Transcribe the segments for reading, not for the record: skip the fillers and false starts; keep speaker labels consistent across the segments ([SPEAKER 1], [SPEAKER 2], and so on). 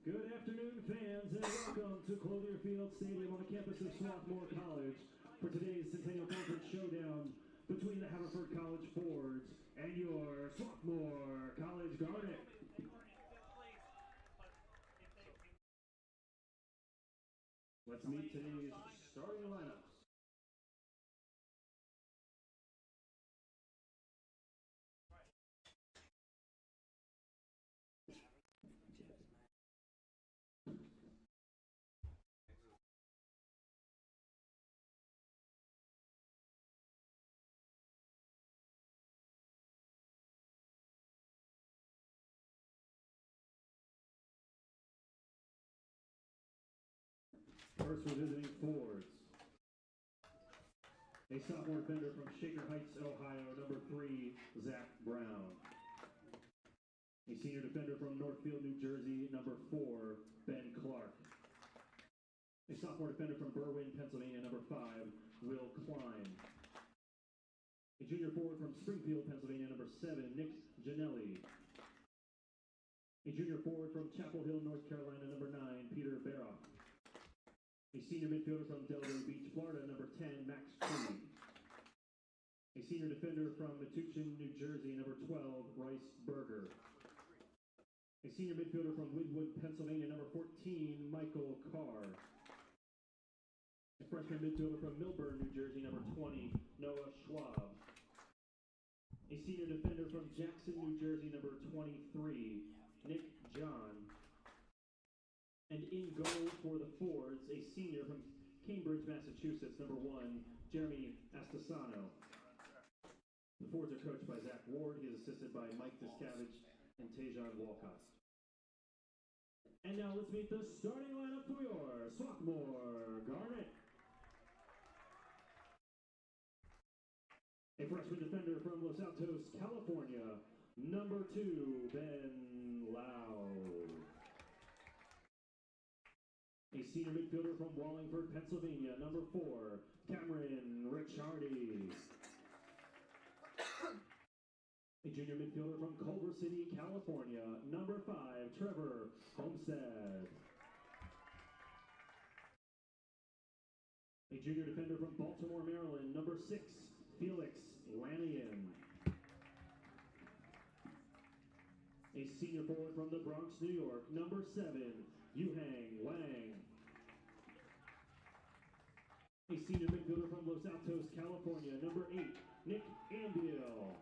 [SPEAKER 1] Good afternoon, fans, and welcome to Clothier Field Stadium on the campus of Swarthmore College for today's Centennial Conference showdown between the Haverford College Fords and your Swarthmore College Garnet. Let's meet today's starting lineups. First, we're visiting Fords. A sophomore defender from Shaker Heights, Ohio, number 3, Zach Brown. A senior defender from Northfield, New Jersey, number 4, Ben Clark. A sophomore defender from Berwyn, Pennsylvania, number 5, Will Klein. A junior forward from Springfield, Pennsylvania, number 7, Nick Janelli. A junior forward from Chapel Hill, North Carolina, number 9, Peter Baroff. A senior midfielder from Delray Beach, Florida, number 10, Max Creed. A senior defender from Metuchen, New Jersey, number 12, Bryce Berger. A senior midfielder from Wynwood, Pennsylvania, number 14, Michael Carr. A freshman midfielder from Millburn, New Jersey, number 20, Noah Schwab. A senior defender from Jackson, New Jersey, number 23, Nick John. And in goal for the Fords, a senior from Cambridge, Massachusetts, number 1, Jeremy Astasano. The Fords are coached by Zach Ward. He is assisted by Mike Discavage and Tejan Walcott. And now let's meet the starting lineup for your Swarthmore Garnet. A freshman defender from Los Altos, California, number 2, Ben Lau. A senior midfielder from Wallingford, Pennsylvania, number 4, Cameron Ricciardi. A junior midfielder from Culver City, California, number 5, Trevor Homestead. A junior defender from Baltimore, Maryland, number 6, Felix Lanian. A senior forward from the Bronx, New York, number 7, Yuhang Wang. A senior midfielder from Los Altos, California, number 8, Nick Ambiel.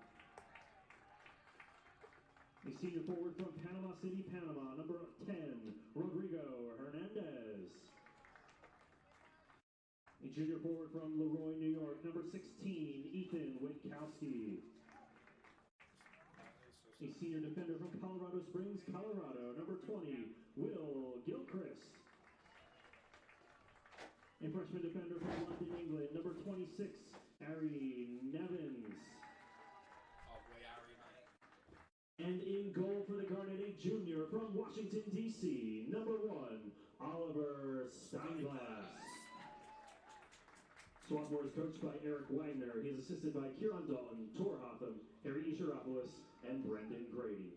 [SPEAKER 1] A senior forward from Panama City, Panama, number 10, Rodrigo Hernandez. A junior forward from Leroy, New York, number 16, Ethan Witkowski. A senior defender from Colorado Springs, Colorado, number 20, Will Gilchrist. A freshman defender from London, England, number 26, Ari Nevins.
[SPEAKER 2] Oh boy, Ari, mate.
[SPEAKER 1] And in goal for the Garnet, a junior from Washington, D.C., number 1, Oliver Steinglass. Swarthmore is coached by Eric Wagner. He is assisted by Kieran Dalton, Tor Hotham, Harry Isharopoulos, and Brendan Grady.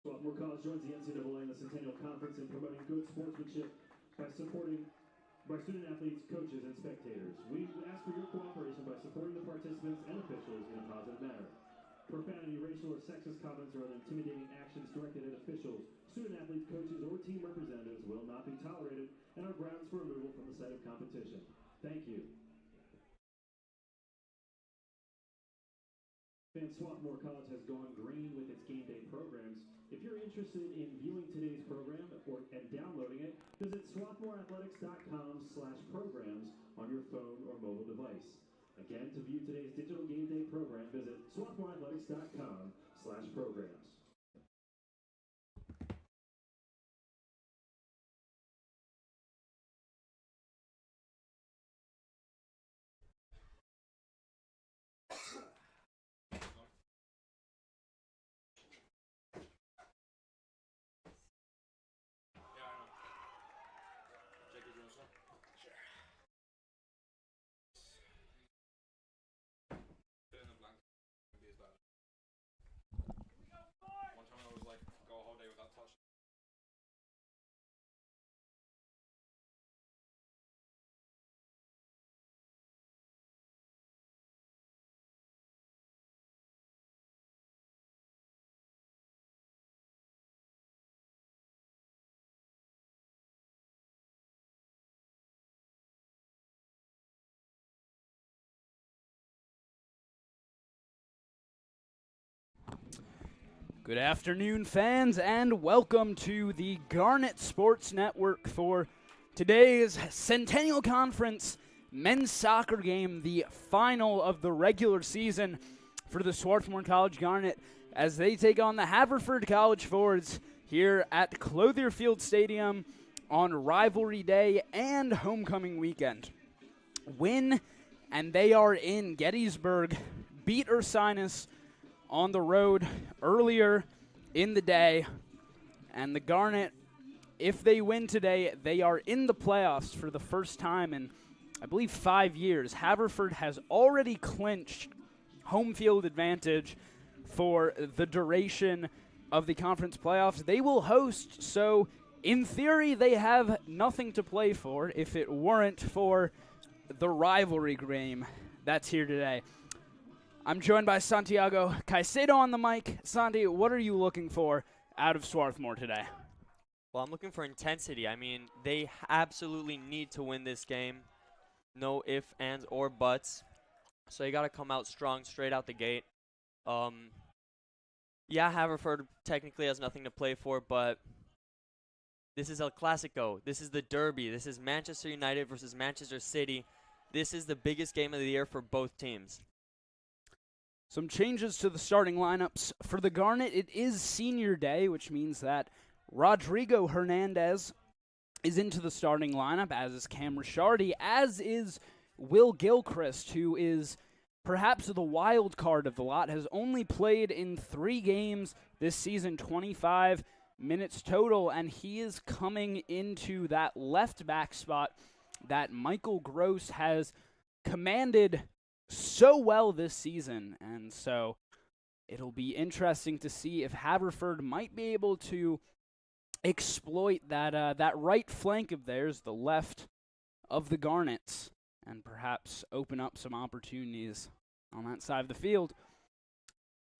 [SPEAKER 1] Swarthmore College joins the NCAA in the Centennial Conference in promoting good sportsmanship by student athletes, coaches, and spectators. We ask for your cooperation by supporting the participants and officials in a positive manner. Profanity, racial, or sexist comments or other intimidating actions directed at officials, student athletes, coaches, or team representatives will not be tolerated and are grounds for removal from the site of competition. Thank you. Swarthmore College has gone green with its game day programs. If you're interested in viewing today's program and downloading it, visit swarthmoreathletics.com/programs on your phone or mobile device. Again, to view today's digital game day program, visit swarthmoreathletics.com/programs.
[SPEAKER 3] Good afternoon, fans, and welcome to the Garnet Sports Network for today's Centennial Conference men's soccer game, the final of the regular season for the Swarthmore College Garnet, as they take on the Haverford College Forwards here at Clothier Field Stadium on Rivalry Day and Homecoming Weekend. Win, and they are in Gettysburg. Beat Ursinus on the road earlier in the day, and the Garnet, if they win today, they are in the playoffs for the first time in, I believe, 5 years. Haverford has already clinched home field advantage for the duration of the conference playoffs. They will host, so in theory, they have nothing to play for if it weren't for the rivalry game that's here today. I'm joined by Santiago Caicedo on the mic. Santi, what are you looking for out of Swarthmore today?
[SPEAKER 4] Well, I'm looking for intensity. I mean, they absolutely need to win this game. No ifs, ands, or buts. So you got to come out strong straight out the gate. Yeah, Haverford technically has nothing to play for, but this is El Clasico. This is the Derby. This is Manchester United versus Manchester City. This is the biggest game of the year for both teams.
[SPEAKER 3] Some changes to the starting lineups. For the Garnet, it is senior day, which means that Rodrigo Hernandez is into the starting lineup, as is Cam Rishardi, as is Will Gilchrist, who is perhaps the wild card of the lot, has only played in 3 games this season, 25 minutes total, and he is coming into that left back spot that Michael Gross has commanded so well this season, and so it'll be interesting to see if Haverford might be able to exploit that right flank of theirs, the left of the Garnets, and perhaps open up some opportunities on that side of the field.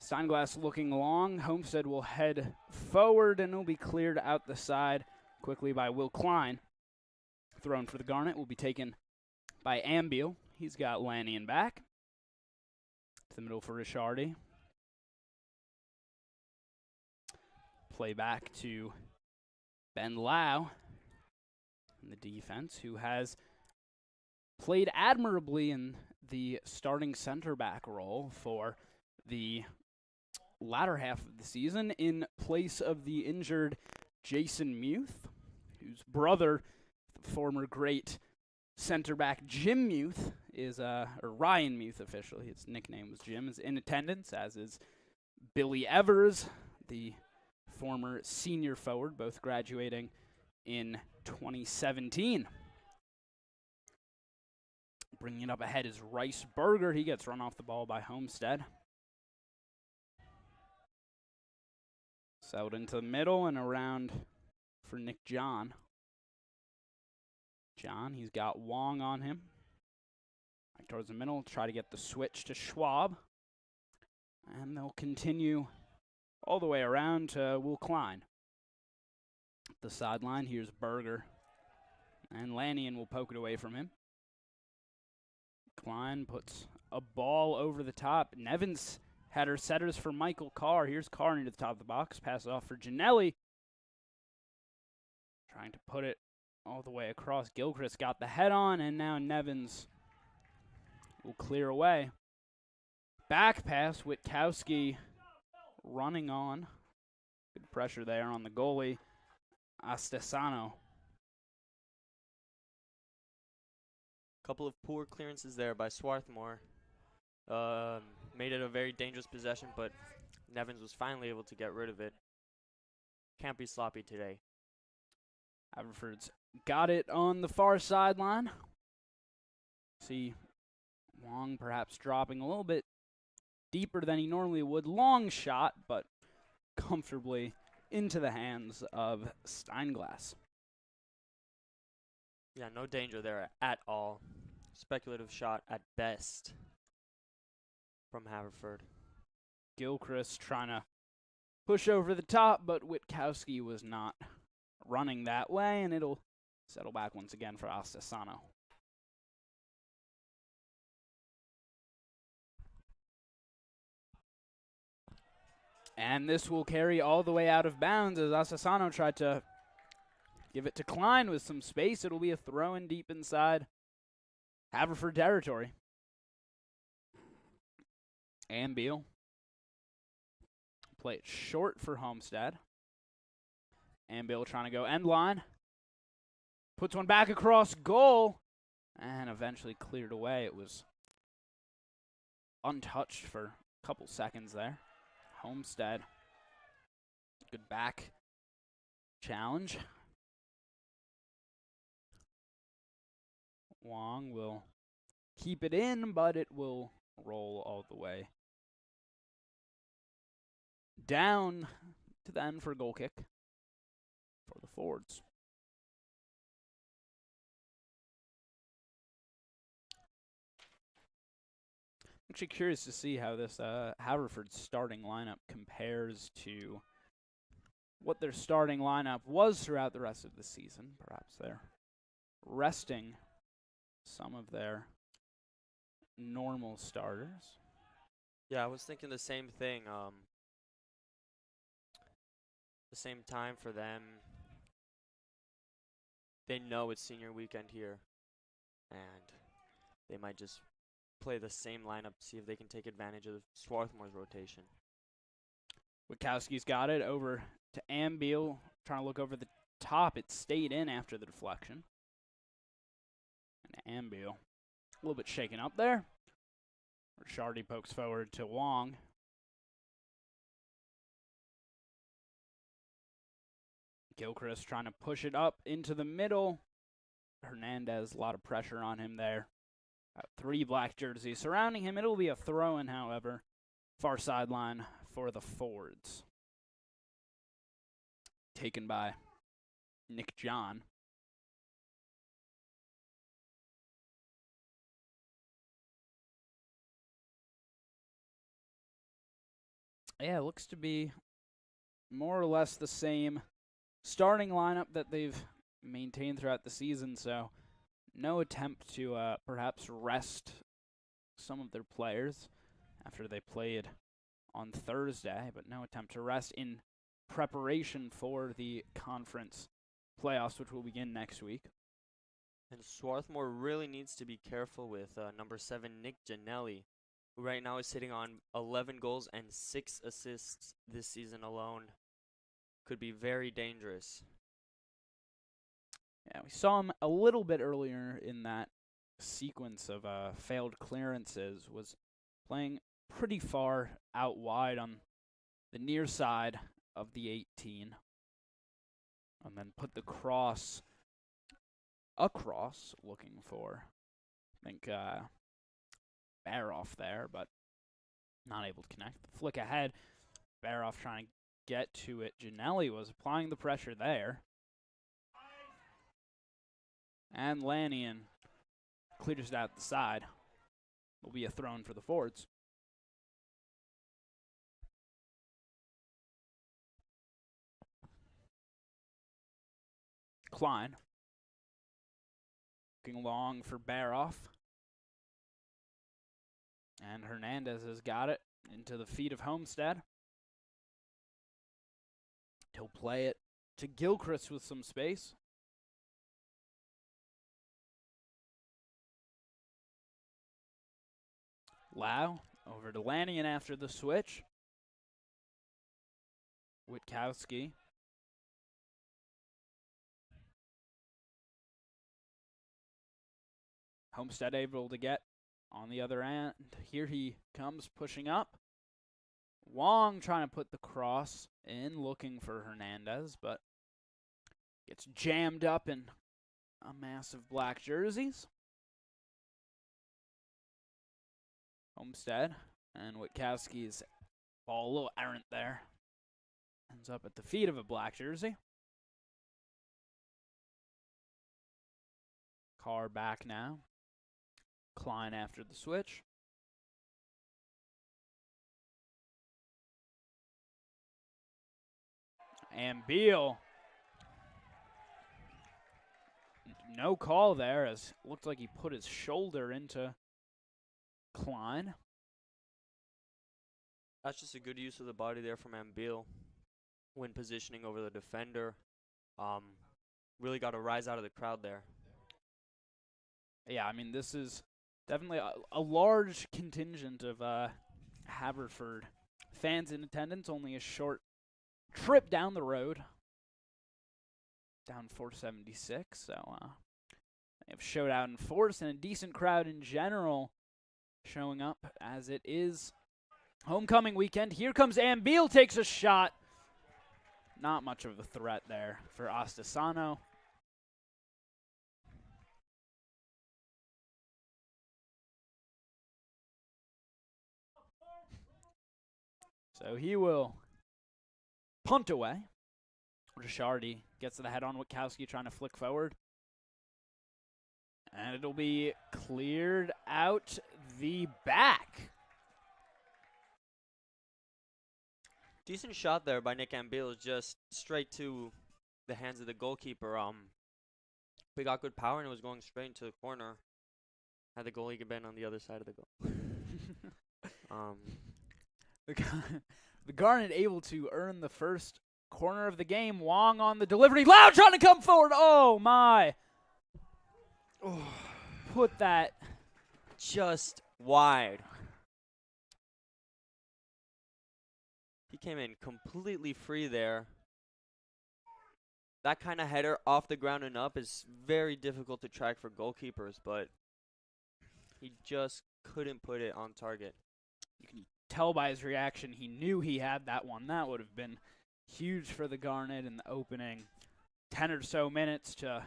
[SPEAKER 3] Steinglass looking long. Homestead will head forward, and it'll be cleared out the side quickly by Will Klein. Thrown for the Garnet will be taken by Ambiel. He's got Lannion back. To the middle for Rishardi. Play back to Ben Lau in the defense, who has played admirably in the starting center back role for the latter half of the season in place of the injured Jason Muth, whose brother, the former great center back Jim Muth, is or Ryan Muth officially, his nickname was Jim, is in attendance, as is Billy Evers, the former senior forward, both graduating in 2017. Bringing it up ahead is Rice Berger. He gets run off the ball by Homestead. Settled into the middle and around for Nick John. John, he's got Wong on him. Back towards the middle, try to get the switch to Schwab. And they'll continue all the way around to Will Klein. The sideline, here's Berger. And Lannion will poke it away from him. Klein puts a ball over the top. Nevins header setters for Michael Carr. Here's Carr into the top of the box. Pass it off for Ginelli. Trying to put it all the way across. Gilchrist got the head on, and now Nevins will clear away. Back pass, Witkowski running on. Good pressure there on the goalie, Astesano.
[SPEAKER 4] Couple of poor clearances there by Swarthmore. Made it a very dangerous possession, but Nevins was finally able to get rid of it. Can't be sloppy today.
[SPEAKER 3] Haverford's got it on the far sideline. See Wong perhaps dropping a little bit deeper than he normally would. Long shot, but comfortably into the hands of Steinglass.
[SPEAKER 4] Yeah, no danger there at all. Speculative shot at best from Haverford.
[SPEAKER 3] Gilchrist trying to push over the top, but Witkowski was not running that way, and it'll settle back once again for Astesano. And this will carry all the way out of bounds as Asasano tried to give it to Klein with some space. It'll be a throw in deep inside Haverford territory. And Beal. Play it short for Homestead. And Beal trying to go end line. Puts one back across goal. And eventually cleared away. It was untouched for a couple seconds there. Homestead. Good back challenge. Wong will keep it in, but it will roll all the way down to the end for a goal kick for the Fords. Actually curious to see how this Haverford starting lineup compares to what their starting lineup was throughout the rest of the season. Perhaps they're resting some of their normal starters.
[SPEAKER 4] Yeah, I was thinking the same thing. The same time for them. They know it's senior weekend here, and they might just play the same lineup, see if they can take advantage of Swarthmore's rotation.
[SPEAKER 3] Witkowski's got it over to Ambeal, trying to look over the top. It stayed in after the deflection. And Ambeal, a little bit shaken up there. Ricciardi pokes forward to Wong. Gilchrist trying to push it up into the middle. Hernandez, a lot of pressure on him there. Got 3 black jerseys surrounding him. It'll be a throw-in, however. Far sideline for the Fords. Taken by Nick John. Yeah, it looks to be more or less the same starting lineup that they've maintained throughout the season, so no attempt to perhaps rest some of their players after they played on Thursday, but no attempt to rest in preparation for the conference playoffs, which will begin next week.
[SPEAKER 4] And Swarthmore really needs to be careful with number 7, Nick Janelli, who right now is sitting on 11 goals and 6 assists this season alone. Could be very dangerous.
[SPEAKER 3] Yeah, we saw him a little bit earlier in that sequence of failed clearances. Was playing pretty far out wide on the near side of the 18. And then put the cross across, looking for, I think, Baroff there, but not able to connect. The flick ahead, Baroff trying to get to it. Janelli was applying the pressure there. And Lannion clears it out the side. Will be a throw-in for the Fords. Klein. Looking long for Baroff. And Hernandez has got it into the feet of Homestead. He'll play it to Gilchrist with some space. Lau over to Lannion after the switch. Witkowski. Homestead able to get on the other end. Here he comes pushing up. Wong trying to put the cross in, looking for Hernandez, but gets jammed up in a mass of black jerseys. Homestead and Witkowski's ball a little errant there. Ends up at the feet of a black jersey. Carr back now. Klein after the switch. And Beal. No call there, as it looked like he put his shoulder into Klein.
[SPEAKER 4] That's just a good use of the body there from Ambil when positioning over the defender. Really got a rise out of the crowd there.
[SPEAKER 3] Yeah, I mean, this is definitely a large contingent of Haverford fans in attendance. Only a short trip down the road, down 476. So they have showdown in force and a decent crowd in general showing up as it is homecoming weekend. Here comes Ambil, takes a shot. Not much of a threat there for Ostasano. So he will punt away. Rishardi gets to the head on Witkowski, trying to flick forward. And it'll be cleared out the back.
[SPEAKER 4] Decent shot there by Nick Ambil, just straight to the hands of the goalkeeper. We got good power and it was going straight into the corner. Had the goalie been on the other side of the goal.
[SPEAKER 3] The Garnet able to earn the first corner of the game. Wong on the delivery. Loud trying to come forward. Oh, my. Oh, put that
[SPEAKER 4] just wide. He came in completely free there. That kind of header off the ground and up is very difficult to track for goalkeepers, but he just couldn't put it on target.
[SPEAKER 3] You can tell by his reaction he knew he had that one. That would have been huge for the Garnet in the opening 10 or so minutes to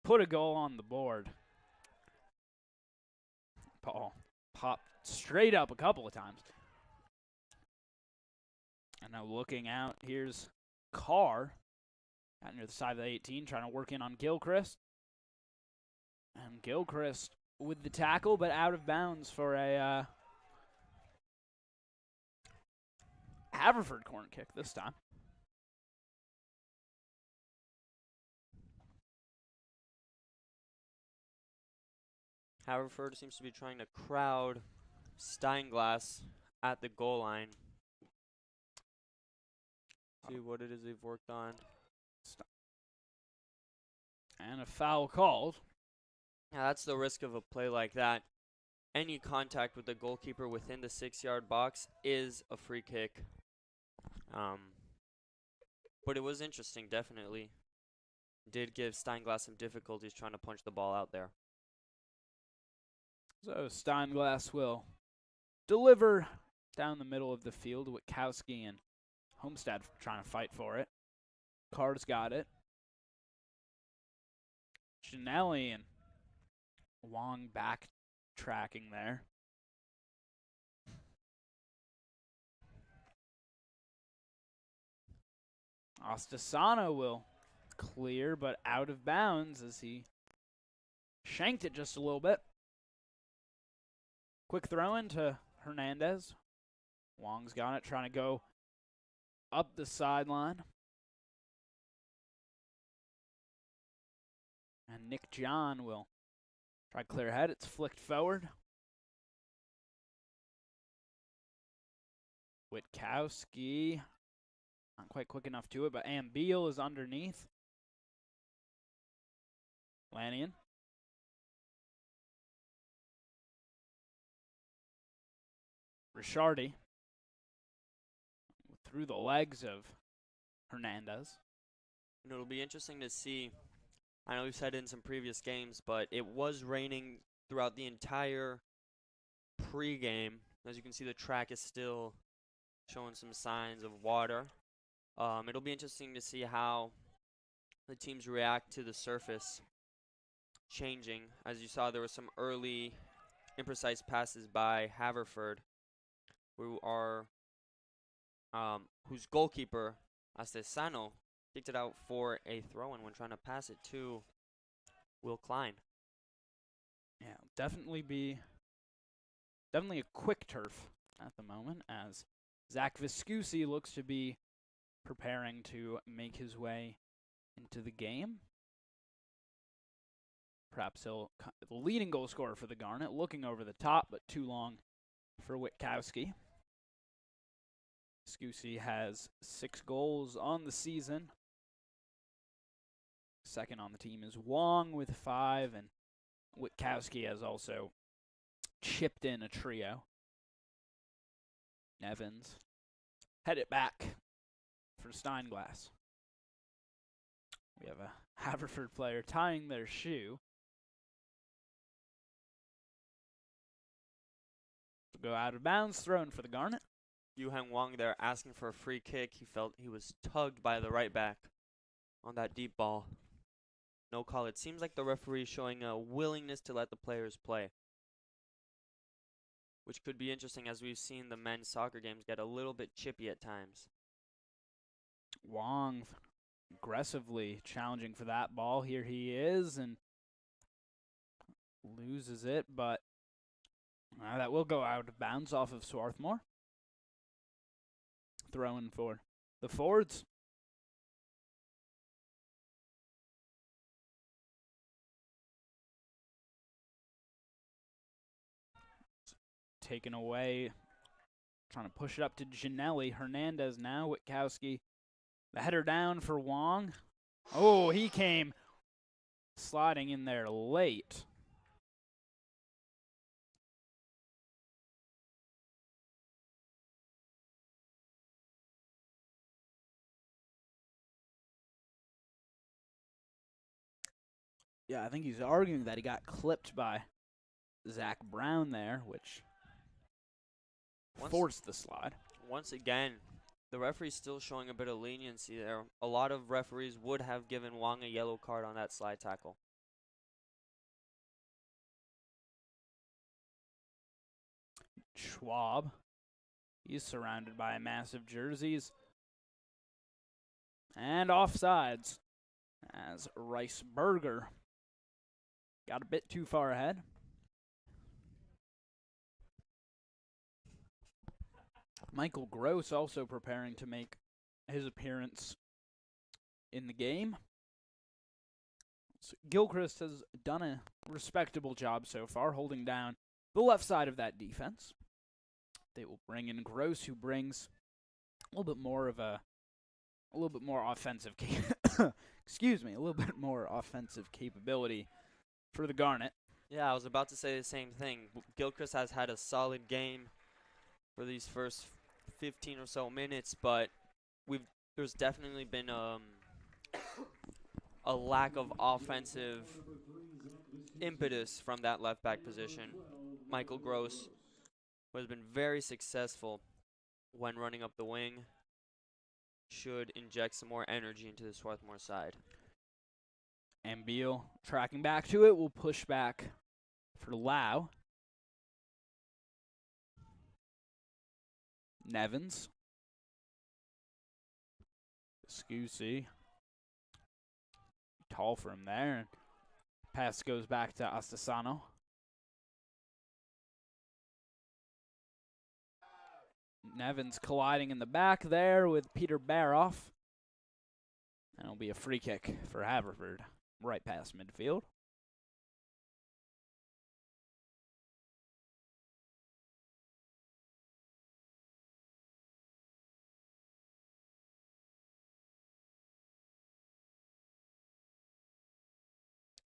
[SPEAKER 3] put a goal on the board. Paul popped straight up a couple of times. And now looking out, here's Carr out near the side of the 18, trying to work in on Gilchrist. And Gilchrist with the tackle, but out of bounds for a Haverford corner kick this time.
[SPEAKER 4] Haverford seems to be trying to crowd Steinglass at the goal line. See what it is they've worked on.
[SPEAKER 3] And a foul called.
[SPEAKER 4] Yeah, that's the risk of a play like that. Any contact with the goalkeeper within the 6-yard box is a free kick. But it was interesting, definitely. Did give Steinglass some difficulties trying to punch the ball out there.
[SPEAKER 3] So Steinglass will deliver down the middle of the field. Witkowski and Homestead trying to fight for it. Carr's got it. Ginelli and Wong backtracking there. Ostasano will clear, but out of bounds as he shanked it just a little bit. Quick throw in to Hernandez. Wong's got it, trying to go up the sideline. And Nick John will try to clear ahead. It's flicked forward. Witkowski, not quite quick enough to it, but Ambil is underneath. Lannion. Rishardi through the legs of Hernandez.
[SPEAKER 4] And it'll be interesting to see. I know we've said it in some previous games, but it was raining throughout the entire pregame. As you can see, the track is still showing some signs of water. It'll be interesting to see how the teams react to the surface changing. As you saw, there were some early imprecise passes by Haverford, whose goalkeeper, Astesano, kicked it out for a throw-in when trying to pass it to Will Klein.
[SPEAKER 3] Yeah, definitely a quick turf at the moment, as Zach Viscusi looks to be preparing to make his way into the game. Perhaps he'll the leading goal scorer for the Garnet, looking over the top, but too long for Witkowski. Scusi has 6 goals on the season. Second on the team is Wong with 5, and Witkowski has also chipped in a trio. Nevins head it back for Steinglass. We have a Haverford player tying their shoe. Go out of bounds, thrown for the Garnet.
[SPEAKER 4] Yuheng Wang there asking for a free kick. He felt he was tugged by the right back on that deep ball. No call. It seems like the referee is showing a willingness to let the players play, which could be interesting as we've seen the men's soccer games get a little bit chippy at times.
[SPEAKER 3] Wong aggressively challenging for that ball. Here he is and loses it, but that will go out of bounds off of Swarthmore. Throwing for the Fords. Taken away. Trying to push it up to Ginelli. Hernandez now. Witkowski. The header down for Wong. Oh, he came sliding in there late. Yeah, I think he's arguing that he got clipped by Zach Brown there, which forced the slide.
[SPEAKER 4] Once again, the referee's still showing a bit of leniency there. A lot of referees would have given Wong a yellow card on that slide tackle.
[SPEAKER 3] Schwab. He's surrounded by massive jerseys. And offsides as Riceberger got a bit too far ahead. Michael Gross also preparing to make his appearance in the game. So Gilchrist has done a respectable job so far, holding down the left side of that defense. They will bring in Gross, who brings a little bit more offensive excuse me, a little bit more offensive capability for the Garnet.
[SPEAKER 4] Yeah, I was about to say the same thing. Gilchrist has had a solid game for these first 15 or so minutes, but there's definitely been a lack of offensive impetus from that left back position. Michael Gross, who has been very successful when running up the wing, should inject some more energy into the Swarthmore side.
[SPEAKER 3] And Beal tracking back to it will push back for Lau. Nevins. Scusi. Tall for him there. Pass goes back to Astasano. Nevins colliding in the back there with Peter Baroff. And it'll be a free kick for Haverford, right past midfield.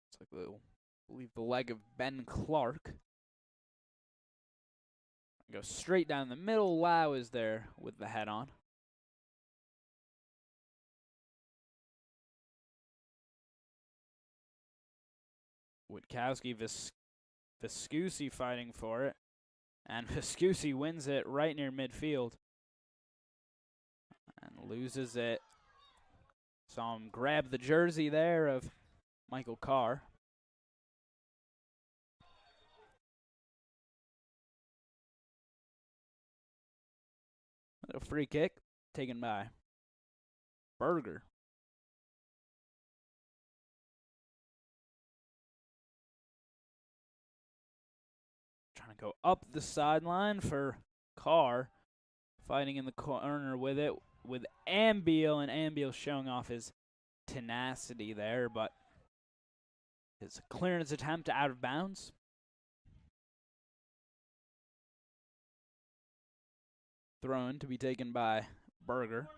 [SPEAKER 3] It's like they'll leave the leg of Ben Clark. Go straight down the middle. Lau is there with the head on. Witkowski, Viscusi fighting for it. And Viscusi wins it right near midfield. And loses it. Saw him grab the jersey there of Michael Carr. A free kick taken by Berger. Trying to go up the sideline for Carr. Fighting in the corner with it with Ambiel, and Ambiel showing off his tenacity there, but his clearance attempt out of bounds. Thrown to be taken by Berger.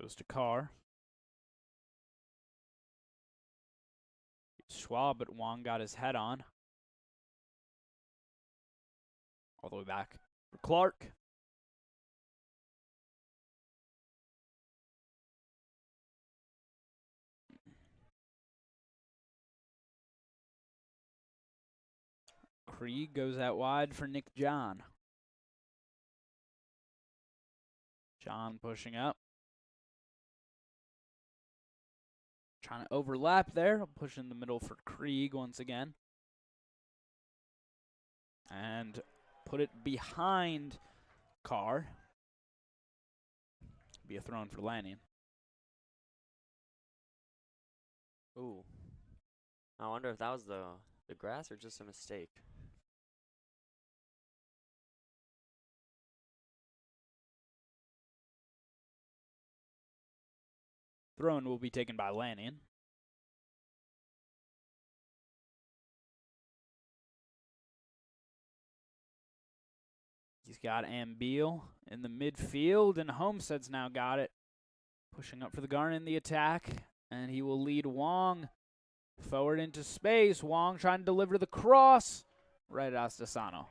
[SPEAKER 3] Goes to Carr. Schwab, but Wong got his head on. All the way back for Clark. Krieg goes out wide for Nick John. John pushing up. Trying to overlap there. Push in the middle for Krieg once again. And put it behind Carr. Be a throw for Lanyon.
[SPEAKER 4] Ooh. I wonder if that was the grass or just a mistake.
[SPEAKER 3] Throw-in will be taken by Lanyon. He's got Ambeal in the midfield, and Homestead's now got it. Pushing up for the Garnet in the attack, and he will lead Wong forward into space. Wong trying to deliver the cross right at Astasano.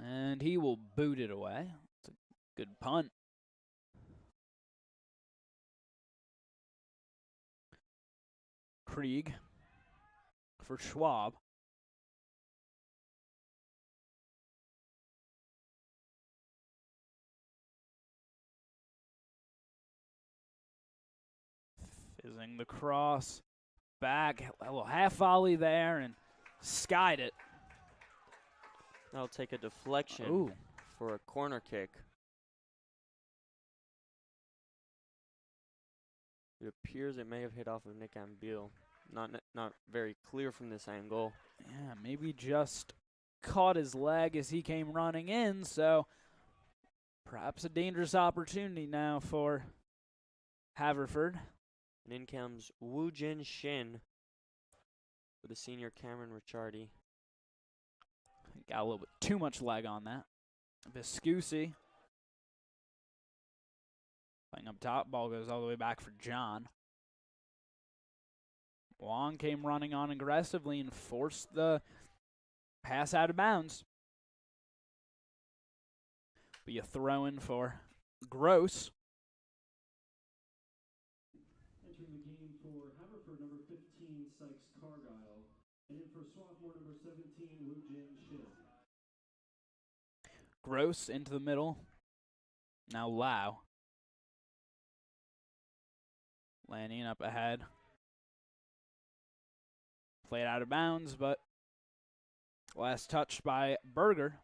[SPEAKER 3] And he will boot it away. It's a good punt. Krieg for Schwab. Fizzing the cross. Back. A little half volley there and skied it.
[SPEAKER 4] That'll take a deflection for a corner kick. It appears it may have hit off of Nick Ambeal. Not very clear from this angle.
[SPEAKER 3] Yeah, maybe just caught his leg as he came running in, so perhaps a dangerous opportunity now for Haverford.
[SPEAKER 4] And in comes Woo Jin Shin for the senior Cameron Ricciardi.
[SPEAKER 3] Got a little bit too much leg on that. Viscusi playing up top. Ball goes all the way back for John. Wong came running on aggressively and forced the pass out of bounds. Be a throw in for Gross.
[SPEAKER 1] Entering the game for Haverford, number 15, Sykes Cargyle. And in for Swarthmore, number 17, Woo Jin Shin.
[SPEAKER 3] Gross into the middle. Now Lau. Lanyon up ahead. Played out of bounds, but last touch by Berger.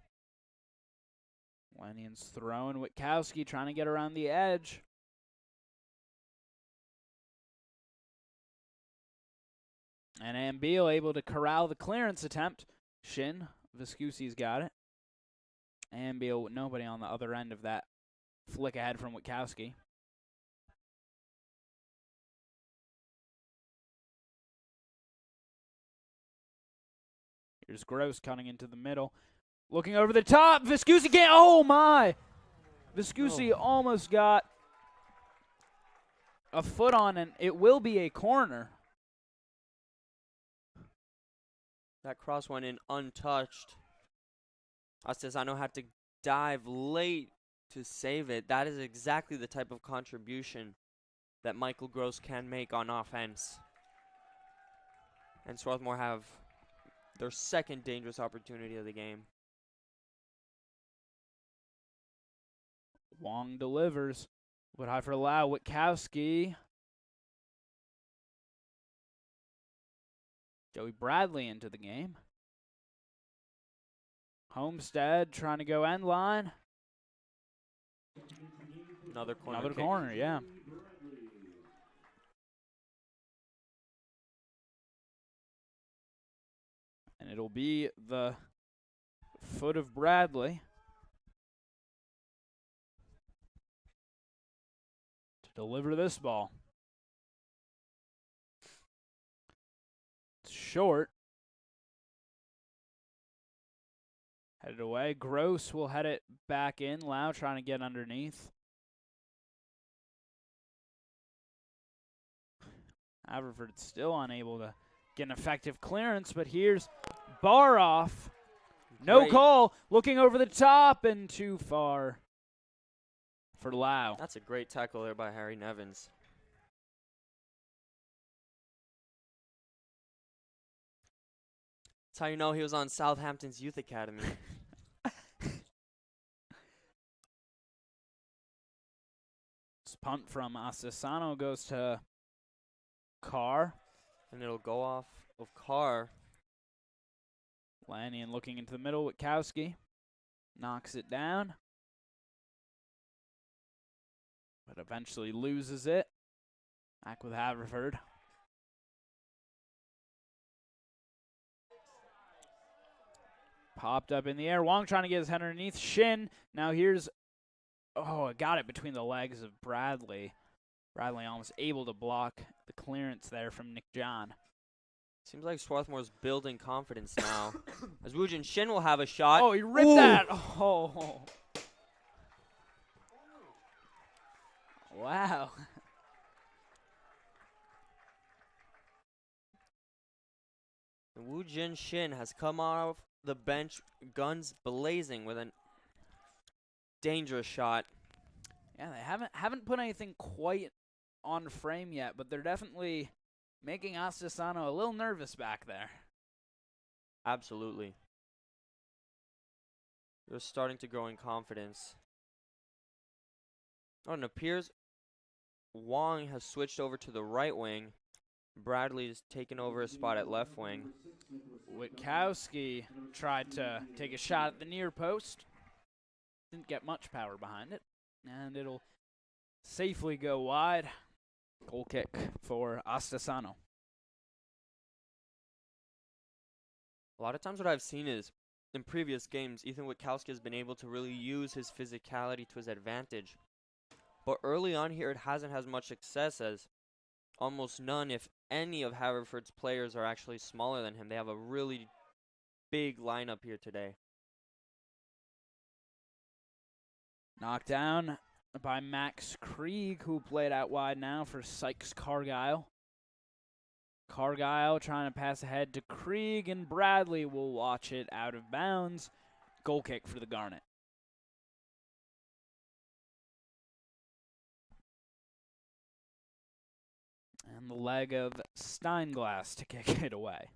[SPEAKER 3] Lanyon's throwing. Witkowski trying to get around the edge. And Ambeal able to corral the clearance attempt. Shin, Viscusi's got it. Ambeal with nobody on the other end of that flick ahead from Witkowski. Here's Gross cutting into the middle. Looking over the top. Viscusi can't. Oh, my. Viscusi almost got a foot on, and it will be a corner.
[SPEAKER 4] That cross went in untouched. Astesano had to dive late to save it. That is exactly the type of contribution that Michael Gross can make on offense. And Swarthmore have their second dangerous opportunity of the game.
[SPEAKER 3] Wong delivers. But high for Lau. Witkowski. Joey Bradley into the game. Homestead trying to go end line.
[SPEAKER 4] Another corner.
[SPEAKER 3] Another corner, yeah. And it'll be the foot of Bradley. deliver this ball. It's short. Headed away. Gross will head it back in. Lau trying to get underneath. Haverford still unable to get an effective clearance, but here's Baroff. No
[SPEAKER 4] Great.
[SPEAKER 3] call. Looking over the top and too far for Lau.
[SPEAKER 4] That's a great tackle there by Harry Nevins. That's how you know he was on Southampton's youth academy.
[SPEAKER 3] This punt from Asesano goes to Carr.
[SPEAKER 4] And it'll go off of Carr.
[SPEAKER 3] Lanyon looking into the middle. Witkowski knocks it down, but eventually loses it. Back with Haverford. Popped up in the air. Wong trying to get his head underneath. Shin. Now here's, oh, got it between the legs of Bradley. Bradley almost able to block the clearance there from Nick John.
[SPEAKER 4] Seems like Swarthmore's building confidence now. As Woojin Shin will have a shot.
[SPEAKER 3] Oh, he ripped
[SPEAKER 4] Ooh.
[SPEAKER 3] that. Oh. Wow.
[SPEAKER 4] Woojin Shin has come off the bench, guns blazing with a dangerous shot.
[SPEAKER 3] Yeah, they haven't put anything quite on frame yet, but they're definitely making Asesano a little nervous back there.
[SPEAKER 4] Absolutely. They're starting to grow in confidence. Oh, and it appears Wong has switched over to the right wing. Bradley's taken over a spot at left wing.
[SPEAKER 3] Witkowski tried to take a shot at the near post. Didn't get much power behind it. And it'll safely go wide. Goal kick for Asesano.
[SPEAKER 4] A lot of times what I've seen is, in previous games, Ethan Witkowski has been able to really use his physicality to his advantage. But early on here, it hasn't had much success, as almost none, if any, of Haverford's players are actually smaller than him. They have a really big lineup here today.
[SPEAKER 3] Knocked down by Max Krieg, who played out wide now for Sykes Cargyle. Cargyle trying to pass ahead to Krieg, and Bradley will watch it out of bounds. Goal kick for the Garnet. And the leg of Steinglass to kick it away.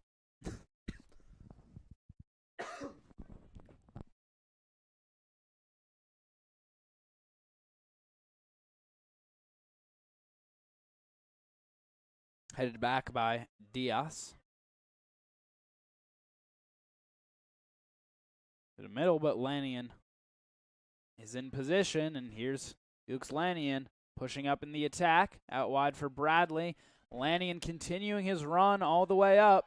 [SPEAKER 3] Headed back by Diaz. To the middle, but Lanyon is in position, and here's Dukes Lanyon pushing up in the attack. Out wide for Bradley. Lanyon continuing his run all the way up.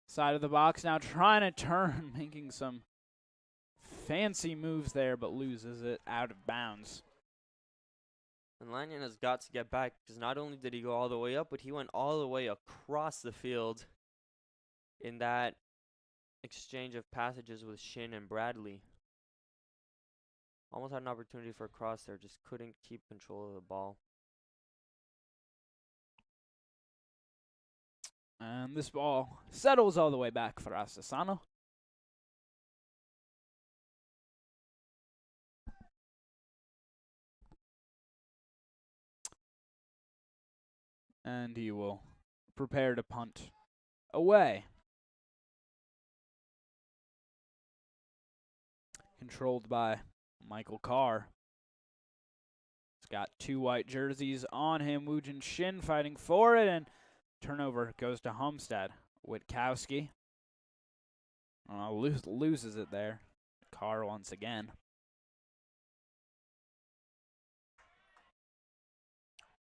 [SPEAKER 3] Side of the box now trying to turn, making some fancy moves there, but loses it out of bounds.
[SPEAKER 4] And Lanyon has got to get back, because not only did he go all the way up, but he went all the way across the field in that exchange of passages with Shin and Bradley. Almost had an opportunity for a cross there, just couldn't keep control of the ball.
[SPEAKER 3] And this ball settles all the way back for Asesano. And he will prepare to punt away. Controlled by Michael Carr. He's got two white jerseys on him. Woojin Shin fighting for it, and turnover goes to Homestead. Witkowski loses it there. Carr once again.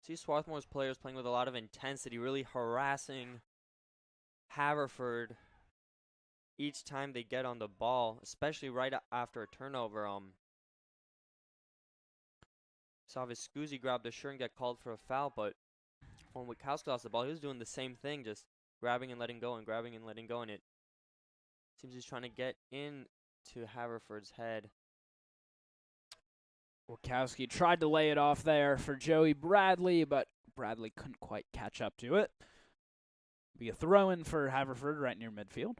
[SPEAKER 4] See Swarthmore's players playing with a lot of intensity, really harassing Haverford each time they get on the ball, especially right after a turnover. Saw Viscusi grab the shirt and get called for a foul, but when Witkowski lost the ball, he was doing the same thing, just grabbing and letting go and grabbing and letting go, and it seems he's trying to get into Haverford's head.
[SPEAKER 3] Witkowski tried to lay it off there for Joey Bradley, but Bradley couldn't quite catch up to it. Be a throw-in for Haverford right near midfield.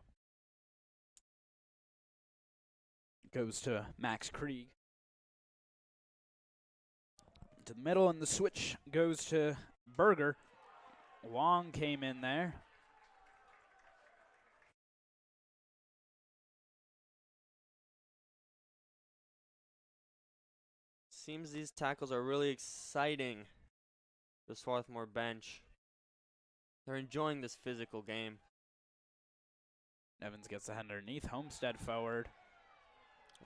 [SPEAKER 3] Goes to Max Krieg. To the middle, and the switch goes to Berger. Wong came in there.
[SPEAKER 4] Seems these tackles are really exciting. The Swarthmore bench. They're enjoying this physical game.
[SPEAKER 3] Evans gets the head underneath. Homestead forward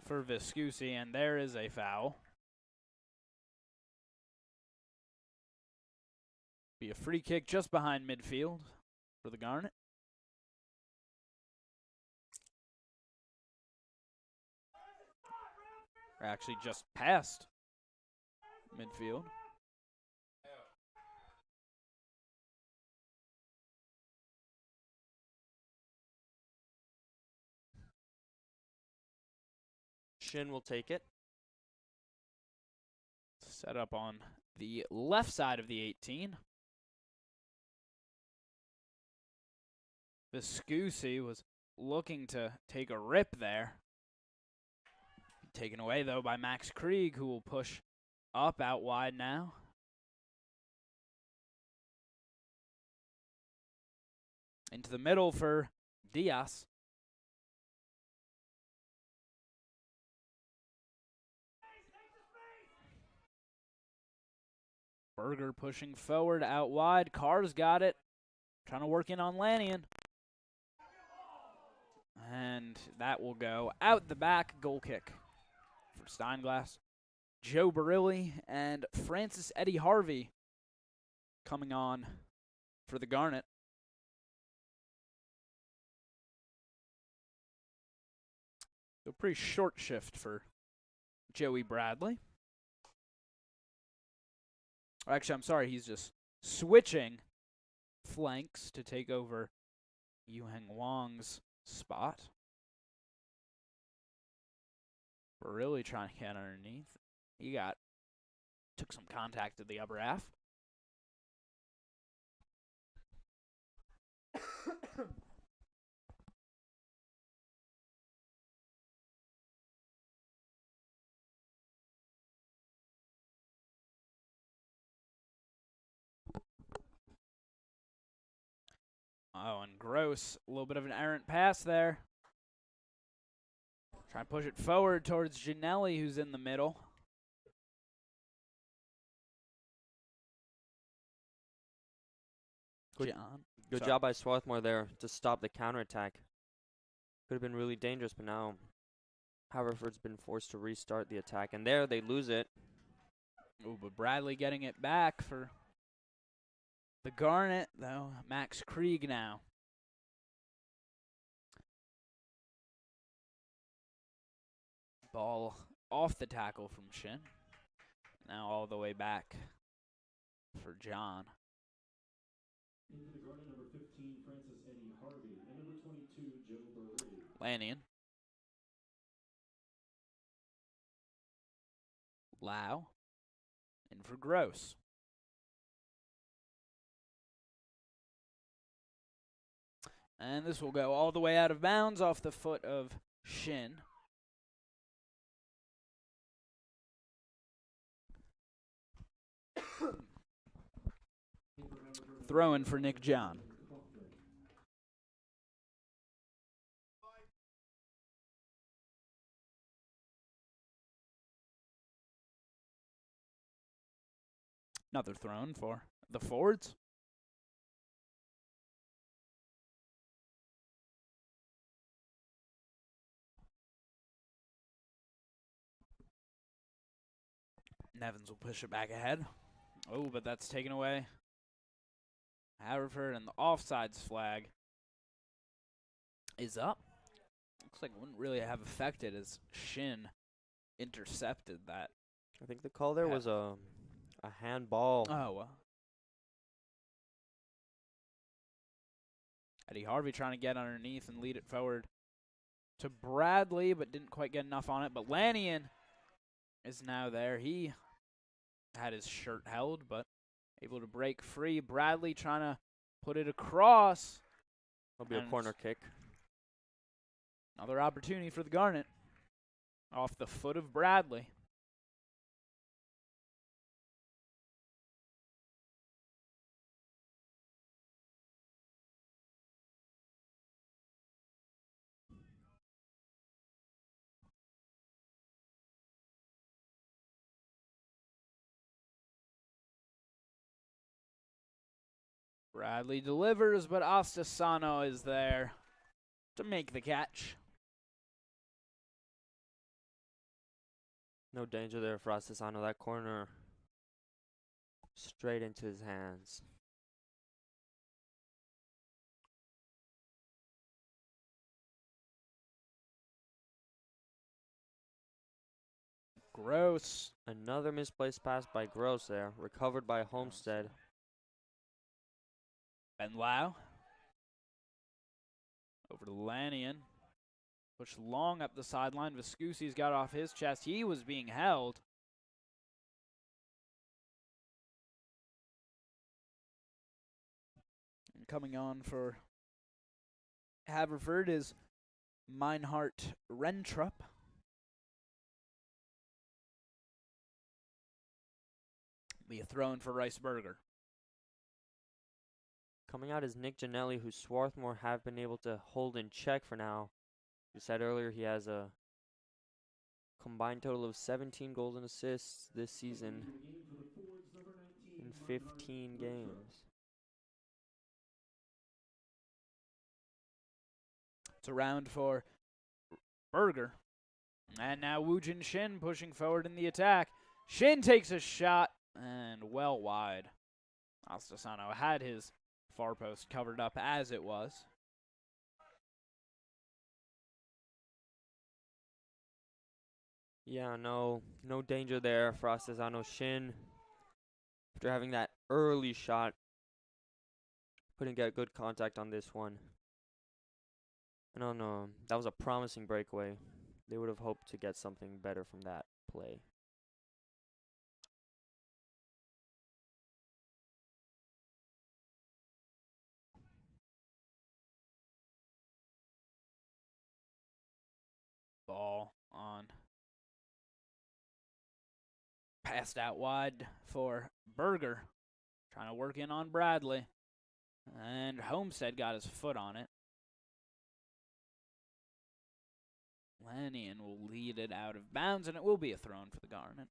[SPEAKER 3] for Viscusi, and there is a foul. Be a free kick just behind midfield for the Garnet. Or actually just past midfield.
[SPEAKER 4] Shin will take it.
[SPEAKER 3] Set up on the left side of the 18. Viscusi was looking to take a rip there. Taken away, though, by Max Krieg, who will push up out wide now. Into the middle for Diaz. Berger pushing forward out wide. Carr's got it. Trying to work in on Lannion. And that will go out the back. Goal kick for Steinglass. Joe Barilli and Francis Eddie Harvey coming on for the Garnet. So pretty short shift for Joey Bradley. Actually, I'm sorry, he's just switching flanks to take over Yuheng Wang's spot. We're really trying to get underneath. He took some contact at the upper half. Oh, and Gross, a little bit of an errant pass there. Try and push it forward towards Ginelli, who's in the middle.
[SPEAKER 4] Good job by Swarthmore there to stop the counterattack. Could have been really dangerous, but now Haverford's been forced to restart the attack, and there they lose it.
[SPEAKER 3] Ooh, but Bradley getting it back for the Garnet, though. Max Krieg now. Ball off the tackle from Shin. Now all the way back for John.
[SPEAKER 1] Into the Garnet, number 15, Francis Eddie Harvey, and number 22, Joe Barilli.
[SPEAKER 3] Lannion. Lau. In for Gross. And this will go all the way out of bounds off the foot of Shin. Throw-in for Nick John. Another throw-in for the forwards. Nevins will push it back ahead. Oh, but that's taken away. Haverford, and the offsides flag is up. Looks like it wouldn't really have affected as Shin intercepted that.
[SPEAKER 4] I think the call there was a handball.
[SPEAKER 3] Oh. Eddie Harvey trying to get underneath and lead it forward to Bradley, but didn't quite get enough on it. But Lannion is now there. He had his shirt held, but able to break free. Bradley trying to put it across.
[SPEAKER 4] It'll be a corner kick.
[SPEAKER 3] Another opportunity for the Garnet. Off the foot of Bradley. Bradley delivers, but Ostasano is there to make the catch.
[SPEAKER 4] No danger there for Ostasano. That corner straight into his hands.
[SPEAKER 3] Gross.
[SPEAKER 4] Another misplaced pass by Gross there. Recovered by Homestead.
[SPEAKER 3] Ben Lau. Over to Lannion. Pushed long up the sideline. Viscusi's got off his chest. He was being held. And coming on for Haverford is Meinhardt Rentrup. Be a throw in for Riceberger.
[SPEAKER 4] Coming out is Nick Janelli, who Swarthmore have been able to hold in check for now. We said earlier he has a combined total of 17 goals and assists this season in 15 games.
[SPEAKER 3] It's a round for Berger. And now Woojin Shin pushing forward in the attack. Shin takes a shot and well wide. Ostasano had his far post covered up as it was.
[SPEAKER 4] Yeah, no danger there for Ostasano. Shin, after having that early shot, couldn't get good contact on this one. No, that was a promising breakaway. They would have hoped to get something better from that play.
[SPEAKER 3] Ball on. Passed out wide for Berger. Trying to work in on Bradley. And Homestead got his foot on it. Lannion will lead it out of bounds, and it will be a throw-in for the Garnet.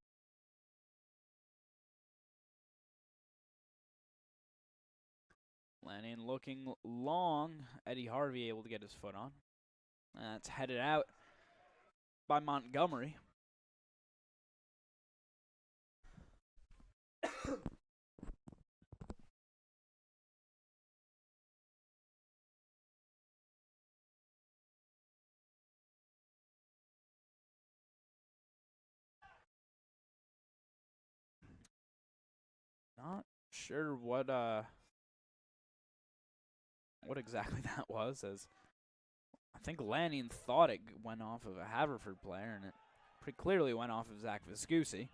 [SPEAKER 3] Lannion looking long. Eddie Harvey able to get his foot on. That's headed out by Montgomery. Not sure what exactly that was, as I think Lannion thought it went off of a Haverford player, and it pretty clearly went off of Zach Viscusi.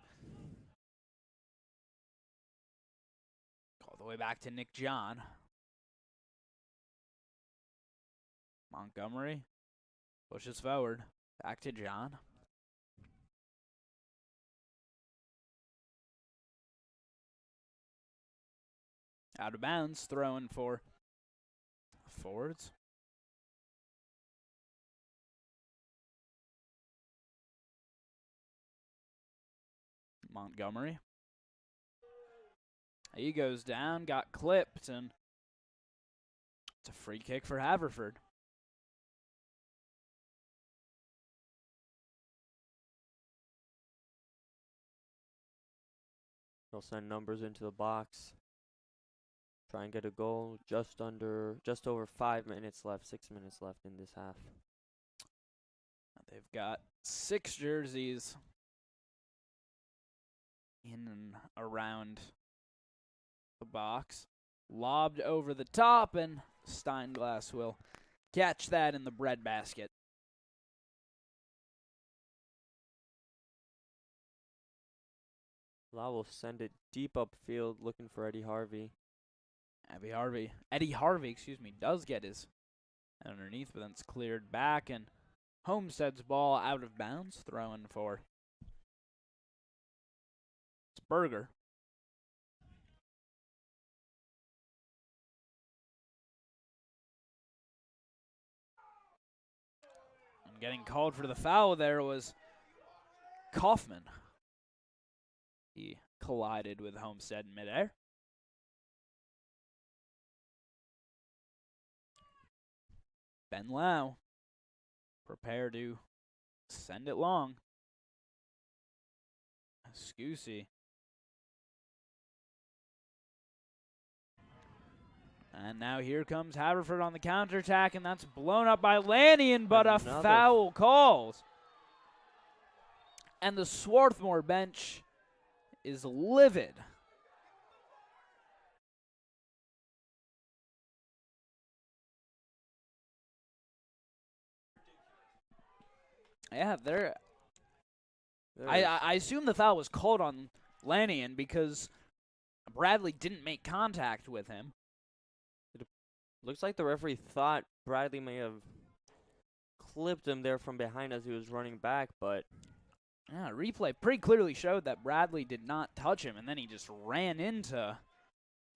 [SPEAKER 3] All the way back to Nick John. Montgomery pushes forward. Back to John. Out of bounds, throwing for forwards. Montgomery. He goes down, got clipped, and it's a free kick for Haverford.
[SPEAKER 4] They'll send numbers into the box. Try and get a goal. Just over 5 minutes left. 6 minutes left in this half.
[SPEAKER 3] They've got 6 jerseys in and around the box. Lobbed over the top, and Steinglass will catch that in the breadbasket.
[SPEAKER 4] Lau will send it deep upfield looking for Eddie Harvey.
[SPEAKER 3] Eddie Harvey, does get his underneath, but then it's cleared back, and Homestead's ball out of bounds, throwing for it's Berger. And getting called for the foul there was Kaufman. He collided with Homestead in midair. Ben Lau, prepare to send it long. Scoosy. And now here comes Haverford on the counterattack, and that's blown up by Lannion, but a foul calls. And the Swarthmore bench is livid. Yeah, I assume the foul was called on Lannion because Bradley didn't make contact with him.
[SPEAKER 4] Looks like the referee thought Bradley may have clipped him there from behind as he was running back, but
[SPEAKER 3] yeah, replay pretty clearly showed that Bradley did not touch him, and then he just ran into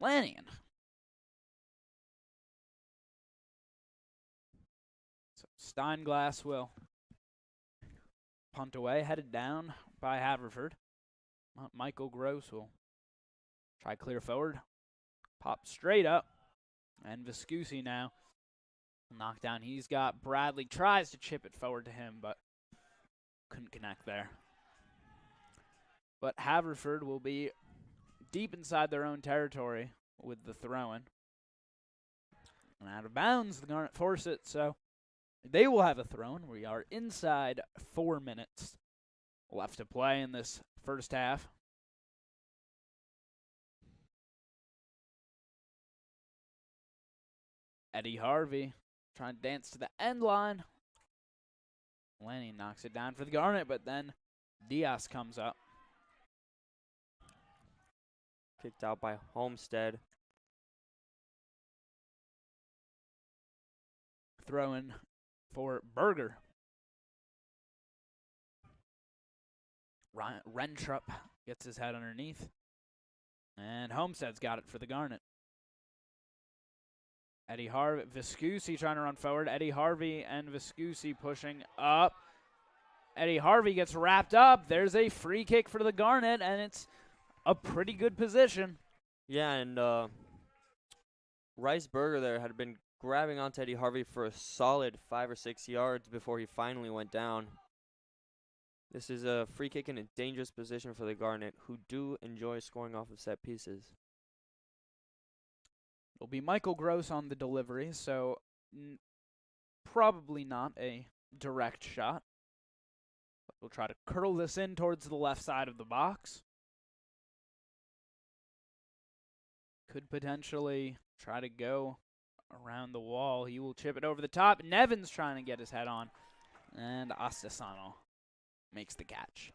[SPEAKER 3] Lannion. So Steinglass will punt away, headed down by Haverford. Michael Gross will try clear forward, pop straight up, and Viscusi now knockdown. He's got Bradley, tries to chip it forward to him, but couldn't connect there. But Haverford will be deep inside their own territory with the throw-in. And out of bounds, the Garnet force it, so they will have a throw-in. We are inside 4 minutes left to play in this first half. Eddie Harvey trying to dance to the end line. Lanny knocks it down for the Garnet, but then Diaz comes up.
[SPEAKER 4] Kicked out by Homestead.
[SPEAKER 3] Throw-in for Berger. Rentrup gets his head underneath. And Homestead's got it for the Garnet. Eddie Harvey, Viscusi trying to run forward. Eddie Harvey and Viscusi pushing up. Eddie Harvey gets wrapped up. There's a free kick for the Garnet, and it's a pretty good position.
[SPEAKER 4] Yeah, and Rice Berger there had been grabbing onto Eddie Harvey for a solid 5 or 6 yards before he finally went down. This is a free kick in a dangerous position for the Garnet, who do enjoy scoring off of set pieces.
[SPEAKER 3] It'll be Michael Gross on the delivery, so probably not a direct shot. But we'll try to curl this in towards the left side of the box. Could potentially try to go around the wall. He will chip it over the top. Nevin's trying to get his head on. And Astasano makes the catch.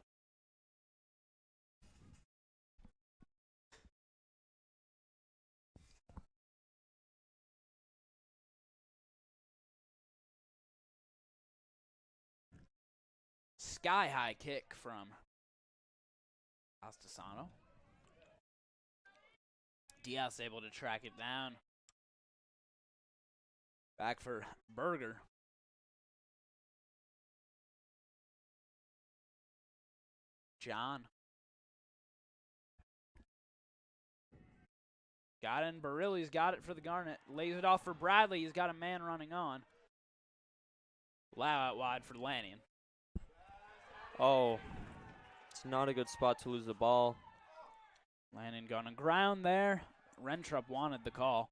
[SPEAKER 3] Sky-high kick from Astasano. Diaz able to track it down. Back for Berger. John. Got it, and Barilli's got it for the Garnet. Lays it off for Bradley. He's got a man running on. Lau out wide for Lannion.
[SPEAKER 4] Oh, it's not a good spot to lose the ball.
[SPEAKER 3] Lannion going on ground there. Rentrup wanted the call.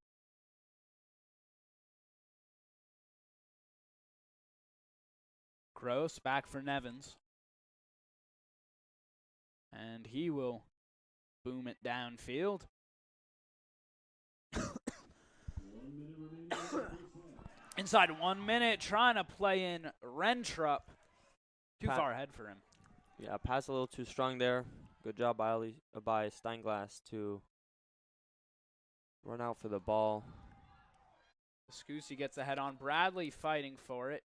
[SPEAKER 3] Gross back for Nevins. And he will boom it downfield.
[SPEAKER 1] 1 minute remaining in the first half.
[SPEAKER 3] Inside 1 minute, trying to play in Rentrup. Too far ahead for him.
[SPEAKER 4] Yeah, pass a little too strong there. Good job by Steinglass to run out for the ball.
[SPEAKER 3] Scusi gets the head on. Bradley fighting for it.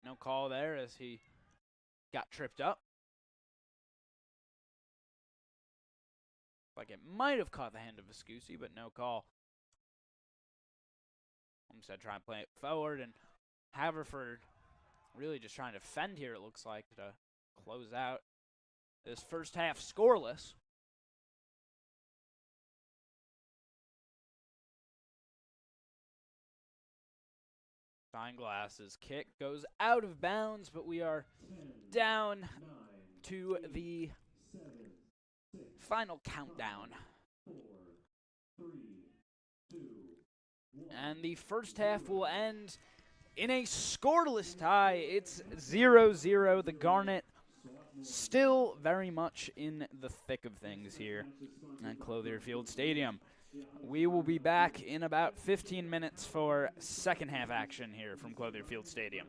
[SPEAKER 3] No call there as he got tripped up. Like it might have caught the hand of Scusi, but no call. Homestead trying to play it forward, and Haverford really just trying to defend here, it looks like, to close out this first half scoreless. Steinglass's kick goes out of bounds, but we are
[SPEAKER 1] 10,
[SPEAKER 3] down
[SPEAKER 1] 9,
[SPEAKER 3] to the
[SPEAKER 1] 7, 6,
[SPEAKER 3] final countdown.
[SPEAKER 1] 4, 3, 2, 1.
[SPEAKER 3] And the first half will end in a scoreless tie. It's 0-0. The Garnet still very much in the thick of things here at Clothier Field Stadium. We will be back in about 15 minutes for second half action here from Clothier Field Stadium.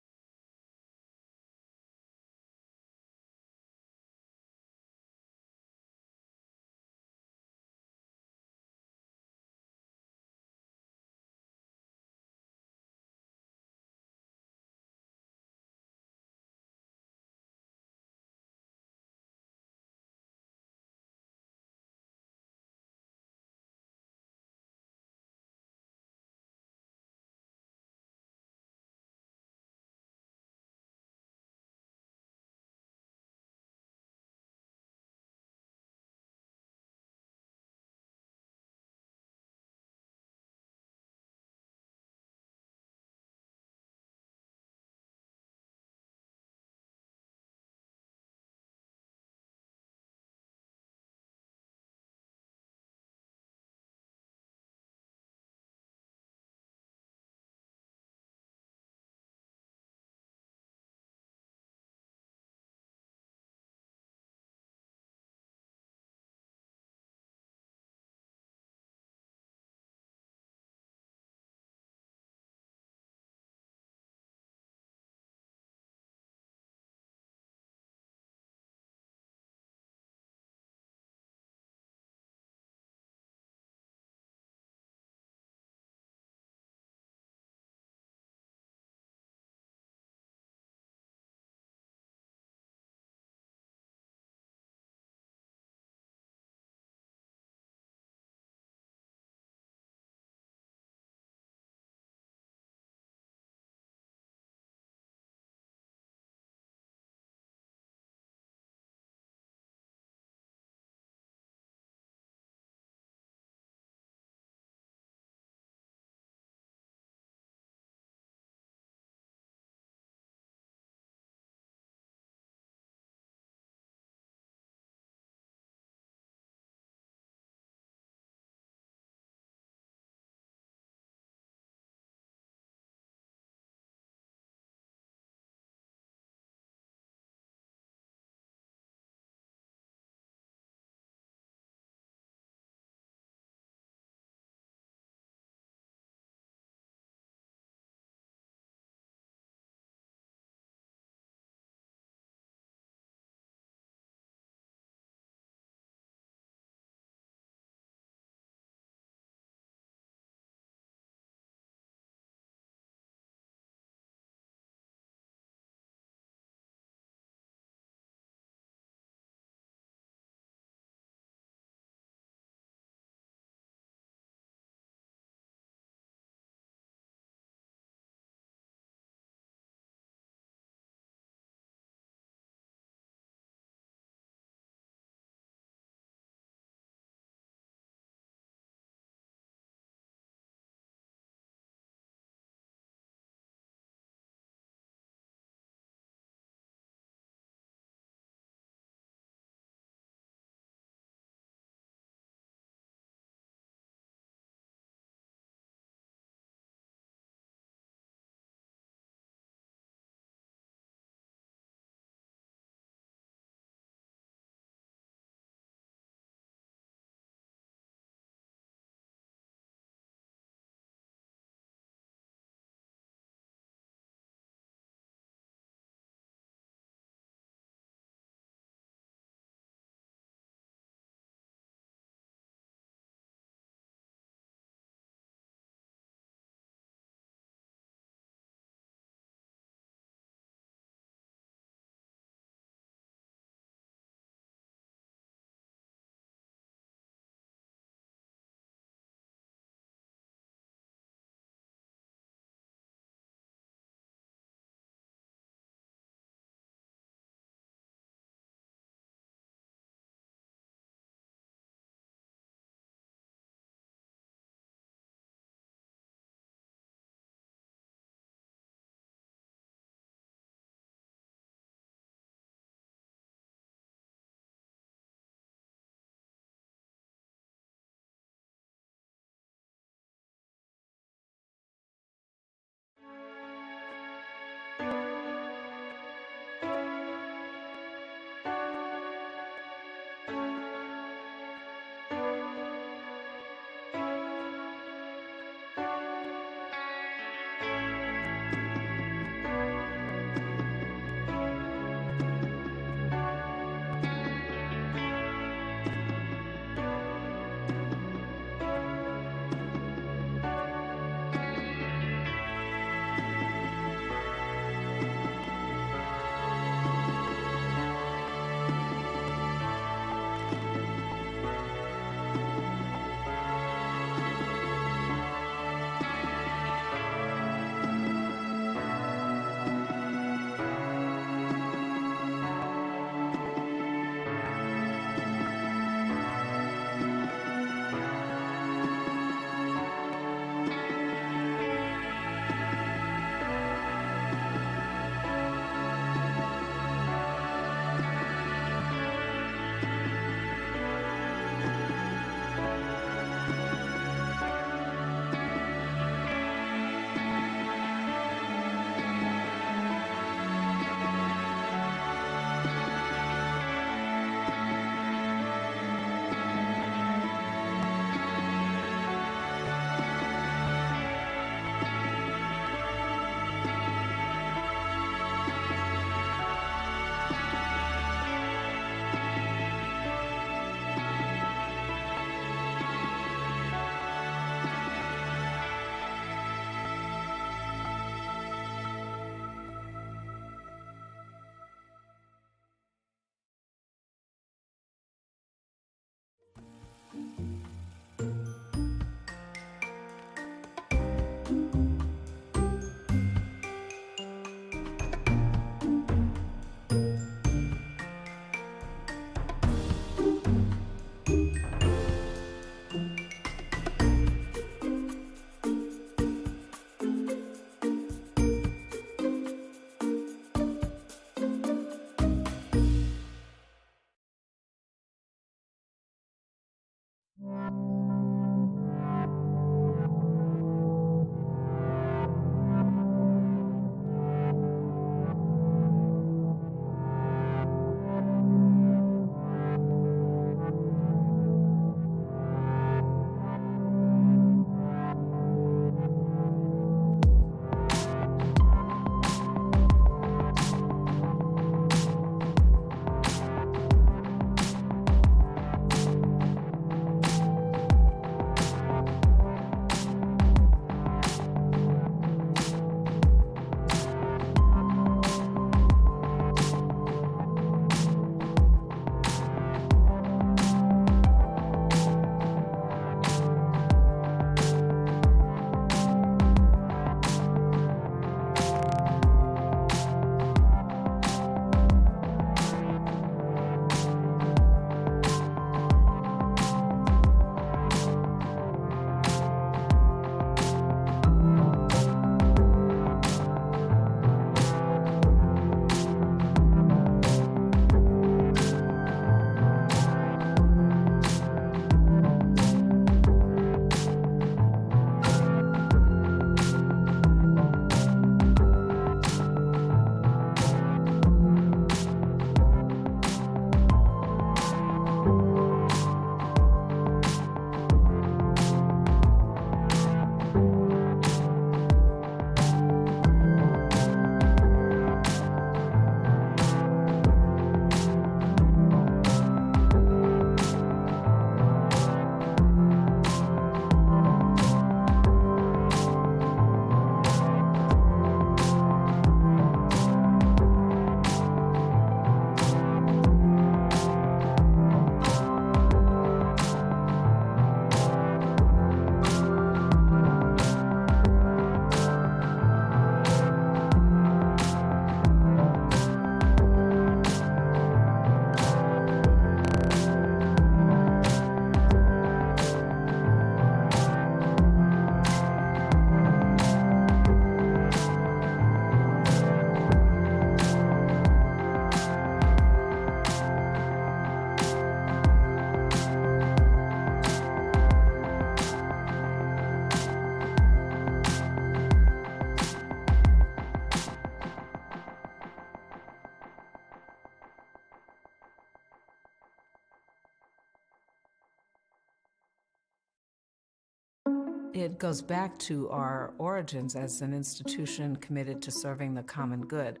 [SPEAKER 5] It goes back to our origins as an institution committed to serving the common good.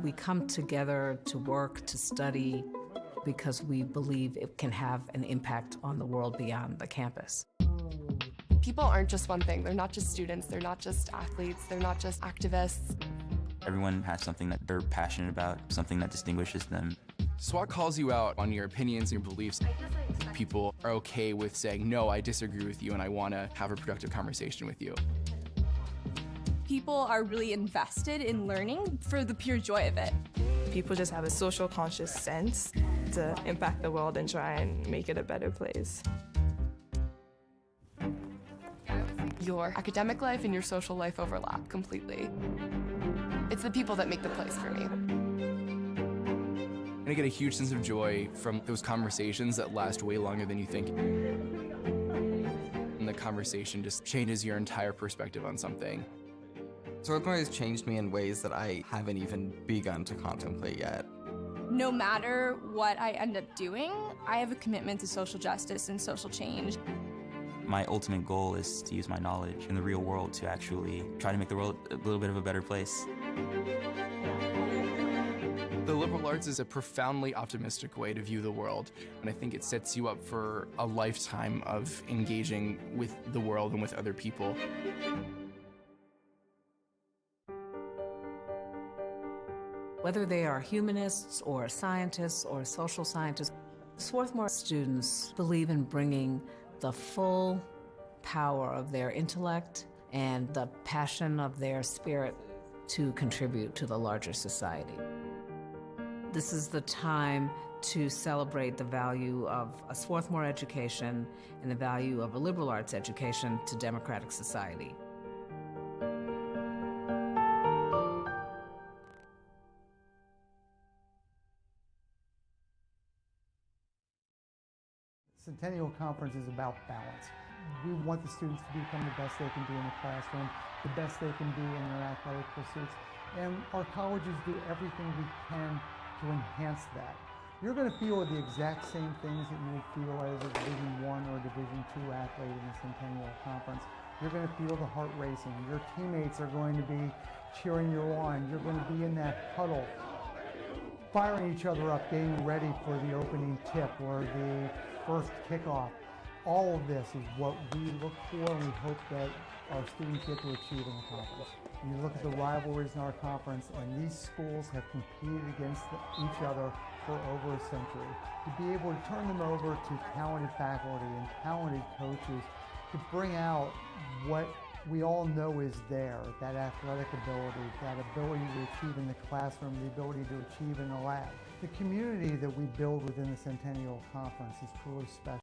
[SPEAKER 5] We come together to work, to study, because we believe it can have an impact on the world beyond the campus.
[SPEAKER 6] People aren't just one thing. They're not just students. They're not just athletes. They're not just activists.
[SPEAKER 7] Everyone has something that they're passionate about, something that distinguishes them.
[SPEAKER 8] SWAT calls you out on your opinions and your beliefs. People are okay with saying, no, I disagree with you and I want to have a productive conversation with you.
[SPEAKER 6] People are really invested in learning for the pure joy of it.
[SPEAKER 9] People just have a social conscious sense to impact the world and try and make it a better place.
[SPEAKER 6] Your academic life and your social life overlap completely. It's the people that make the place for me.
[SPEAKER 8] And I get a huge sense of joy from those conversations that last way longer than you think. And the conversation just changes your entire perspective on something.
[SPEAKER 10] Swarthmore has changed me in ways that I haven't even begun to contemplate yet.
[SPEAKER 6] No matter what I end up doing, I have a commitment to social justice and social change.
[SPEAKER 7] My ultimate goal is to use my knowledge in the real world to actually try to make the world a little bit of a better place.
[SPEAKER 8] The liberal arts is a profoundly optimistic way to view the world, and I think it sets you up for a lifetime of engaging with the world and with other people.
[SPEAKER 5] Whether they are humanists or scientists or social scientists, Swarthmore students believe in bringing the full power of their intellect and the passion of their spirit to contribute to the larger society. This is the time to celebrate the value of a Swarthmore education and the value of a liberal arts education to democratic society.
[SPEAKER 11] Centennial Conference is about balance. We want the students to become the best they can be in the classroom, the best they can be in their athletic pursuits, and our colleges do everything we can to enhance that. You're going to feel the exact same things that you would feel as a Division I or Division II athlete in the Centennial Conference. You're going to feel the heart racing. Your teammates are going to be cheering you on. You're going to be in that huddle, firing each other up, getting ready for the opening tip or the first kickoff. All of this is what we look for and we hope that our students get to achieve in the conference. And you look at the rivalries in our conference, and these schools have competed against each other for over a century. To be able to turn them over to talented faculty and talented coaches to bring out what we all know is there, that athletic ability, that ability to achieve in the classroom, the ability to achieve in the lab. The community that we build within the Centennial Conference is truly special.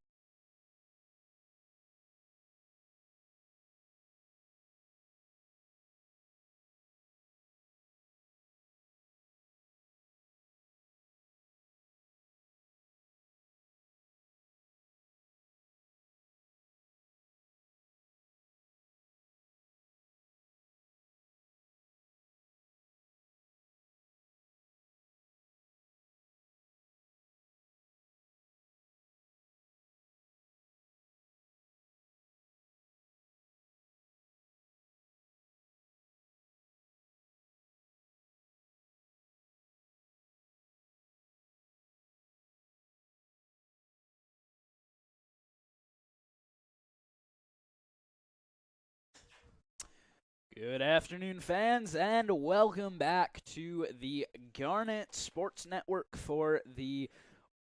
[SPEAKER 3] Good afternoon, fans, and welcome back to the Garnet Sports Network for the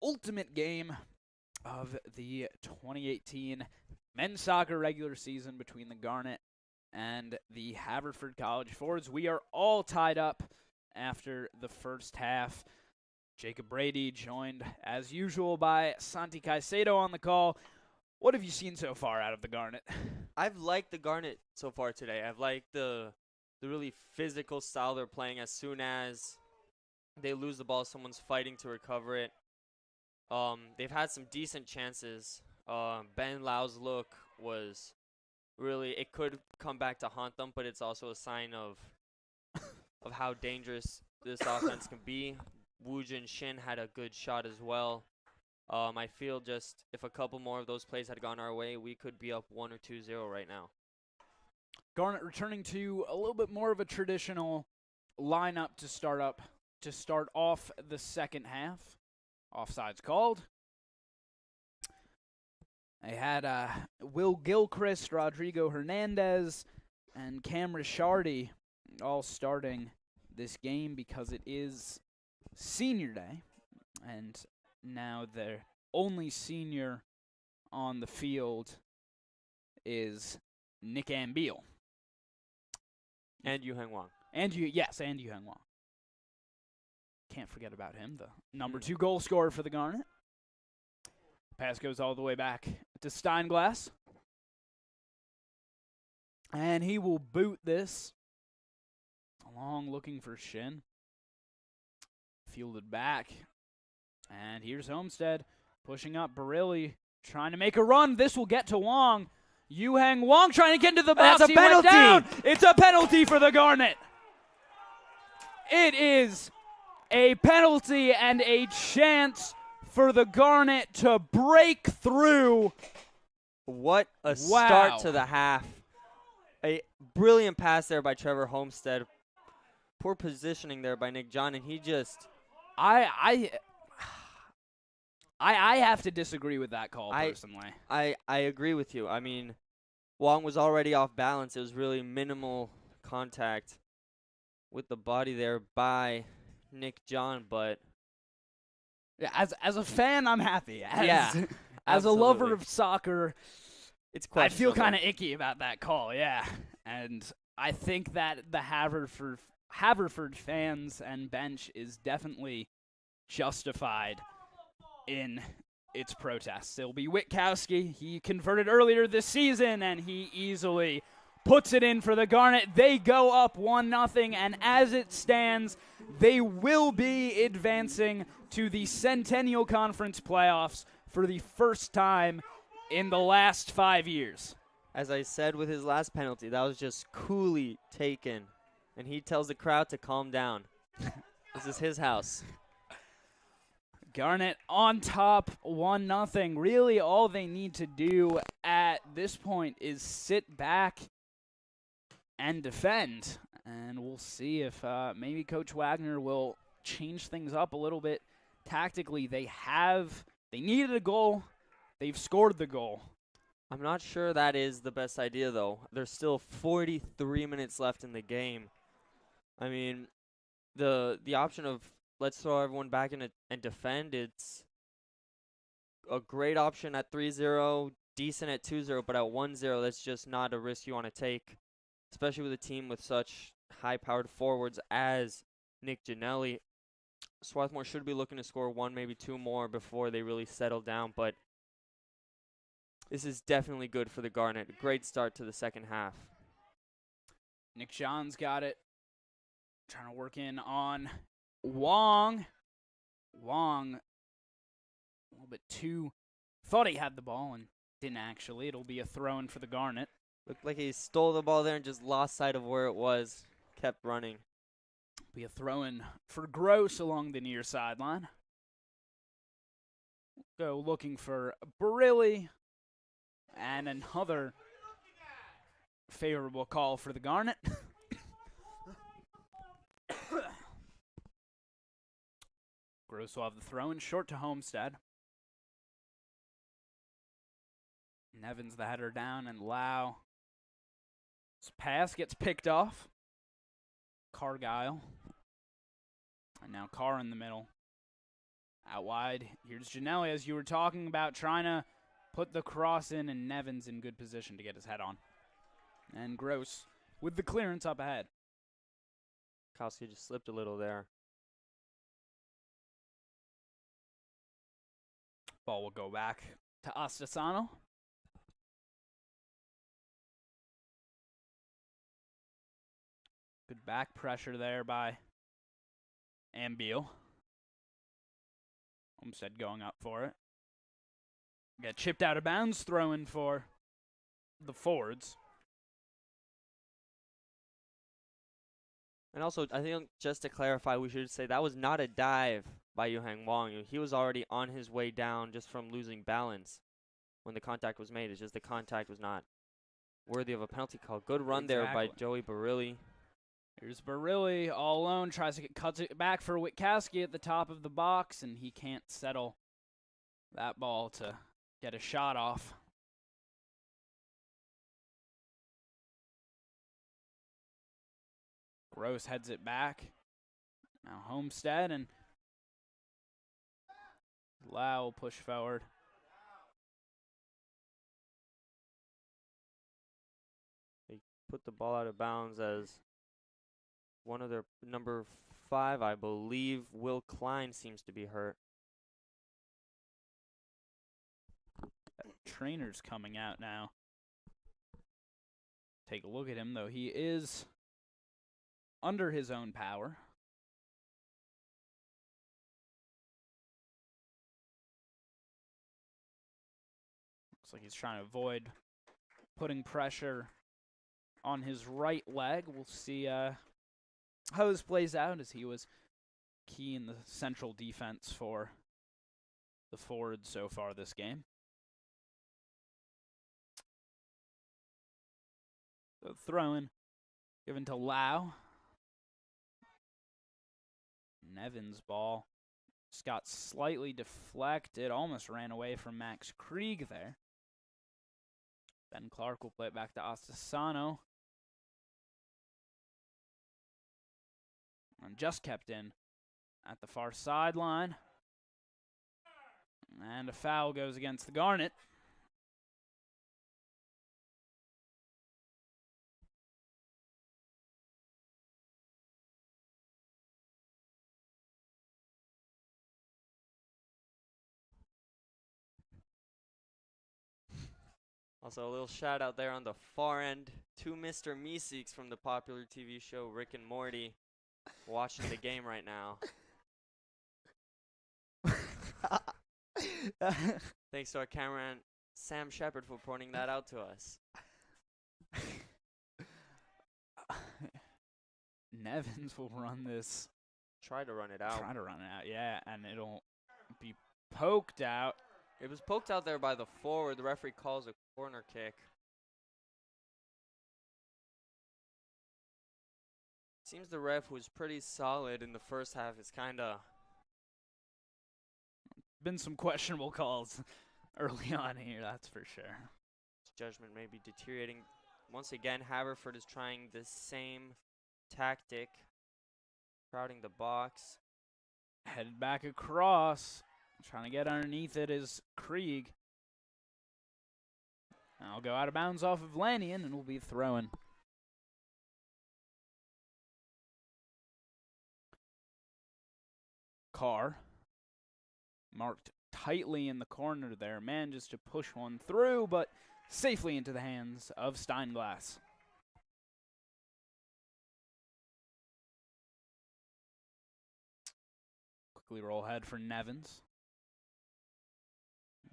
[SPEAKER 3] ultimate game of the 2018 men's soccer regular season between the Garnet and the Haverford College Fords. We are all tied up after the first half. Jacob Brady joined, as usual, by Santi Caicedo on the call. What have you seen so far out of the Garnet?
[SPEAKER 4] I've liked the Garnet so far today. I've liked the really physical style they're playing. As soon as they lose the ball, someone's fighting to recover it. They've had some decent chances. Ben Lau's look was really, it could come back to haunt them, but it's also a sign of how dangerous this offense can be. Woo Jin Shin had a good shot as well. I feel just if a couple more of those plays had gone our way, we could be up 1 or 2-0 right now.
[SPEAKER 3] Garnet returning to a little bit more of a traditional lineup to start off the second half. Offsides called. They had Will Gilchrist, Rodrigo Hernandez, and Cam Rishardi all starting this game because it is senior day, and now their only senior on the field is Nick Ambiel.
[SPEAKER 4] And Yu Heng Wang.
[SPEAKER 3] And Yu Heng Wang. Can't forget about him, the number 2 goal scorer for the Garnet. Pass goes all the way back to Steinglass. And he will boot this along, looking for Shin. Fielded back. And here's Homestead pushing up. Barilli trying to make a run. This will get to Wong. Yu Heng Wang trying to get into the box.
[SPEAKER 4] That's a penalty.
[SPEAKER 3] Went down. It's a penalty for the Garnet. It is a penalty and a chance for the Garnet to break through.
[SPEAKER 4] What a start to the half. A brilliant pass there by Trevor Homestead. Poor positioning there by Nick John, and he just...
[SPEAKER 3] I have to disagree with that call, personally.
[SPEAKER 4] I agree with you. I mean, Wong was already off balance. It was really minimal contact with the body there by Nick John, but...
[SPEAKER 3] Yeah, as a fan, I'm happy. As a
[SPEAKER 4] absolutely.
[SPEAKER 3] lover of soccer,
[SPEAKER 4] it's
[SPEAKER 3] I feel kind of icky about that call, yeah. And I think that the Haverford fans and bench is definitely justified in its protests. It'll be Witkowski. He converted earlier this season, and he easily puts it in for the Garnet. They go up 1-0, and as it stands, they will be advancing to the Centennial Conference playoffs for the first time in the last 5 years.
[SPEAKER 4] As I said with his last penalty, that was just coolly taken. And he tells the crowd to calm down. This is his house.
[SPEAKER 3] Garnet on top, 1-0. Really, all they need to do at this point is sit back and defend. And we'll see if maybe Coach Wagner will change things up a little bit tactically. They needed a goal. They've scored the goal.
[SPEAKER 4] I'm not sure that is the best idea, though. There's still 43 minutes left in the game. I mean, the option of let's throw everyone back in and defend, it's a great option at 3-0, decent at 2-0, but at 1-0, that's just not a risk you want to take, especially with a team with such high-powered forwards as Nick Ginelli. Swarthmore should be looking to score one, maybe two more before they really settle down, but this is definitely good for the Garnet. Great start to the second half.
[SPEAKER 3] Nick John's got it. Trying to work in on Wong. Wong, a little bit too, thought he had the ball and didn't actually. It'll be a throw-in for the Garnet.
[SPEAKER 4] Looked like he stole the ball there and just lost sight of where it was. Kept running.
[SPEAKER 3] Be a throw-in for Gross along the near sideline. Go looking for Barilli. And another favorable call for the Garnet. Gross will have the throw-in short to Homestead. Nevins the header down, and Lau. This pass gets picked off. Cargyle. And now Carr in the middle. Out wide. Here's Ginelli, as you were talking about, trying to put the cross in, and Nevins in good position to get his head on. And Gross with the clearance up ahead.
[SPEAKER 4] Kowski just slipped a little there.
[SPEAKER 3] Ball will go back to Ostasano. Good back pressure there by Ambiel. Homestead going up for it. Got chipped out of bounds, throwing for the forwards.
[SPEAKER 4] And also, I think just to clarify, we should say that was not a dive by Yu Heng Wang. He was already on his way down just from losing balance when the contact was made. It's just the contact was not worthy of a penalty call. Good run there by Joey Barilli.
[SPEAKER 3] Here's Barilli all alone, cuts it back for Witkowski at the top of the box, and he can't settle that ball to get a shot off. Gross heads it back. Now Homestead and Lau will push forward.
[SPEAKER 4] They put the ball out of bounds as one of their number 5, I believe, Will Klein seems to be hurt.
[SPEAKER 3] Trainer's coming out now. Take a look at him, though. He is under his own power. Looks like he's trying to avoid putting pressure on his right leg. We'll see how this plays out, as he was key in the central defense for the Fords so far this game. So throw-in given to Lau. Nevin's ball just got slightly deflected, almost ran away from Max Krieg there. Ben Clark will play it back to Astasano. And just kept in at the far sideline. And a foul goes against the Garnet.
[SPEAKER 4] Also, a little shout out there on the far end to Mr. Meeseeks from the popular TV show Rick and Morty, watching the game right now. Thanks to our cameraman Sam Shepard for pointing that out to us.
[SPEAKER 3] Nevins will run this.
[SPEAKER 4] Try to run it out.
[SPEAKER 3] Yeah, and it'll be poked out.
[SPEAKER 4] It was poked out there by the forward. The referee calls a corner kick. Seems the ref was pretty solid in the first half. It's kind of
[SPEAKER 3] been some questionable calls early on here, that's for sure.
[SPEAKER 4] His judgment may be deteriorating. Once again, Haverford is trying the same tactic, crowding the box.
[SPEAKER 3] Headed back across. Trying to get underneath it is Krieg. I'll go out of bounds off of Lannion, and we'll be throwing. Carr, marked tightly in the corner there, manages to push one through, but safely into the hands of Steinglass. Quickly roll ahead for Nevins.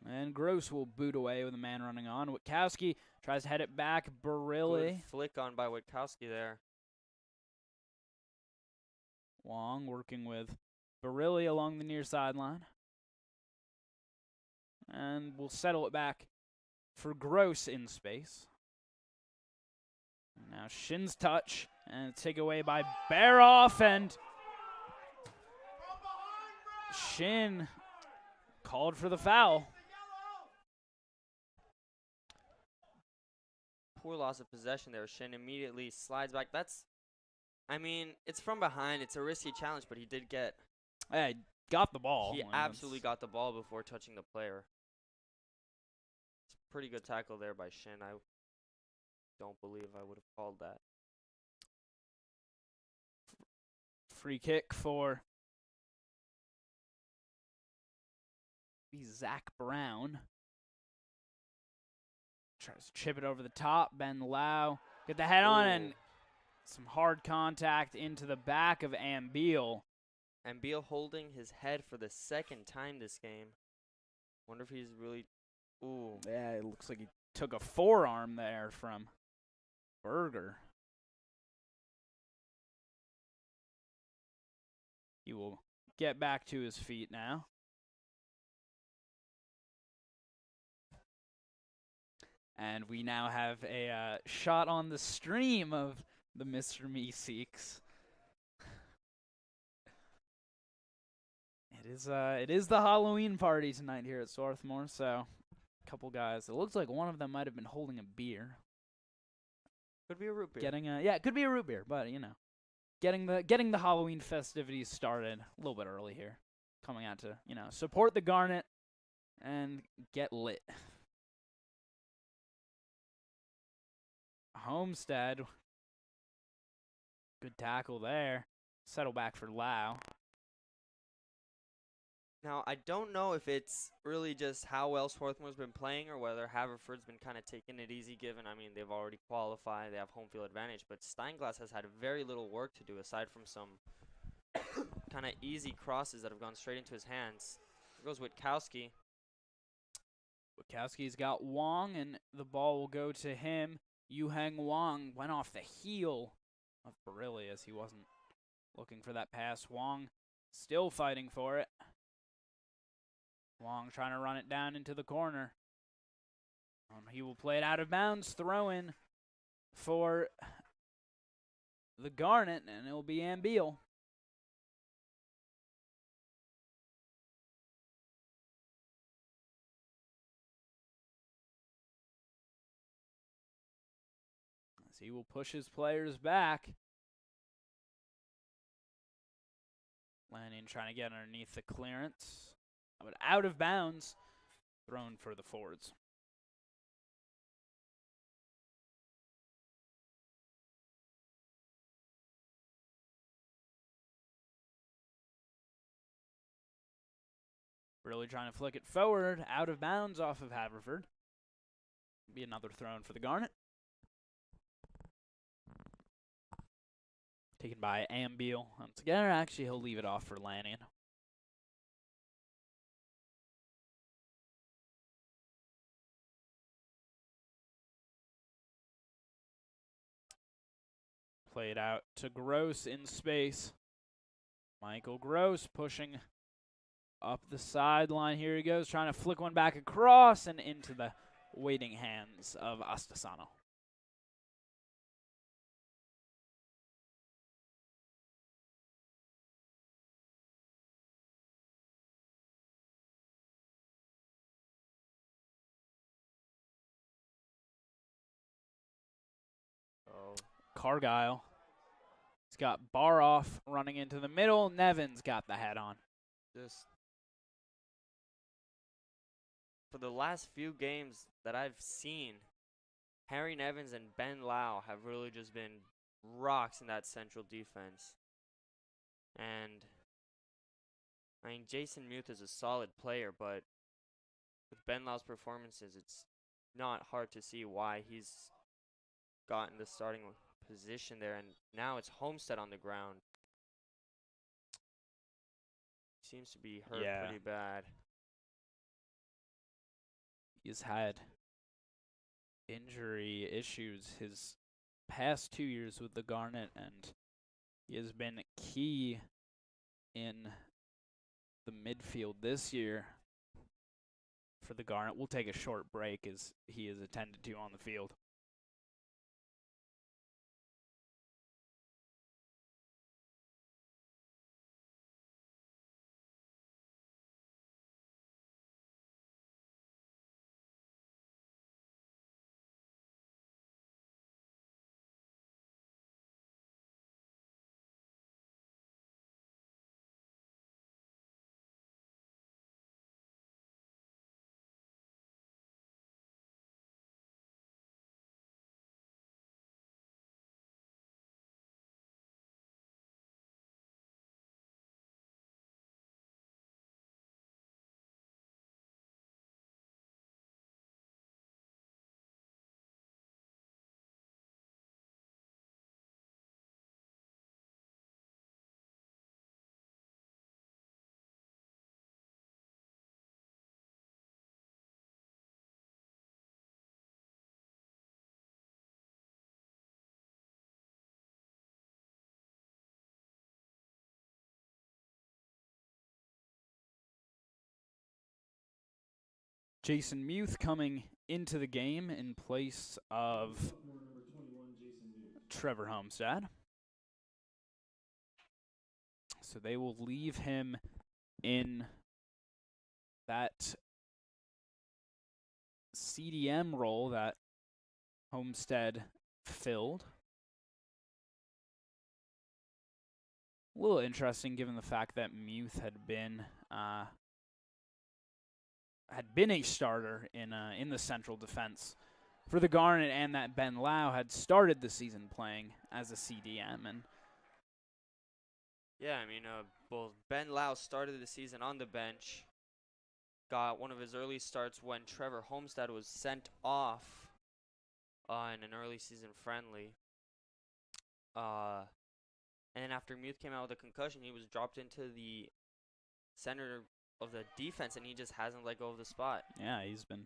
[SPEAKER 3] And Gross will boot away with a man running on. Witkowski tries to head it back. Barilli.
[SPEAKER 4] Good flick on by Witkowski there.
[SPEAKER 3] Wong working with Barilli along the near sideline. And we'll settle it back for Gross in space. Now Shin's touch. And a takeaway by Baroff. And Shin called for the foul.
[SPEAKER 4] Poor loss of possession there. Shin immediately slides back. I mean, it's from behind. It's a risky challenge, but he did get.
[SPEAKER 3] Hey, got the ball.
[SPEAKER 4] He absolutely got the ball before touching the player. It's a pretty good tackle there by Shin. I don't believe I would have called that.
[SPEAKER 3] Free kick for Zach Brown. Tries to chip it over the top. Ben Lau get the head on, and some hard contact into the back of Ambeal.
[SPEAKER 4] Ambeal holding his head for the second time this game. Wonder if he's really. Ooh.
[SPEAKER 3] Yeah, it looks like he took a forearm there from Berger. He will get back to his feet now. And we now have a shot on the stream of the Mr. Meeseeks. It is the Halloween party tonight here at Swarthmore, so a couple guys. It looks like one of them might have been holding a beer.
[SPEAKER 4] Could be a root beer.
[SPEAKER 3] Yeah, it could be a root beer, but you know, getting the Halloween festivities started a little bit early here, coming out to support the Garnet and get lit. Homestead, good tackle there. Settle back for Lau.
[SPEAKER 4] Now, I don't know if it's really just how well Swarthmore's been playing or whether Haverford's been kind of taking it easy given. I mean, they've already qualified. They have home field advantage. But Steinglass has had very little work to do aside from some kind of easy crosses that have gone straight into his hands. Here goes Witkowski.
[SPEAKER 3] Witkowski's got Wong, and the ball will go to him. Yuheng Wang went off the heel of Barilli as he wasn't looking for that pass. Wong still fighting for it. Wong trying to run it down into the corner. He will play it out of bounds, throw in for the Garnet, and it will be Ambeal. As he will push his players back. Lanning trying to get underneath the clearance. But out of bounds, thrown for the Fords. Really trying to flick it forward, out of bounds off of Haverford. Be another thrown for the Garnet. Taken by Ambeal. Once again, actually, he'll leave it off for Lanning. Played out to Gross in space. Michael Gross pushing up the sideline. Here he goes, trying to flick one back across and into the waiting hands of Astasano. Cargyle. He's got Baroff running into the middle. Nevin's got the head on.
[SPEAKER 4] Just for the last few games that I've seen, Harry Nevins and Ben Lau have really just been rocks in that central defense. And I mean, Jason Muth is a solid player, but with Ben Lau's performances, it's not hard to see why he's gotten the starting position there, and now it's Homestead on the ground. Seems to be hurt pretty bad.
[SPEAKER 3] He's had injury issues his past 2 years with the Garnet, and he has been key in the midfield this year for the Garnet. We'll take a short break as he is attended to on the field. Jason Muth coming into the game in place of
[SPEAKER 1] Sophomore number 21, Jason News.
[SPEAKER 3] Trevor Homestead. So they will leave him in that CDM role that Homestead filled. A little interesting given the fact that Muth had been a starter in the central defense for the Garnet, and that Ben Lau had started the season playing as a CDM. And
[SPEAKER 4] yeah, I mean, well, Ben Lau started the season on the bench, got one of his early starts when Trevor Homestead was sent off in an early season friendly. And then after Muth came out with a concussion, he was dropped into the center of the defense, and he just hasn't let go of the spot.
[SPEAKER 3] yeah, he's been,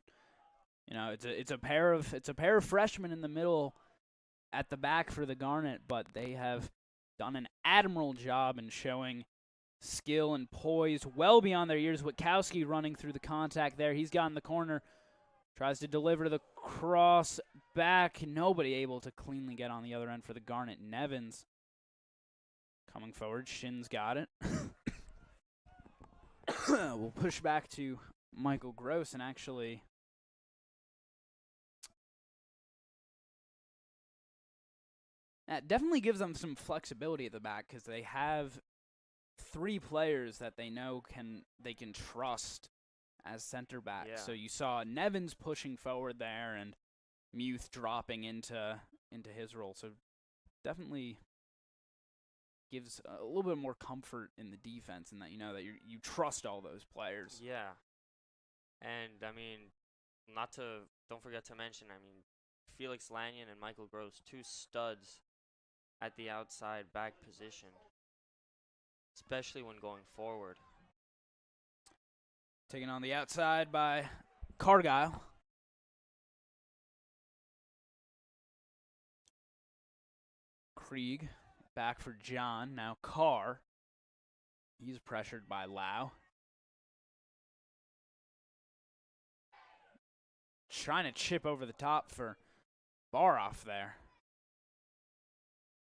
[SPEAKER 3] it's a pair of freshmen in the middle at the back for the Garnet, but they have done an admirable job in showing skill and poise well beyond their years. Witkowski running through the contact there. He's got in the corner, tries to deliver the cross back. Nobody able to cleanly get on the other end for the Garnet. Nevins coming forward. Shin's got it. We'll push back to Michael Gross, and actually that definitely gives them some flexibility at the back because they have 3 players that they know they can trust as center back.
[SPEAKER 4] Yeah.
[SPEAKER 3] So you saw Nevins pushing forward there and Muth dropping into his role. So definitely gives a little bit more comfort in the defense, and that that you trust all those players.
[SPEAKER 4] Yeah. And, I mean, don't forget to mention, I mean, Felix Lanyon and Michael Gross, 2 studs at the outside back position, especially when going forward.
[SPEAKER 3] Taken on the outside by Cargyle. Krieg back for John. Now Carr. He's pressured by Lau. Trying to chip over the top for Baroff there.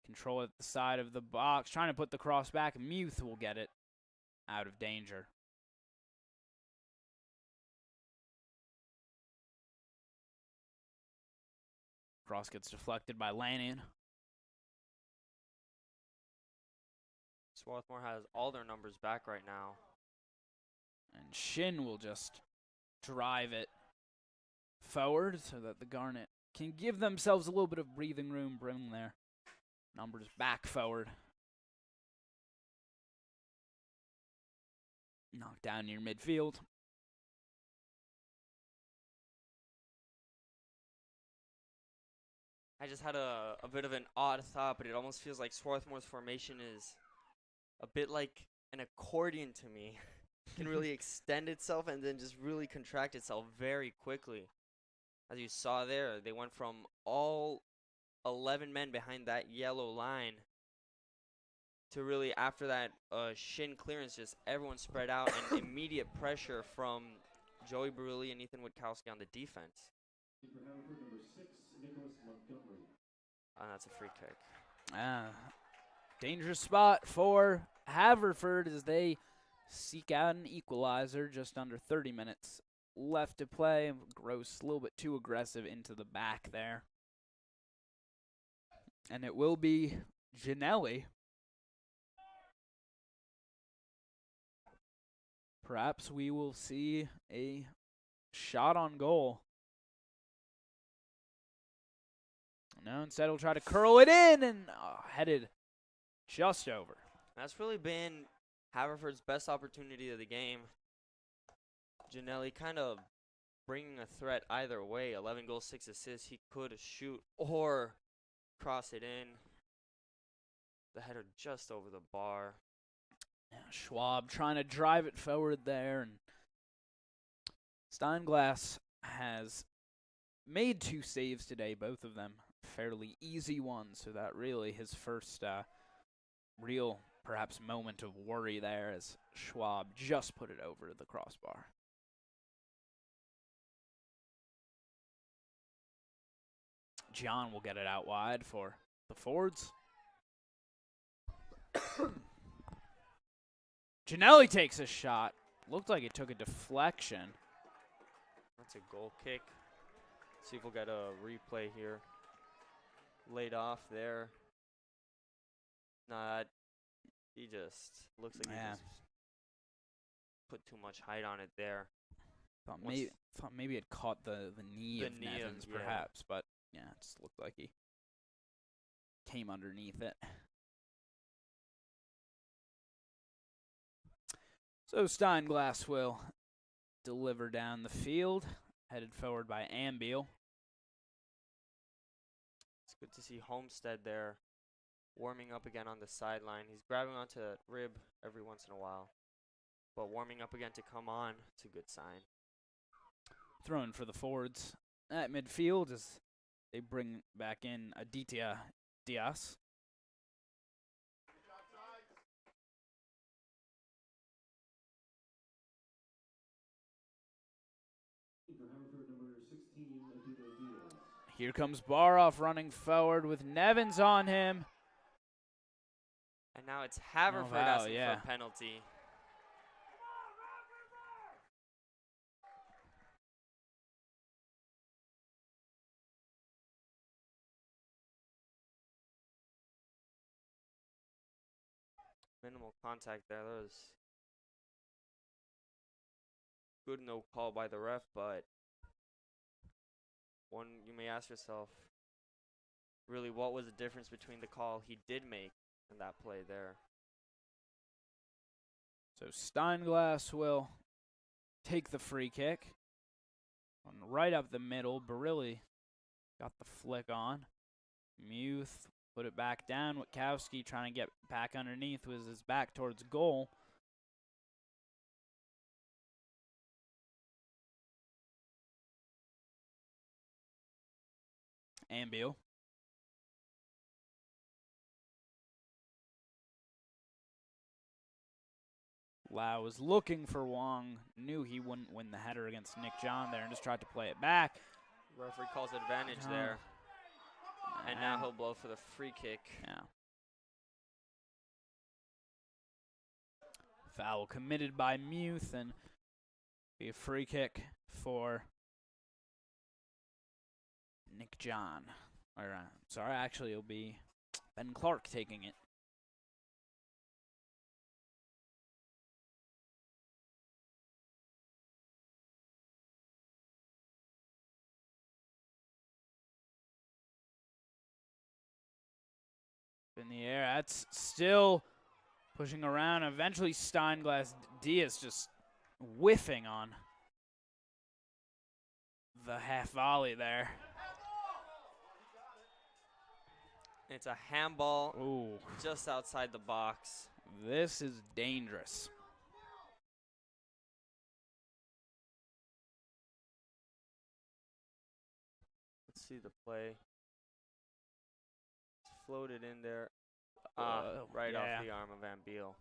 [SPEAKER 3] Control at the side of the box. Trying to put the cross back. Muth will get it out of danger. Cross gets deflected by Lanyon.
[SPEAKER 4] Swarthmore has all their numbers back right now.
[SPEAKER 3] And Shin will just drive it forward so that the Garnet can give themselves a little bit of breathing room, bring their numbers back forward. Knocked down near midfield.
[SPEAKER 4] I just had a bit of an odd thought, but it almost feels like Swarthmore's formation is a bit like an accordion to me. It can really extend itself and then just really contract itself very quickly. As you saw there, they went from all 11 men behind that yellow line to really, after that shin clearance, just everyone spread out and immediate pressure from Joey Barilli and Ethan Witkowski on the defense.
[SPEAKER 1] For Haverford, number 6, Nicholas Montgomery.
[SPEAKER 4] And that's a free kick.
[SPEAKER 3] Dangerous spot for Haverford as they seek out an equalizer. Just under 30 minutes left to play. Gross a little bit too aggressive into the back there. And it will be Ginelli. Perhaps we will see a shot on goal. No, instead he'll try to curl it in and headed just over.
[SPEAKER 4] That's really been Haverford's best opportunity of the game. Ginelli kind of bringing a threat either way. 11 goals, 6 assists. He could shoot or cross it in. The header just over the bar.
[SPEAKER 3] Yeah, Schwab trying to drive it forward there. And Steinglass has made 2 saves today, both of them fairly easy ones. So that really his first real, perhaps, moment of worry there as Schwab just put it over the crossbar. John will get it out wide for the Fords. Janelli takes a shot. Looked like it took a deflection.
[SPEAKER 4] That's a goal kick. See if we'll get a replay here. Laid off there. Not. He just looks like he just put too much height on it there.
[SPEAKER 3] Thought maybe it caught the knee of Nevins, perhaps, but yeah, it just looked like he came underneath it. So Steinglass will deliver down the field, headed forward by Ambiel.
[SPEAKER 4] It's good to see Homestead there, warming up again on the sideline. He's grabbing onto that rib every once in a while, but warming up again to come on, it's a good sign.
[SPEAKER 3] Thrown for the Fords at midfield as they bring back in Aditya Diaz. Here comes Baroff running forward with Nevins on him.
[SPEAKER 4] And now it's Haverford asking for a penalty. Minimal contact there. That was good no call by the ref, but one you may ask yourself, really, what was the difference between the call he did make and that play there?
[SPEAKER 3] So Steinglass will take the free kick. Right up the middle, Barilli got the flick on. Muth put it back down. Witkowski trying to get back underneath with his back towards goal. Ambiel. Lau was looking for Wong, knew he wouldn't win the header against Nick John there and just tried to play it back.
[SPEAKER 4] Referee calls advantage there. And now he'll blow for the free kick.
[SPEAKER 3] Yeah. Foul committed by Muth and be a free kick for Nick John. Or, sorry, actually it'll be Ben Clark taking it. In the air, that's still pushing around. Eventually Steinglass Diaz just whiffing on the half volley there.
[SPEAKER 4] It's a handball just outside the box.
[SPEAKER 3] This is dangerous.
[SPEAKER 4] Let's see the play. Floated in there, right off the arm of Ambiel.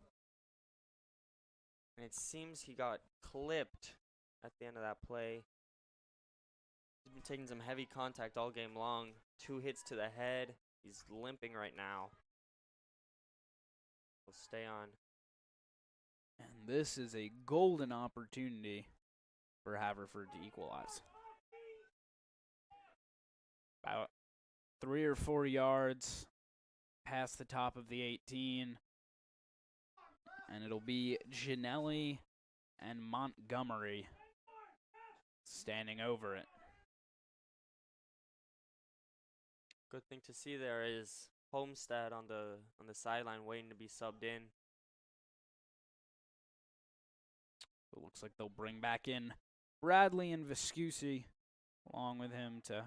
[SPEAKER 4] And it seems he got clipped at the end of that play. He's been taking some heavy contact all game long. 2 hits to the head. He's limping right now. He'll stay on.
[SPEAKER 3] And this is a golden opportunity for Haverford to equalize. About 3 or 4 yards past the top of the 18. And it'll be Ginelli and Montgomery standing over it.
[SPEAKER 4] Good thing to see there is Homestead on the sideline waiting to be subbed in.
[SPEAKER 3] It looks like they'll bring back in Bradley and Viscusi along with him to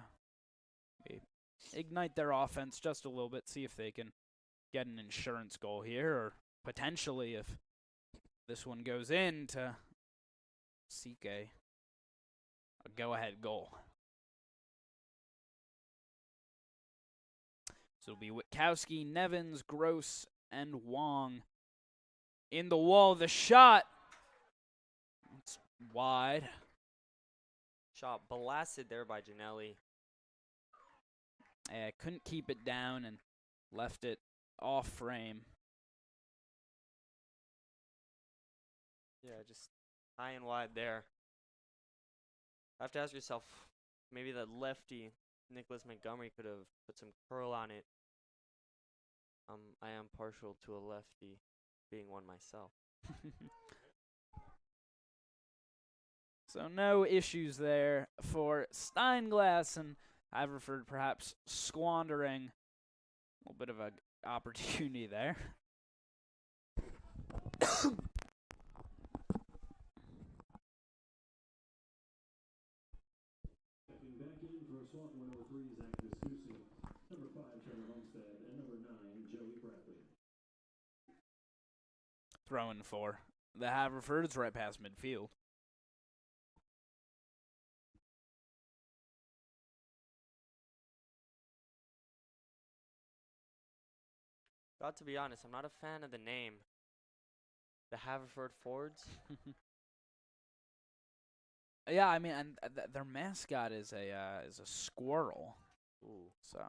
[SPEAKER 3] ignite their offense just a little bit, see if they can get an insurance goal here, or potentially, if this one goes in, to seek a go-ahead goal. So it'll be Witkowski, Nevins, Gross, and Wong in the wall. The shot, it's wide.
[SPEAKER 4] Shot blasted there by Ginelli.
[SPEAKER 3] Couldn't keep it down and left it off frame.
[SPEAKER 4] Yeah, just high and wide there. I have to ask yourself, maybe that lefty, Nicholas Montgomery, could have put some curl on it. I am partial to a lefty, being one myself.
[SPEAKER 3] So no issues there for Steinglass, and Haverford perhaps squandering a little bit of an opportunity there.
[SPEAKER 1] Back in for Swarthmore, number 3, Zach Viscusi. Number 5, Trevor Homestead. And number 9, Joey Bradley.
[SPEAKER 3] Throwing for the Haverfords right past midfield.
[SPEAKER 4] Got to be honest, I'm not a fan of the name. The Haverford Fords.
[SPEAKER 3] Yeah, I mean, and their mascot is a squirrel.
[SPEAKER 4] Ooh.
[SPEAKER 3] So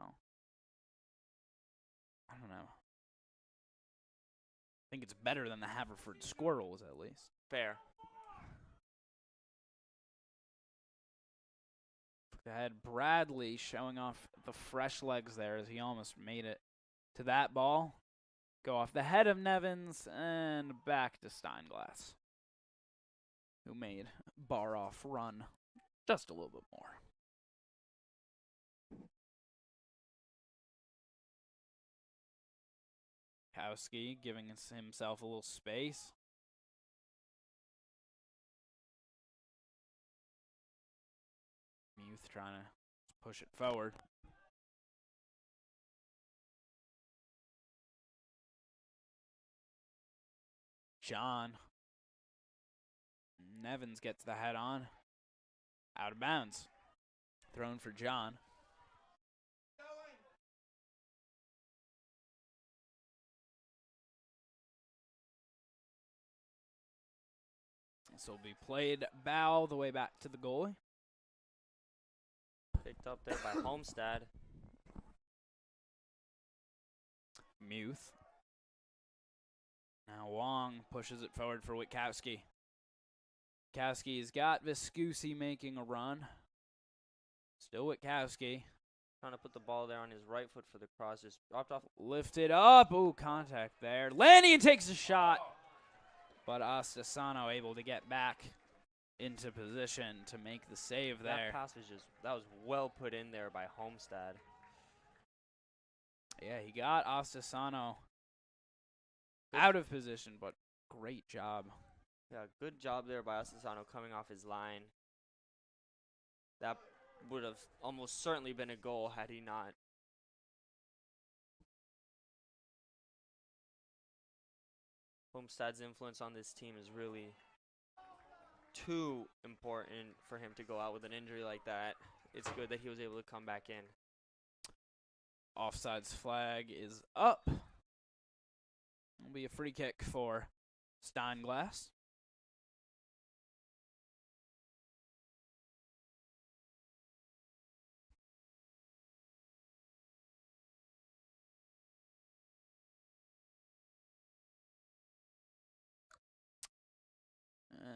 [SPEAKER 3] I don't know. I think it's better than the Haverford Squirrels, at least.
[SPEAKER 4] Fair.
[SPEAKER 3] Look ahead, Bradley showing off the fresh legs there as he almost made it to that ball. Go off the head of Nevins and back to Steinglass, who made bar off run just a little bit more. Kowski giving himself a little space. Muth trying to push it forward. John. Nevins gets the head on. Out of bounds. Thrown for John. This will be played bow the way back to the goalie.
[SPEAKER 4] Picked up there by Homestead.
[SPEAKER 3] Muth. Now Wong pushes it forward for Witkowski. Witkowski's got Viscusi making a run. Still Witkowski.
[SPEAKER 4] Trying to put the ball there on his right foot for the cross. Just dropped off.
[SPEAKER 3] Lifted up. Ooh, contact there. Lannion takes a shot. But Astasano able to get back into position to make the save there.
[SPEAKER 4] That pass was that was well put in there by Homestead.
[SPEAKER 3] Yeah, he got Astasano out of position, but great job.
[SPEAKER 4] Yeah, good job there by Astasano coming off his line. That would have almost certainly been a goal had he not. Homestead's influence on this team is really too important for him to go out with an injury like that. It's good that he was able to come back in.
[SPEAKER 3] Offsides flag is up. It'll be a free kick for Steinglass.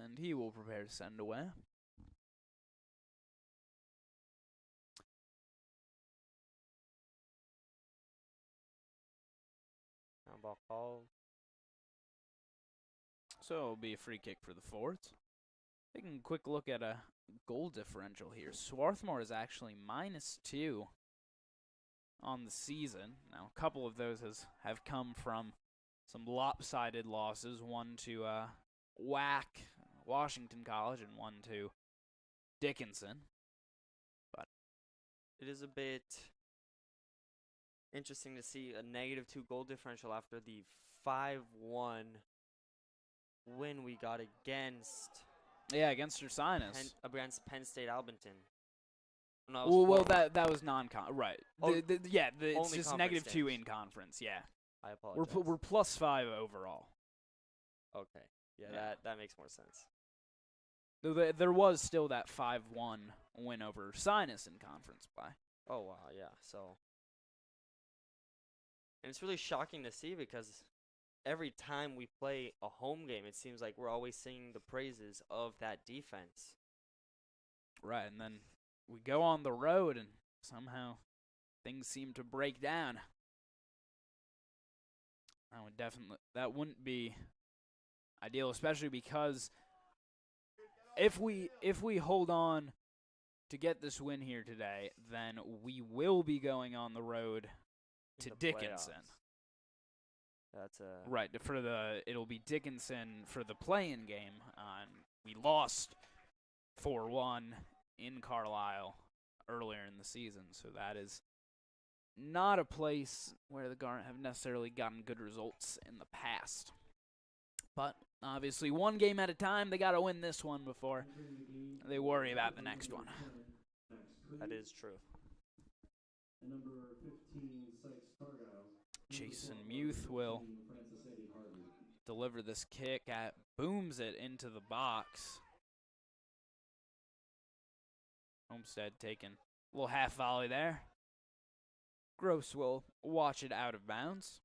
[SPEAKER 3] And he will prepare to send away.
[SPEAKER 4] Ball called.
[SPEAKER 3] So it'll be a free kick for the Fords. Taking a quick look at a goal differential here. Swarthmore is actually -2 on the season. Now, a couple of those have come from some lopsided losses. One to WAC, Washington College, and one to Dickinson. But
[SPEAKER 4] it is a bit interesting to see a -2 goal differential after the 5-1 win we got against.
[SPEAKER 3] Yeah, against Ursinus.
[SPEAKER 4] Against Penn State Albenton. No,
[SPEAKER 3] well, that was non-con. Right.
[SPEAKER 4] Oh,
[SPEAKER 3] it's just -2 in conference. Yeah.
[SPEAKER 4] I apologize.
[SPEAKER 3] We're +5 overall.
[SPEAKER 4] Okay. Yeah, that makes more sense.
[SPEAKER 3] Though there was still that 5-1 win over Ursinus in conference play.
[SPEAKER 4] Oh wow, yeah. So And it's really shocking to see because every time we play a home game, it seems like we're always singing the praises of that defense.
[SPEAKER 3] Right, and then we go on the road and somehow things seem to break down. That wouldn't be ideal, especially because if we hold on to get this win here today, then we will be going on the road to Dickinson.
[SPEAKER 4] That's
[SPEAKER 3] right it'll be Dickinson for the play-in game. We lost 4-1 in Carlisle earlier in the season, so that is not a place where the Garnet have necessarily gotten good results in the past. But obviously, one game at a time, they got to win this one before they worry about the next one.
[SPEAKER 4] That is true.
[SPEAKER 1] Number 15, Sykes Cargyle.
[SPEAKER 3] Jason Muth will deliver this kick, booms it into the box. Homestead taking a little half volley there. Gross will watch it out of bounds.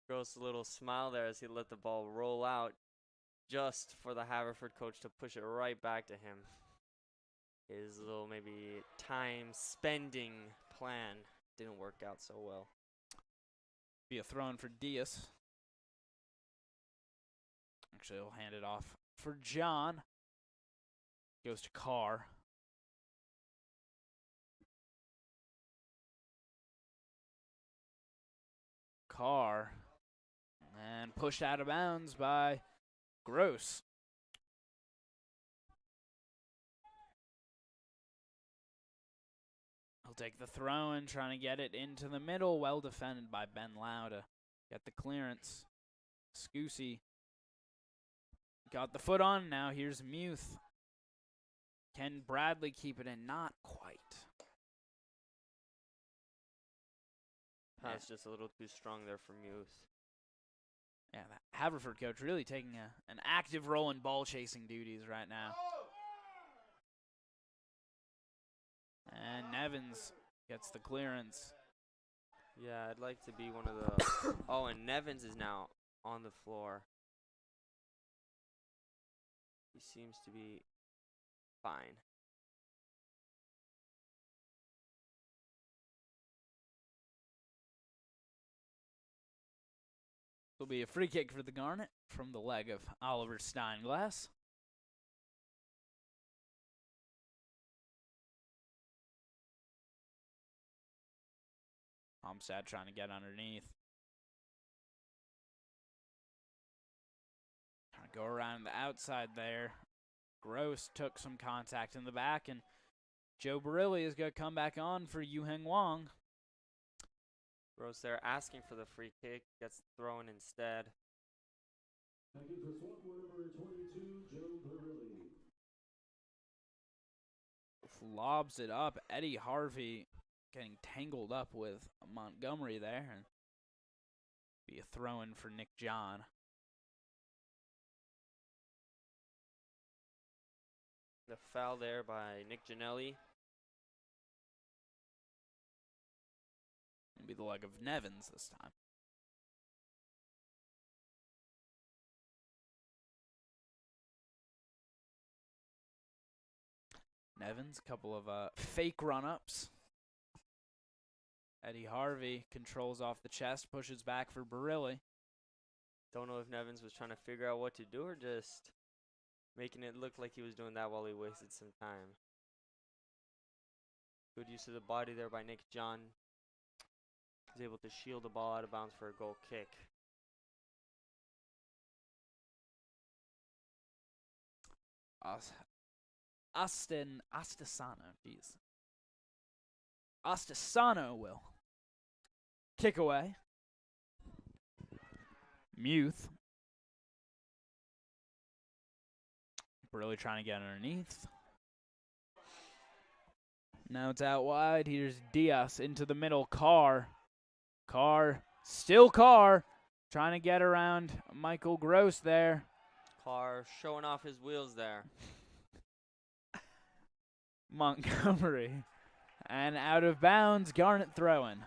[SPEAKER 4] Gross, a little smile there as he let the ball roll out just for the Haverford coach to push it right back to him. His little maybe time spending plan didn't work out so well.
[SPEAKER 3] Be a throw in for Diaz. Actually, he'll hand it off for John. Goes to Carr. Carr. And pushed out of bounds by Gross. He'll take the throw in, trying to get it into the middle. Well defended by Ben Lau to get the clearance. Scoosy got the foot on. Now here's Muth. Can Bradley keep it in? Not quite.
[SPEAKER 4] Pass just a little too strong there for Muth.
[SPEAKER 3] Yeah, the Haverford coach really taking an active role in ball chasing duties right now. And Nevins gets the clearance.
[SPEAKER 4] Yeah, I'd like to be one of the... Oh, and Nevins is now on the floor. He seems to be fine.
[SPEAKER 3] Will be a free kick for the Garnet from the leg of Oliver Steinglass. Homestead trying to get underneath. Trying to go around the outside there. Gross took some contact in the back, and Joe Barilli is going to come back on for Yu Heng Wang.
[SPEAKER 4] Gross there asking for the free kick, gets thrown instead.
[SPEAKER 1] Backing for Swarthmore, number 22, Joe Barilli.
[SPEAKER 3] Lobs it up. Eddie Harvey getting tangled up with Montgomery there. And be a throw-in for Nick John.
[SPEAKER 4] The foul there by Nick Janelli.
[SPEAKER 3] It'll be the leg of Nevins this time. Nevins, couple of fake run-ups. Eddie Harvey controls off the chest, pushes back for Barilli.
[SPEAKER 4] Don't know if Nevins was trying to figure out what to do or just making it look like he was doing that while he wasted some time. Good use of the body there by Nick John. He's able to shield the ball out of bounds for a goal kick.
[SPEAKER 3] Astasano, jeez. Astasano will kick away. Muth. Really trying to get underneath. Now it's out wide. Here's Diaz into the middle. Carr. Still Carr. Trying to get around Michael Gross there.
[SPEAKER 4] Carr showing off his wheels there.
[SPEAKER 3] Montgomery And out of bounds, Garnet throwing.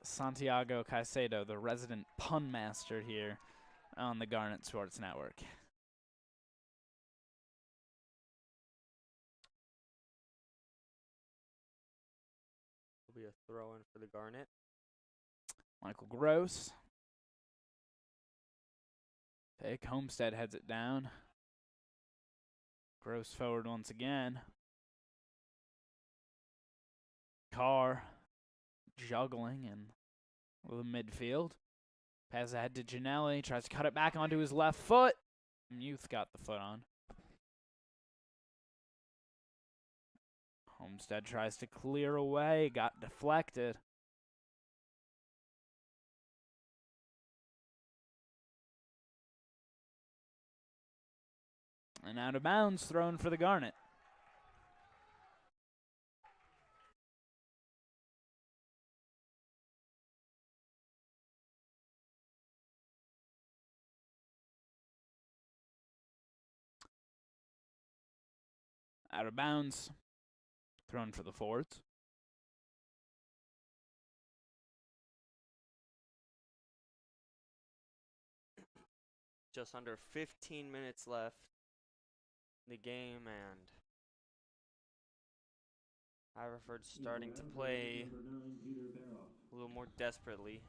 [SPEAKER 3] Santiago Caicedo, the resident pun master here on the Garnet Sports Network.
[SPEAKER 4] Will be a throw-in for the Garnet.
[SPEAKER 3] Michael Gross. Take Homestead heads it down. Gross forward once again. Carr juggling in the midfield. Pass ahead to Ginelli. Tries to cut it back onto his left foot. Muth got the foot on. Homestead tries to clear away. Got deflected. And out of bounds, thrown for the Garnet. Out of bounds, thrown for the Fords.
[SPEAKER 4] Just under 15 minutes left in the game, and Haverford's starting to play a little more desperately.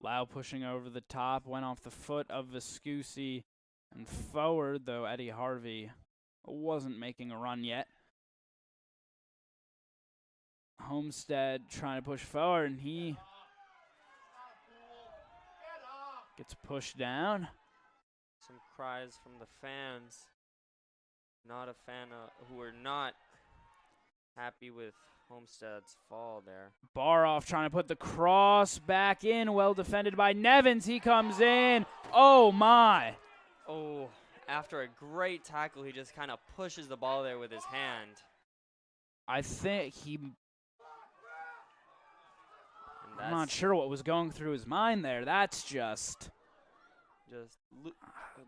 [SPEAKER 3] Lau pushing over the top, went off the foot of Viscusi and forward, though Eddie Harvey wasn't making a run yet. Homestead trying to push forward, and he gets pushed down.
[SPEAKER 4] Some cries from the fans. Not a fan who are not happy with Homestead's fall there.
[SPEAKER 3] Baroff trying to put the cross back in, well defended by Nevins. He comes in. Oh my.
[SPEAKER 4] Oh, after a great tackle, he just kind of pushes the ball there with his hand.
[SPEAKER 3] I think I'm not sure what was going through his mind there. That's just
[SPEAKER 4] a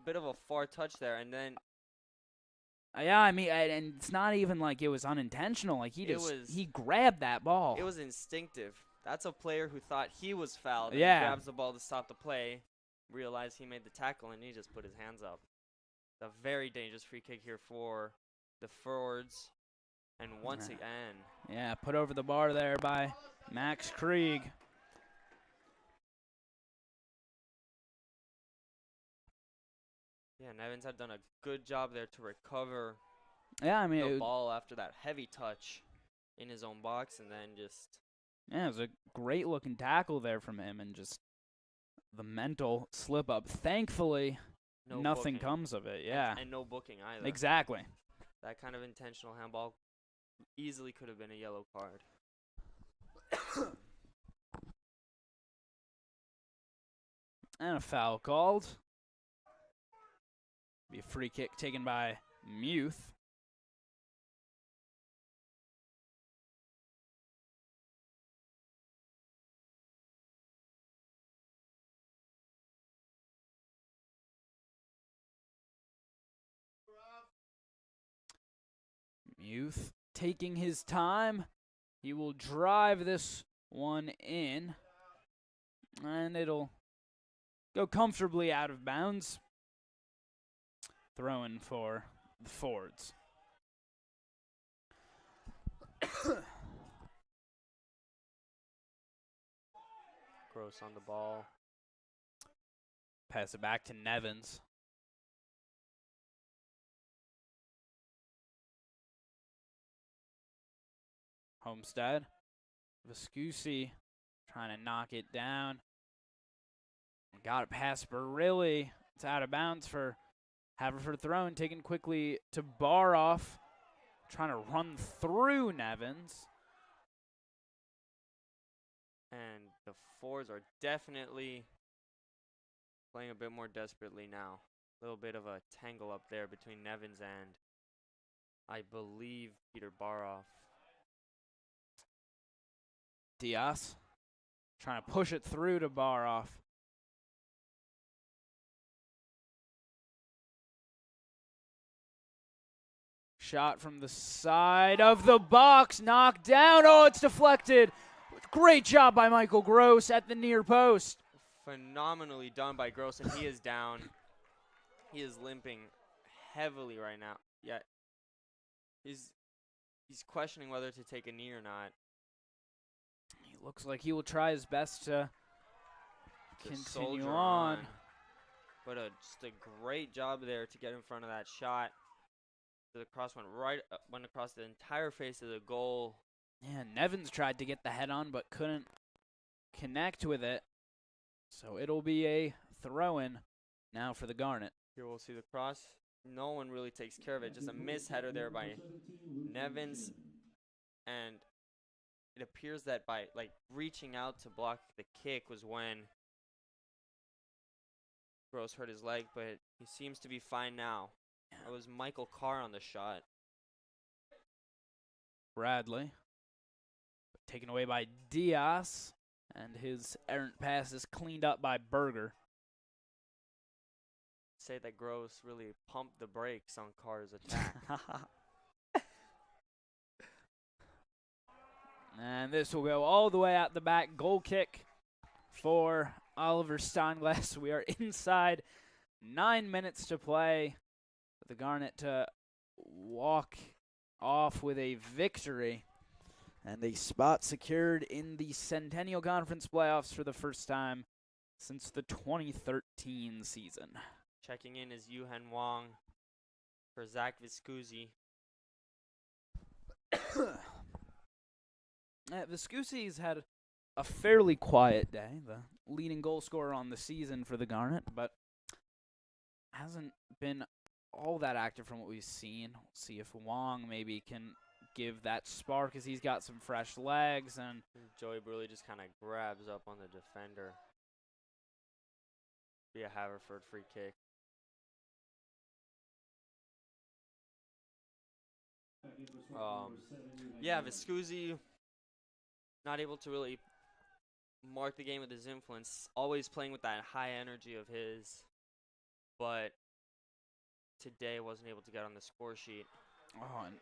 [SPEAKER 4] bit of a far touch there, and then
[SPEAKER 3] yeah, I mean, and it's not even like it was unintentional. Like he grabbed that ball.
[SPEAKER 4] It was instinctive. That's a player who thought he was fouled.
[SPEAKER 3] Yeah.
[SPEAKER 4] He grabs the ball to stop the play, realized he made the tackle, and he just put his hands up. It's a very dangerous free kick here for the Fords, and once again,
[SPEAKER 3] yeah, put over the bar there by Max Krieg.
[SPEAKER 4] Yeah, Nevins had done a good job there to recover
[SPEAKER 3] the
[SPEAKER 4] ball after that heavy touch in his own box, and then just...
[SPEAKER 3] Yeah, it was a great-looking tackle there from him, and just the mental slip-up. Thankfully, nothing comes of it, yeah.
[SPEAKER 4] And no booking either.
[SPEAKER 3] Exactly.
[SPEAKER 4] That kind of intentional handball easily could have been a yellow card.
[SPEAKER 3] And a foul called. Be a free kick taken by Muth. Muth taking his time. He will drive this one in, and it'll go comfortably out of bounds. Throwing for the Fords.
[SPEAKER 4] Gross on the ball.
[SPEAKER 3] Pass it back to Nevins. Homestead. Viscusi trying to knock it down. Got it past Barilli. It's out of bounds for Haverford thrown, taken quickly to Baroff. Trying to run through Nevins.
[SPEAKER 4] And the Fords are definitely playing a bit more desperately now. A little bit of a tangle up there between Nevins and, I believe, Peter Baroff.
[SPEAKER 3] Diaz Trying to push it through to bar off. Shot from the side of the box, knocked down. Oh, it's deflected. Great job by Michael Gross at the near post.
[SPEAKER 4] Phenomenally done by Gross, and he is down. He is limping heavily right now. Yeah, he's questioning whether to take a knee or not.
[SPEAKER 3] He looks like he will try his best to continue
[SPEAKER 4] soldier
[SPEAKER 3] on.
[SPEAKER 4] But just a great job there to get in front of that shot. The cross went across the entire face of the goal.
[SPEAKER 3] Yeah, Nevins tried to get the head on, but couldn't connect with it. So it'll be a throw-in now for the Garnet.
[SPEAKER 4] Here we'll see the cross. No one really takes care of it. Just a miss header there by Nevins. And it appears that by reaching out to block the kick was when Gross hurt his leg, but he seems to be fine now. It was Michael Carr on the shot.
[SPEAKER 3] Bradley. Taken away by Diaz. And his errant pass is cleaned up by Berger.
[SPEAKER 4] Say that Gross really pumped the brakes on Carr's attack.
[SPEAKER 3] And this will go all the way out the back. Goal kick for Oliver Steinglass. We are inside 9 minutes to play. The Garnet to walk off with a victory and a spot secured in the Centennial Conference playoffs for the first time since the 2013 season.
[SPEAKER 4] Checking in is Yuhan Wong for Zach Viscusi.
[SPEAKER 3] Viscusi's had a fairly quiet day, the leading goal scorer on the season for the Garnet, but hasn't been all that active from what we've seen. We'll see if Wong maybe can give that spark as he's got some fresh legs. And
[SPEAKER 4] Joey Burley just kind of grabs up on the defender. Be a Haverford free kick. Yeah, Viscusi not able to really mark the game with his influence. Always playing with that high energy of his, but today wasn't able to get on the score sheet.
[SPEAKER 3] Oh, and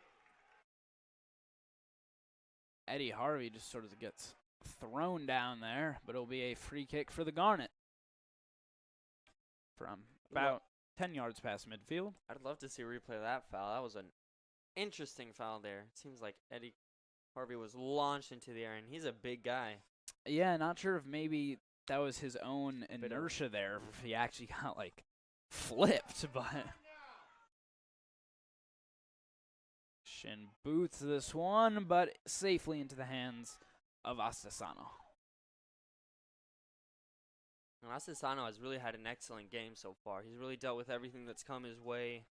[SPEAKER 3] Eddie Harvey just sort of gets thrown down there, but it'll be a free kick for the Garnet from about 10 yards past midfield.
[SPEAKER 4] I'd love to see a replay of that foul. That was an interesting foul there. It seems like Eddie Harvey was launched into the air, and he's a big guy.
[SPEAKER 3] Yeah, not sure if maybe that was his own inertia there, if he actually got, flipped, but Shin boots this one, but safely into the hands of Astasano.
[SPEAKER 4] Astasano has really had an excellent game so far. He's really dealt with everything that's come his way.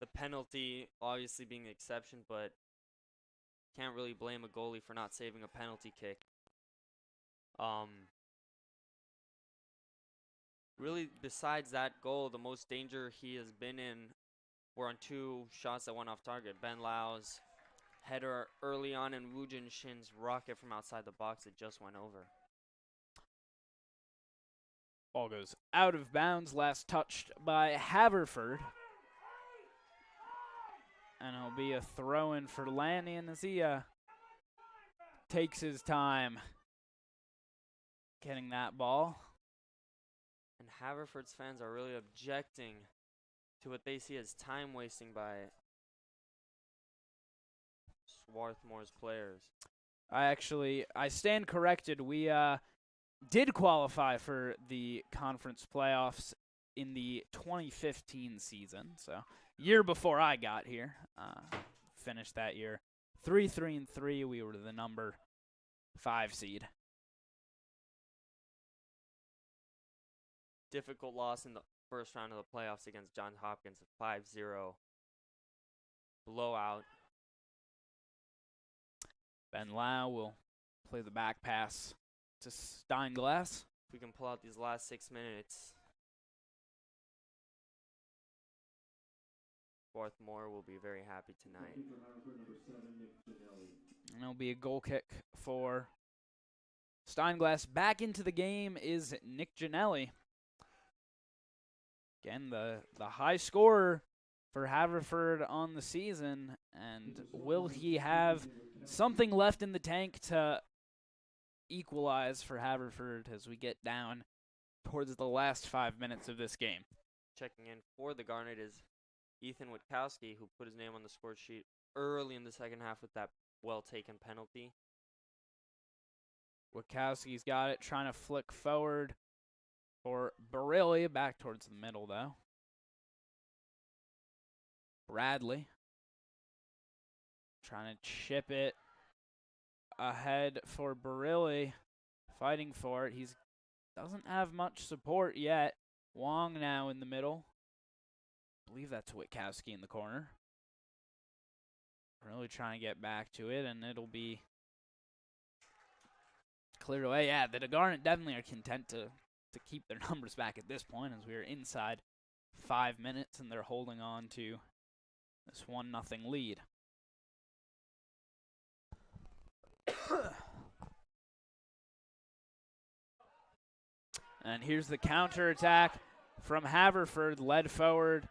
[SPEAKER 4] The penalty obviously being the exception, but can't really blame a goalie for not saving a penalty kick. Really, besides that goal, the most danger he has been in were on two shots that went off target. Ben Lau's header early on and Woo Jin Shin's rocket from outside the box that just went over.
[SPEAKER 3] Ball goes out of bounds, last touched by Haverford. And it'll be a throw-in for Lanyon as he takes his time getting that ball.
[SPEAKER 4] And Haverford's fans are really objecting to what they see as time wasting by Swarthmore's players.
[SPEAKER 3] I stand corrected. We did qualify for the conference playoffs in the 2015 season, so year before I got here. Finished that year 3-3-3. We were the number 5 seed.
[SPEAKER 4] Difficult loss in the first round of the playoffs against Johns Hopkins, a 5-0 blowout.
[SPEAKER 3] Ben Lau will play the back pass to Steinglass.
[SPEAKER 4] If we can pull out these last 6 minutes, Swarthmore will be very happy tonight.
[SPEAKER 3] And it'll be a goal kick for Steinglass back into the game is Nick Ginelli. Again, the high scorer for Haverford on the season, and will he have something left in the tank to equalize for Haverford as we get down towards the last 5 minutes of this game?
[SPEAKER 4] Checking in for the Garnet is Ethan Witkowski, who put his name on the score sheet early in the second half with that well-taken penalty.
[SPEAKER 3] Witkowski's got it, trying to flick forward for Barilli, back towards the middle, though. Bradley trying to chip it ahead for Barilli, fighting for it. He doesn't have much support yet. Wong now in the middle. I believe that's Witkowski in the corner. Really trying to get back to it, and it'll be cleared away. Yeah, the Garnet definitely are content to keep their numbers back at this point, as we are inside 5 minutes, and they're holding on to this 1-0 lead. And here's the counterattack from Haverford, led forward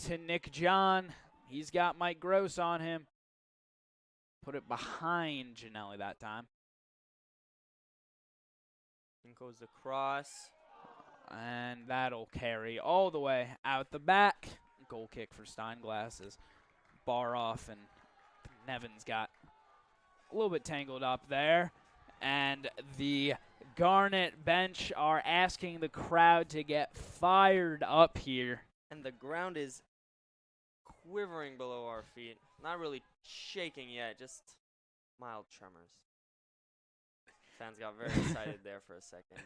[SPEAKER 3] to Nick John. He's got Mike Gross on him. Put it behind Ginelli that time.
[SPEAKER 4] In goes the cross.
[SPEAKER 3] And that'll carry all the way out the back. Goal kick for Steinglass is bar off, and Nevins got a little bit tangled up there. And the Garnet bench are asking the crowd to get fired up here.
[SPEAKER 4] And the ground is quivering below our feet. Not really shaking yet, just mild tremors. Fans got very excited there for a second.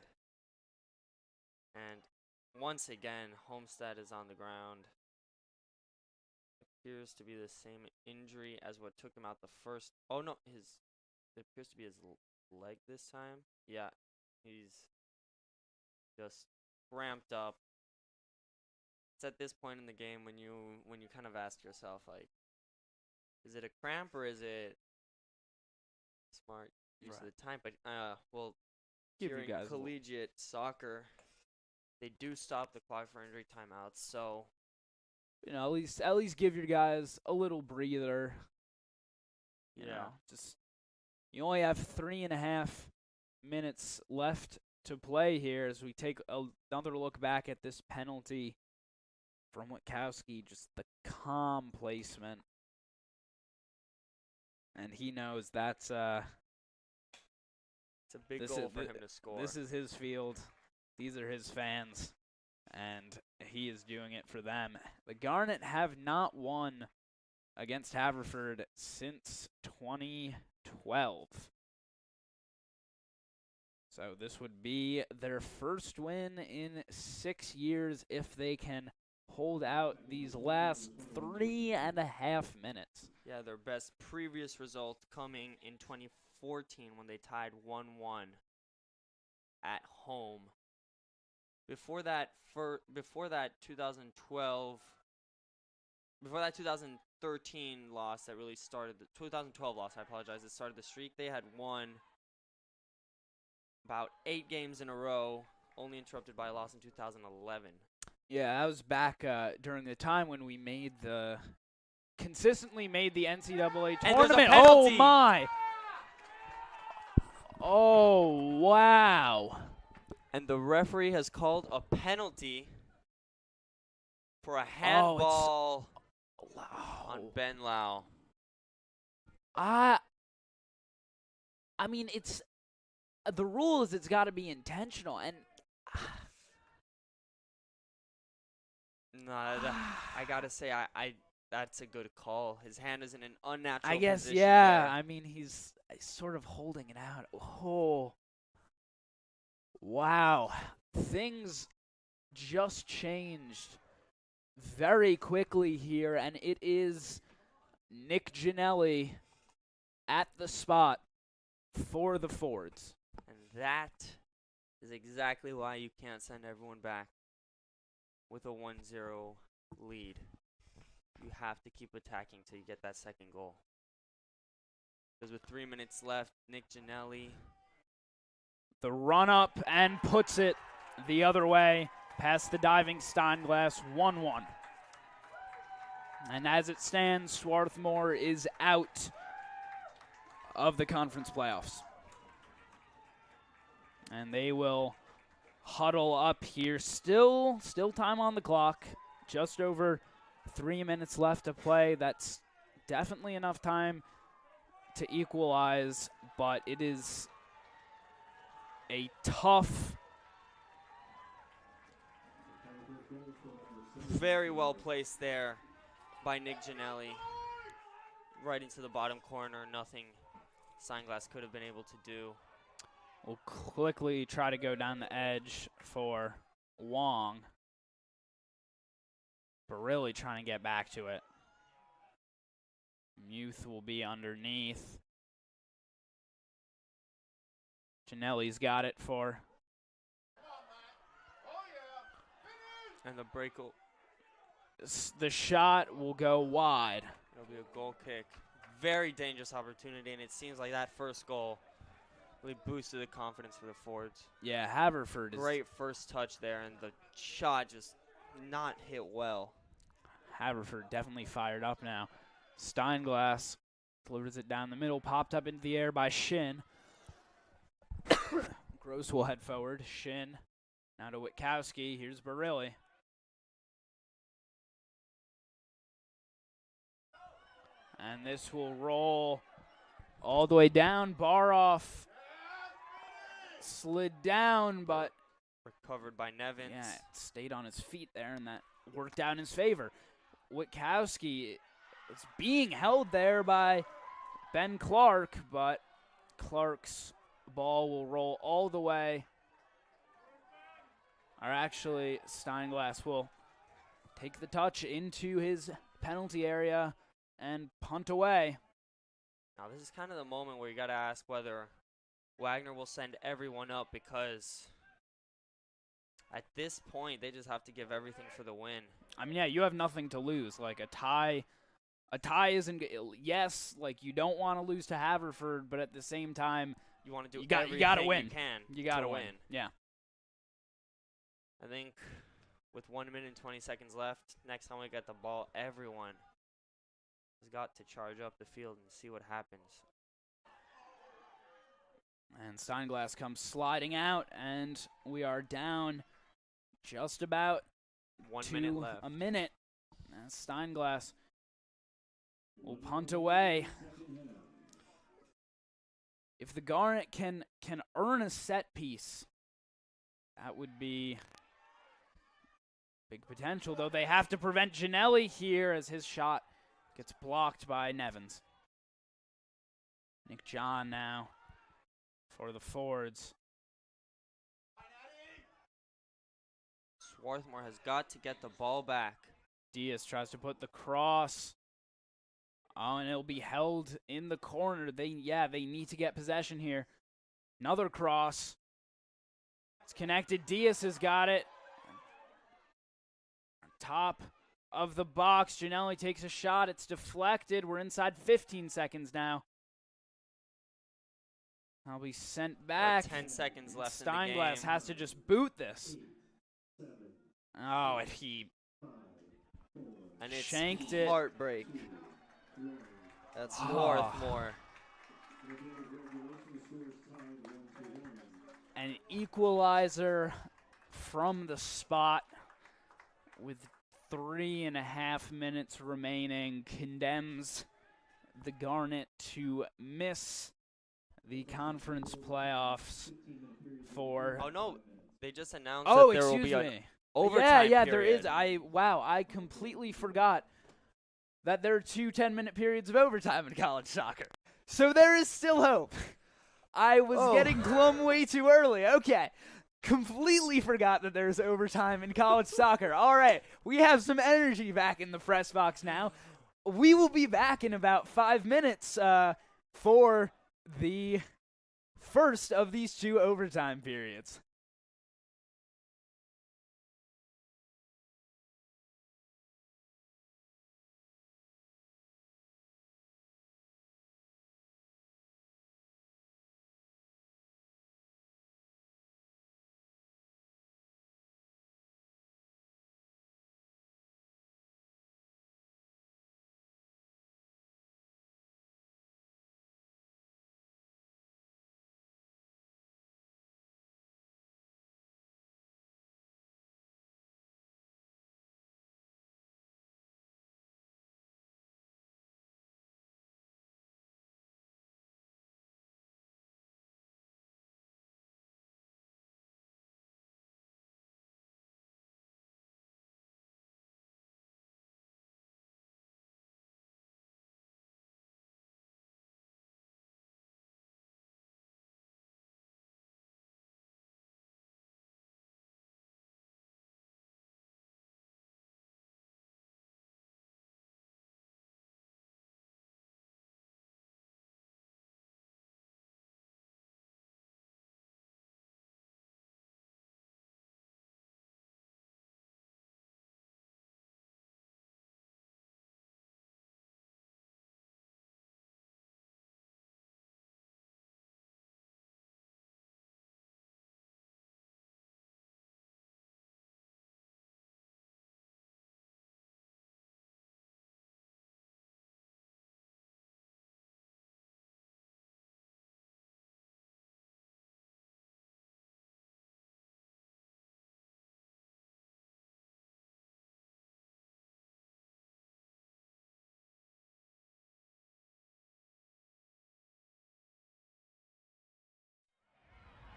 [SPEAKER 4] And once again, Homestead is on the ground. Appears to be the same injury as what took him out the first. Oh no, it appears to be his leg this time. Yeah, he's just ramped up. It's at this point in the game when you kind of ask yourself, like, is it a cramp or is it smart use of the time? But well, during collegiate soccer, they do stop the clock for injury timeouts, so
[SPEAKER 3] you know, at least give your guys a little breather. You know, just you only have 3.5 minutes left to play here as we take another look back at this penalty from Witkowski. Just the calm placement, and he knows that's
[SPEAKER 4] it's a big goal for him to score.
[SPEAKER 3] This is his field. These are his fans, and he is doing it for them. The Garnet have not won against Haverford since 2012. So this would be their first win in 6 years if they can hold out these last 3.5 minutes.
[SPEAKER 4] Yeah, their best previous result coming in 2014 when they tied 1-1 at home. Before that 2013 loss that really started the 2012 loss, I apologize, that started the streak. They had won about 8 games in a row, only interrupted by a loss in 2011.
[SPEAKER 3] Yeah, that was back during the time when we consistently made the NCAA tournament. Oh my! Oh wow!
[SPEAKER 4] And the referee has called a penalty for a handball on Ben Lau.
[SPEAKER 3] I mean, it's the rule is it's got to be intentional, and
[SPEAKER 4] no, I gotta say, I that's a good call. His hand is in an unnatural
[SPEAKER 3] I guess,
[SPEAKER 4] position
[SPEAKER 3] yeah.
[SPEAKER 4] there.
[SPEAKER 3] I mean, he's sort of holding it out. Oh, wow! Things just changed very quickly here, and it is Nick Ginelli at the spot for the Fords.
[SPEAKER 4] And that is exactly why you can't send everyone back with a 1-0 lead. You have to keep attacking till you get that second goal. Because with 3 minutes left, Nick Ginelli
[SPEAKER 3] The run up and puts it the other way past the diving Steinglass, 1-1. And as it stands, Swarthmore is out of the conference playoffs. And they will huddle up here. Still time on the clock. Just over 3 minutes left to play. That's definitely enough time to equalize, but it is a tough.
[SPEAKER 4] Very well placed there by Nick Ginelli. Right into the bottom corner. Nothing Steinglass could have been able to do.
[SPEAKER 3] We'll quickly try to go down the edge for Wong. But really trying to get back to it. Muth will be underneath. Ginelli's got it for.
[SPEAKER 4] And the break will.
[SPEAKER 3] The shot will go wide.
[SPEAKER 4] It'll be a goal kick. Very dangerous opportunity, and it seems like that first goal really boosted the confidence for the Fords.
[SPEAKER 3] Yeah, Haverford is.
[SPEAKER 4] Great first touch there, and the shot just not hit well.
[SPEAKER 3] Haverford definitely fired up now. Steinglass delivers it down the middle, popped up into the air by Shin. Gross will head forward. Shin now to Witkowski. Here's Barilli. And this will roll all the way down. Baroff slid down, but
[SPEAKER 4] recovered by Nevins.
[SPEAKER 3] Yeah, stayed on his feet there, and that worked out in his favor. Witkowski is being held there by Ben Clark, but Clark's ball will roll all the way. Or actually, Steinglass will take the touch into his penalty area and punt away.
[SPEAKER 4] Now this is kind of the moment where you got to ask whether Wagner will send everyone up, because at this point they just have to give everything for the win.
[SPEAKER 3] I mean, yeah, you have nothing to lose. Like a tie isn't. Yes, like you don't want to lose to Haverford, but at the same time,
[SPEAKER 4] you want to do
[SPEAKER 3] you got to win.
[SPEAKER 4] You can.
[SPEAKER 3] You got to win. Yeah.
[SPEAKER 4] I think with 1 minute and 20 seconds left, next time we get the ball, everyone has got to charge up the field and see what happens.
[SPEAKER 3] And Steinglass comes sliding out, and we are down just about
[SPEAKER 4] 1 minute left.
[SPEAKER 3] A minute. And Steinglass will punt away. If the Garnet can earn a set piece, that would be big potential, though they have to prevent Ginelli here as his shot gets blocked by Nevins. Nick John now for the Fords.
[SPEAKER 4] Swarthmore has got to get the ball back.
[SPEAKER 3] Diaz tries to put the cross. Oh, and it'll be held in the corner. They need to get possession here. Another cross. It's connected. Diaz has got it. Top of the box. Ginelli takes a shot. It's deflected. We're inside 15 seconds now. I'll be sent back.
[SPEAKER 4] 10 seconds left in the game.
[SPEAKER 3] Steinglass has to just boot this. Oh, and he shanked it.
[SPEAKER 4] Heartbreak. That's Swarthmore.
[SPEAKER 3] An equalizer from the spot with 3.5 minutes remaining condemns the Garnet to miss the conference playoffs for.
[SPEAKER 4] Oh no, they just announced that there will be an overtime
[SPEAKER 3] yeah,
[SPEAKER 4] period.
[SPEAKER 3] there is. I completely forgot that there are 2 10-minute periods of overtime in college soccer. So there is still hope. I was getting glum way too early. Okay. Completely forgot that there's overtime in college soccer. All right. We have some energy back in the press box now. We will be back in about 5 minutes for the first of these 2 overtime periods.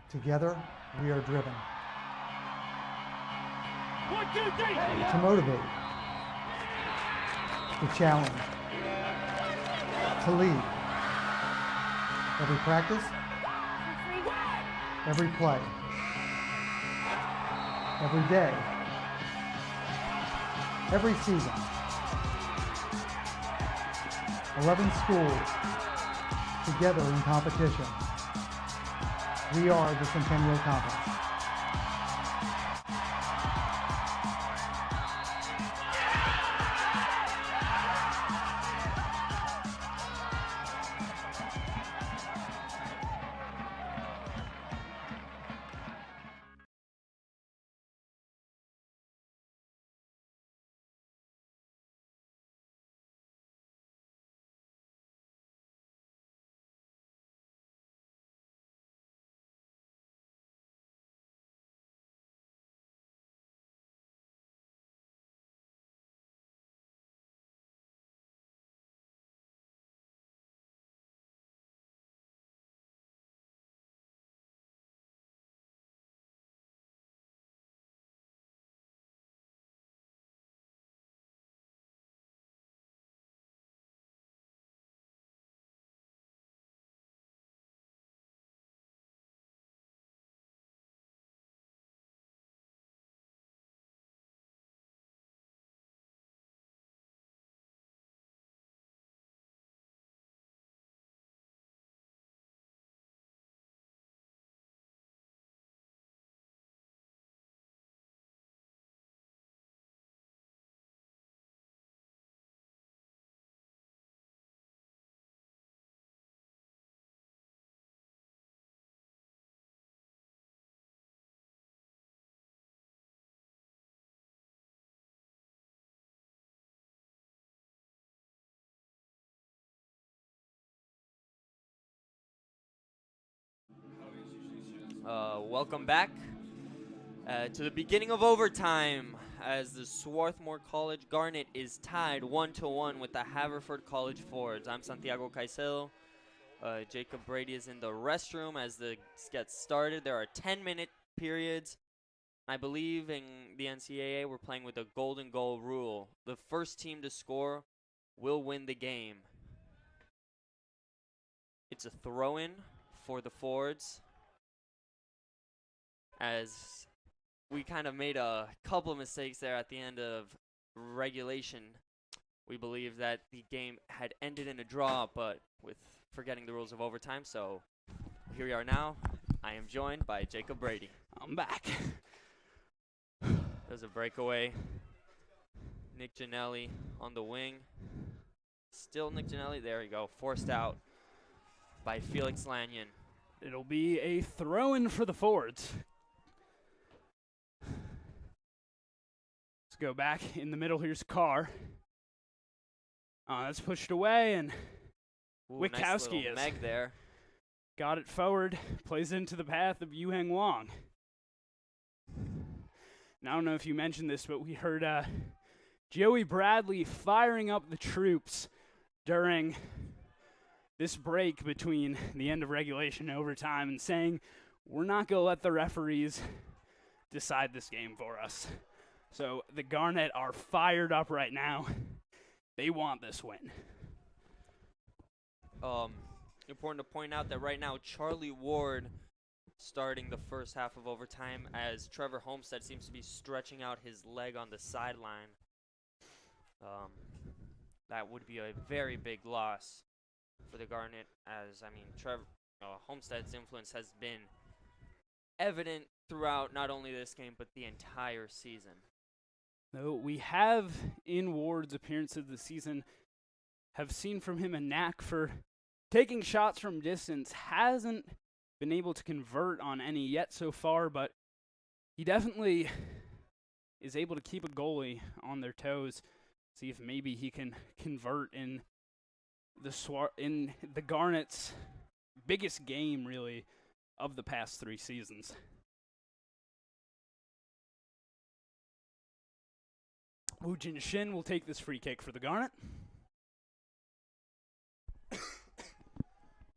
[SPEAKER 11] Together, we are driven. To motivate. To challenge. To lead. Every practice. Every play. Every day. Every season. 11 schools together in competition. We are the Centennial Conference.
[SPEAKER 4] Welcome back to the beginning of overtime as the Swarthmore College Garnet is tied 1-1 with the Haverford College Fords. I'm Santiago Caicedo. Jacob Brady is in the restroom as this gets started. There are 10-minute periods. I believe in the NCAA we're playing with a golden goal rule. The first team to score will win the game. It's a throw-in for the Fords, as we kind of made a couple of mistakes there at the end of regulation. We believe that the game had ended in a draw, but with forgetting the rules of overtime. So here we are now. I am joined by Jacob Brady.
[SPEAKER 3] I'm back.
[SPEAKER 4] There's a breakaway. Nick Gianelli on the wing. Still Nick Gianelli. There you go. Forced out by Felix Lanyon.
[SPEAKER 3] It'll be a throw-in for the Fords. Let's go back in the middle. Here's Carr. That's pushed away, and Witkowski
[SPEAKER 4] nice Meg there.
[SPEAKER 3] Got it forward. Plays into the path of Yuheng Wang. Now, I don't know if you mentioned this, but we heard Joey Bradley firing up the troops during this break between the end of regulation and overtime and saying, we're not going to let the referees decide this game for us. So the Garnet are fired up right now. They want this win.
[SPEAKER 4] Important to point out that right now Charlie Ward starting the first half of overtime as Trevor Homestead seems to be stretching out his leg on the sideline. That would be a very big loss for the Garnet, as, I mean, Homestead's influence has been evident throughout not only this game, but the entire season.
[SPEAKER 3] So we have, in Ward's appearances this season, have seen from him a knack for taking shots from distance. Hasn't been able to convert on any yet so far, but he definitely is able to keep a goalie on their toes. See if maybe he can convert in the Garnet's biggest game, really, of the past 3 seasons. Woo Jin Shin will take this free kick for the Garnet.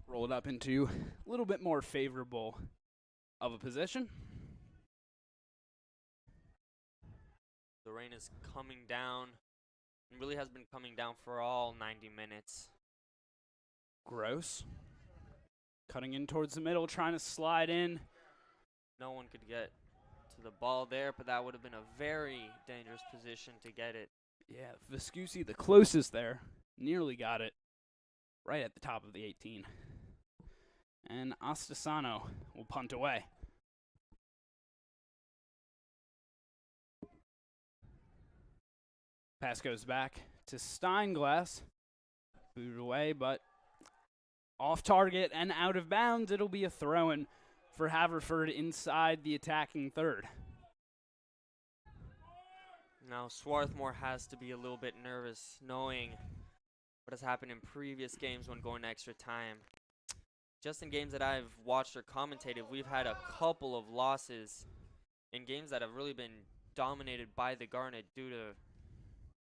[SPEAKER 3] Roll it up into a little bit more favorable of a position.
[SPEAKER 4] The rain is coming down. It really has been coming down for all 90 minutes.
[SPEAKER 3] Gross. Cutting in towards the middle, trying to slide in.
[SPEAKER 4] No one could get to the ball there, but that would have been a very dangerous position to get it.
[SPEAKER 3] Yeah, Viscusi, the closest there, nearly got it right at the top of the 18. And Ostasano will punt away. Pass goes back to Steinglass. Booted away, but off target and out of bounds. It'll be a throw-in for Haverford inside the attacking third.
[SPEAKER 4] Now Swarthmore has to be a little bit nervous, knowing what has happened in previous games when going extra time. Just in games that I've watched or commentated, we've had a couple of losses in games that have really been dominated by the Garnet due to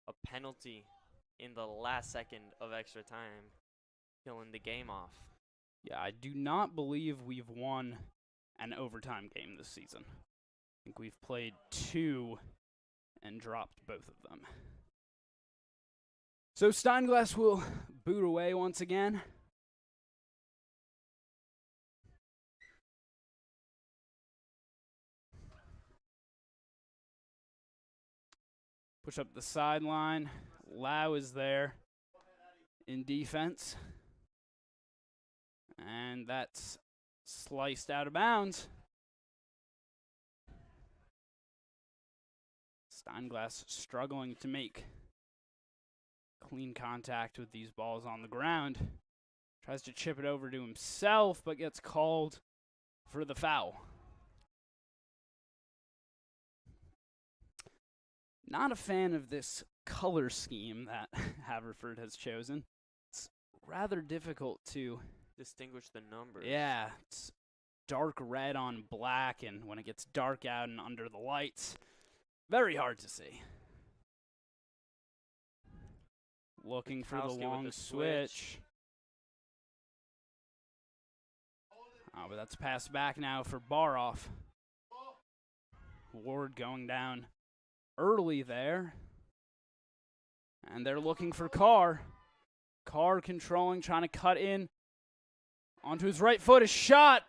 [SPEAKER 4] a penalty in the last second of extra time, killing the game off.
[SPEAKER 3] Yeah, I do not believe we've won an overtime game this season. I think we've played 2 and dropped both of them. So Steinglass will boot away once again. Push up the sideline. Lau is there in defense. And that's sliced out of bounds. Steinglass struggling to make clean contact with these balls on the ground. Tries to chip it over to himself, but gets called for the foul. Not a fan of this color scheme that Haverford has chosen. It's rather difficult to
[SPEAKER 4] distinguish the numbers.
[SPEAKER 3] Yeah, it's dark red on black, and when it gets dark out and under the lights, very hard to see. Looking for the long switch. Oh, but that's passed back now for Baroff. Ward going down early there. And they're looking for Carr. Carr controlling, trying to cut in onto his right foot. A shot.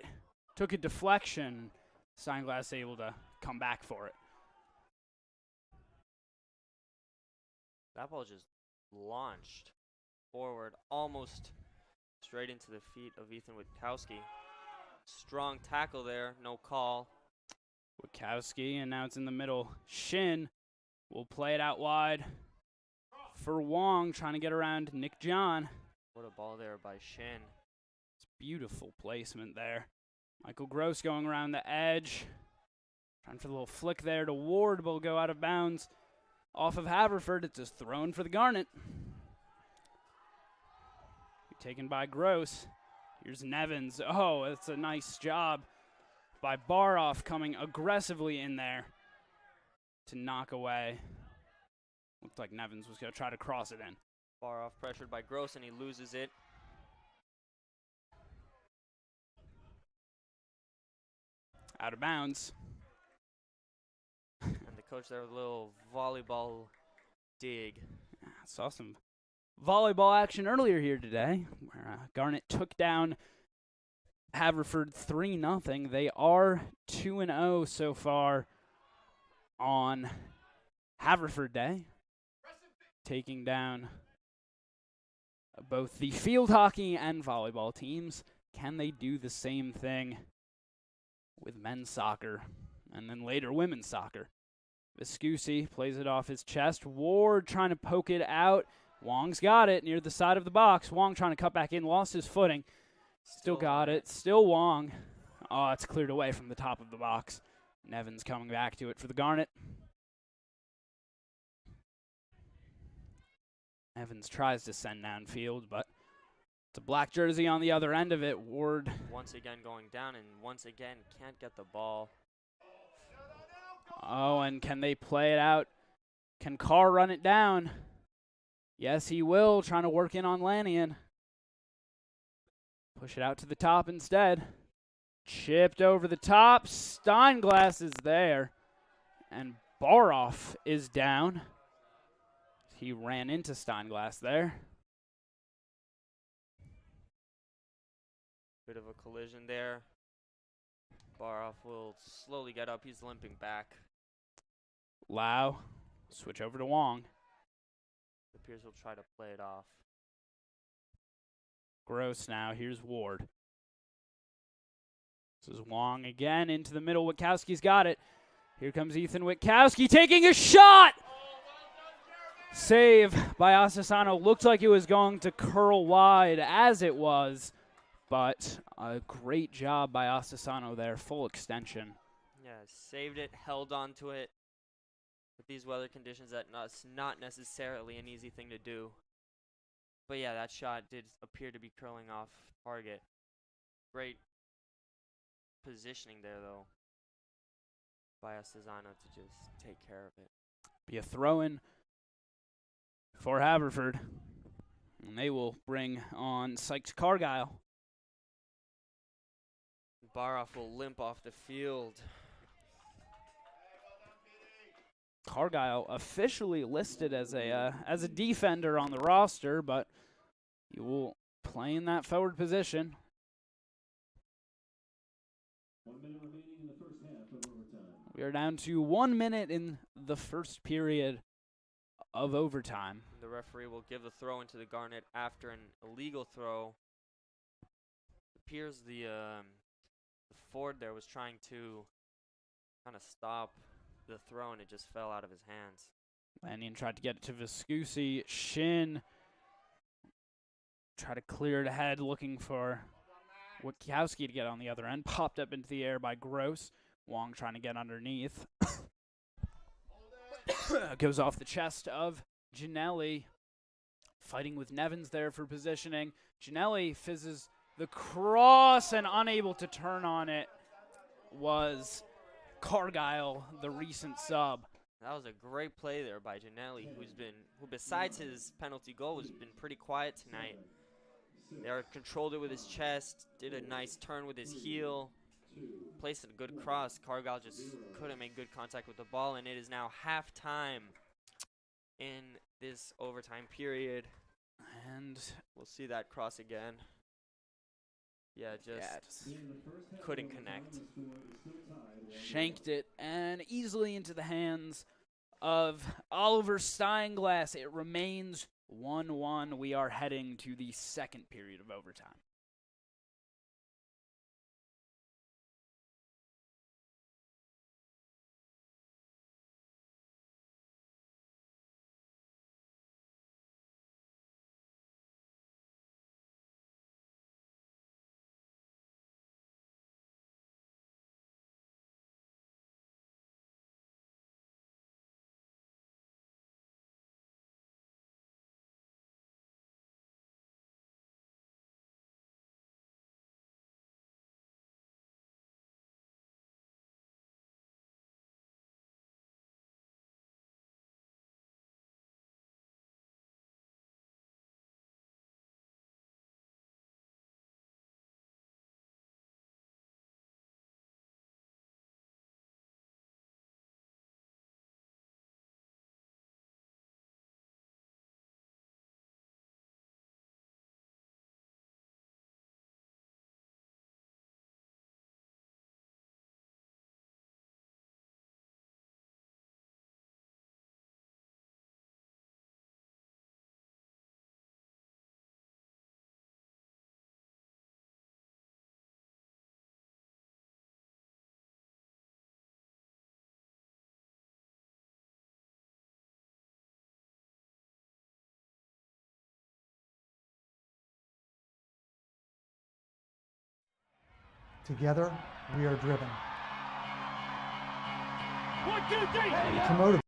[SPEAKER 3] Took a deflection. Steinglass able to come back for it.
[SPEAKER 4] That ball just launched forward, almost straight into the feet of Ethan Witkowski. Strong tackle there, no call.
[SPEAKER 3] Witkowski, and now it's in the middle. Shin will play it out wide for Wong, trying to get around Nick John.
[SPEAKER 4] What a ball there by Shin.
[SPEAKER 3] It's beautiful placement there. Michael Gross going around the edge. Trying for the little flick there to Ward, but will go out of bounds. Off of Haverford, it's just thrown for the Garnet. Taken by Gross. Here's Nevins. Oh, that's a nice job by Baroff coming aggressively in there to knock away. Looked like Nevins was going to try to cross it in.
[SPEAKER 4] Baroff pressured by Gross, and he loses it.
[SPEAKER 3] Out of bounds.
[SPEAKER 4] And the coach there with a little volleyball dig.
[SPEAKER 3] Yeah, saw some volleyball action earlier here today, where Garnet took down Haverford 3-0. They are 2-0 so far on Haverford Day, taking down both the field hockey and volleyball teams. Can they do the same thing with men's soccer and then later women's soccer? Viscusi plays it off his chest. Ward trying to poke it out. Wong's got it near the side of the box. Wong trying to cut back in, lost his footing. Still got it. Still Wong. Oh, it's cleared away from the top of the box. Nevins coming back to it for the Garnet. Evans tries to send downfield, but it's a black jersey on the other end of it. Ward
[SPEAKER 4] once again going down, and once again can't get the ball.
[SPEAKER 3] Oh, and can they play it out? Can Carr run it down? Yes, he will, trying to work in on Lannion. Push it out to the top instead. Chipped over the top. Steinglass is there. And Baroff is down. He ran into Steinglass there.
[SPEAKER 4] Bit of a collision there. Baroff will slowly get up. He's limping back.
[SPEAKER 3] Lau. Switch over to Wong.
[SPEAKER 4] It appears he'll try to play it off.
[SPEAKER 3] Gross now. Here's Ward. This is Wong again into the middle. Witkowski's got it. Here comes Ethan Witkowski taking a shot! Save by Asasano. Looked like it was going to curl wide, as it was, but a great job by Asasano there. Full extension.
[SPEAKER 4] Yeah, saved it, held on to it. With these weather conditions, that's not necessarily an easy thing to do. But yeah, that shot did appear to be curling off target. Great positioning there, though, by Asasano to just take care of it.
[SPEAKER 3] Be a throw-in for Haverford. And they will bring on Sykes Cargyle.
[SPEAKER 4] Baroff will limp off the field.
[SPEAKER 3] Cargyle officially listed as a defender on the roster, but he will play in that forward position.
[SPEAKER 1] 1 minute remaining in the first half of overtime.
[SPEAKER 3] We are down to 1 minute in the first period of overtime.
[SPEAKER 4] The referee will give the throw into the Garnet after an illegal throw. It appears the Ford there was trying to kind of stop the throw, and it just fell out of his hands.
[SPEAKER 3] Lanyon tried to get it to Viscusi. Shin tried to clear it ahead, looking for Witkowski to get on the other end. Popped up into the air by Gross. Wong trying to get underneath. Goes off the chest of Ginelli. Fighting with Nevins there for positioning. Ginelli fizzes the cross, and unable to turn on it was Cargyle, the recent sub.
[SPEAKER 4] That was a great play there by Ginelli, who besides his penalty goal has been pretty quiet tonight. There controlled it with his chest, did a nice turn with his heel, placed a good cross. Cargyle just couldn't make good contact with the ball, and it is now halftime in this overtime period.
[SPEAKER 3] And
[SPEAKER 4] we'll see that cross again. Yeah, just couldn't connect.
[SPEAKER 3] Shanked it and easily into the hands of Oliver Steinglass. It remains 1-1. We are heading to the second period of overtime.
[SPEAKER 11] Together, we are driven.
[SPEAKER 12] 1, 2, 3.
[SPEAKER 11] To motivate.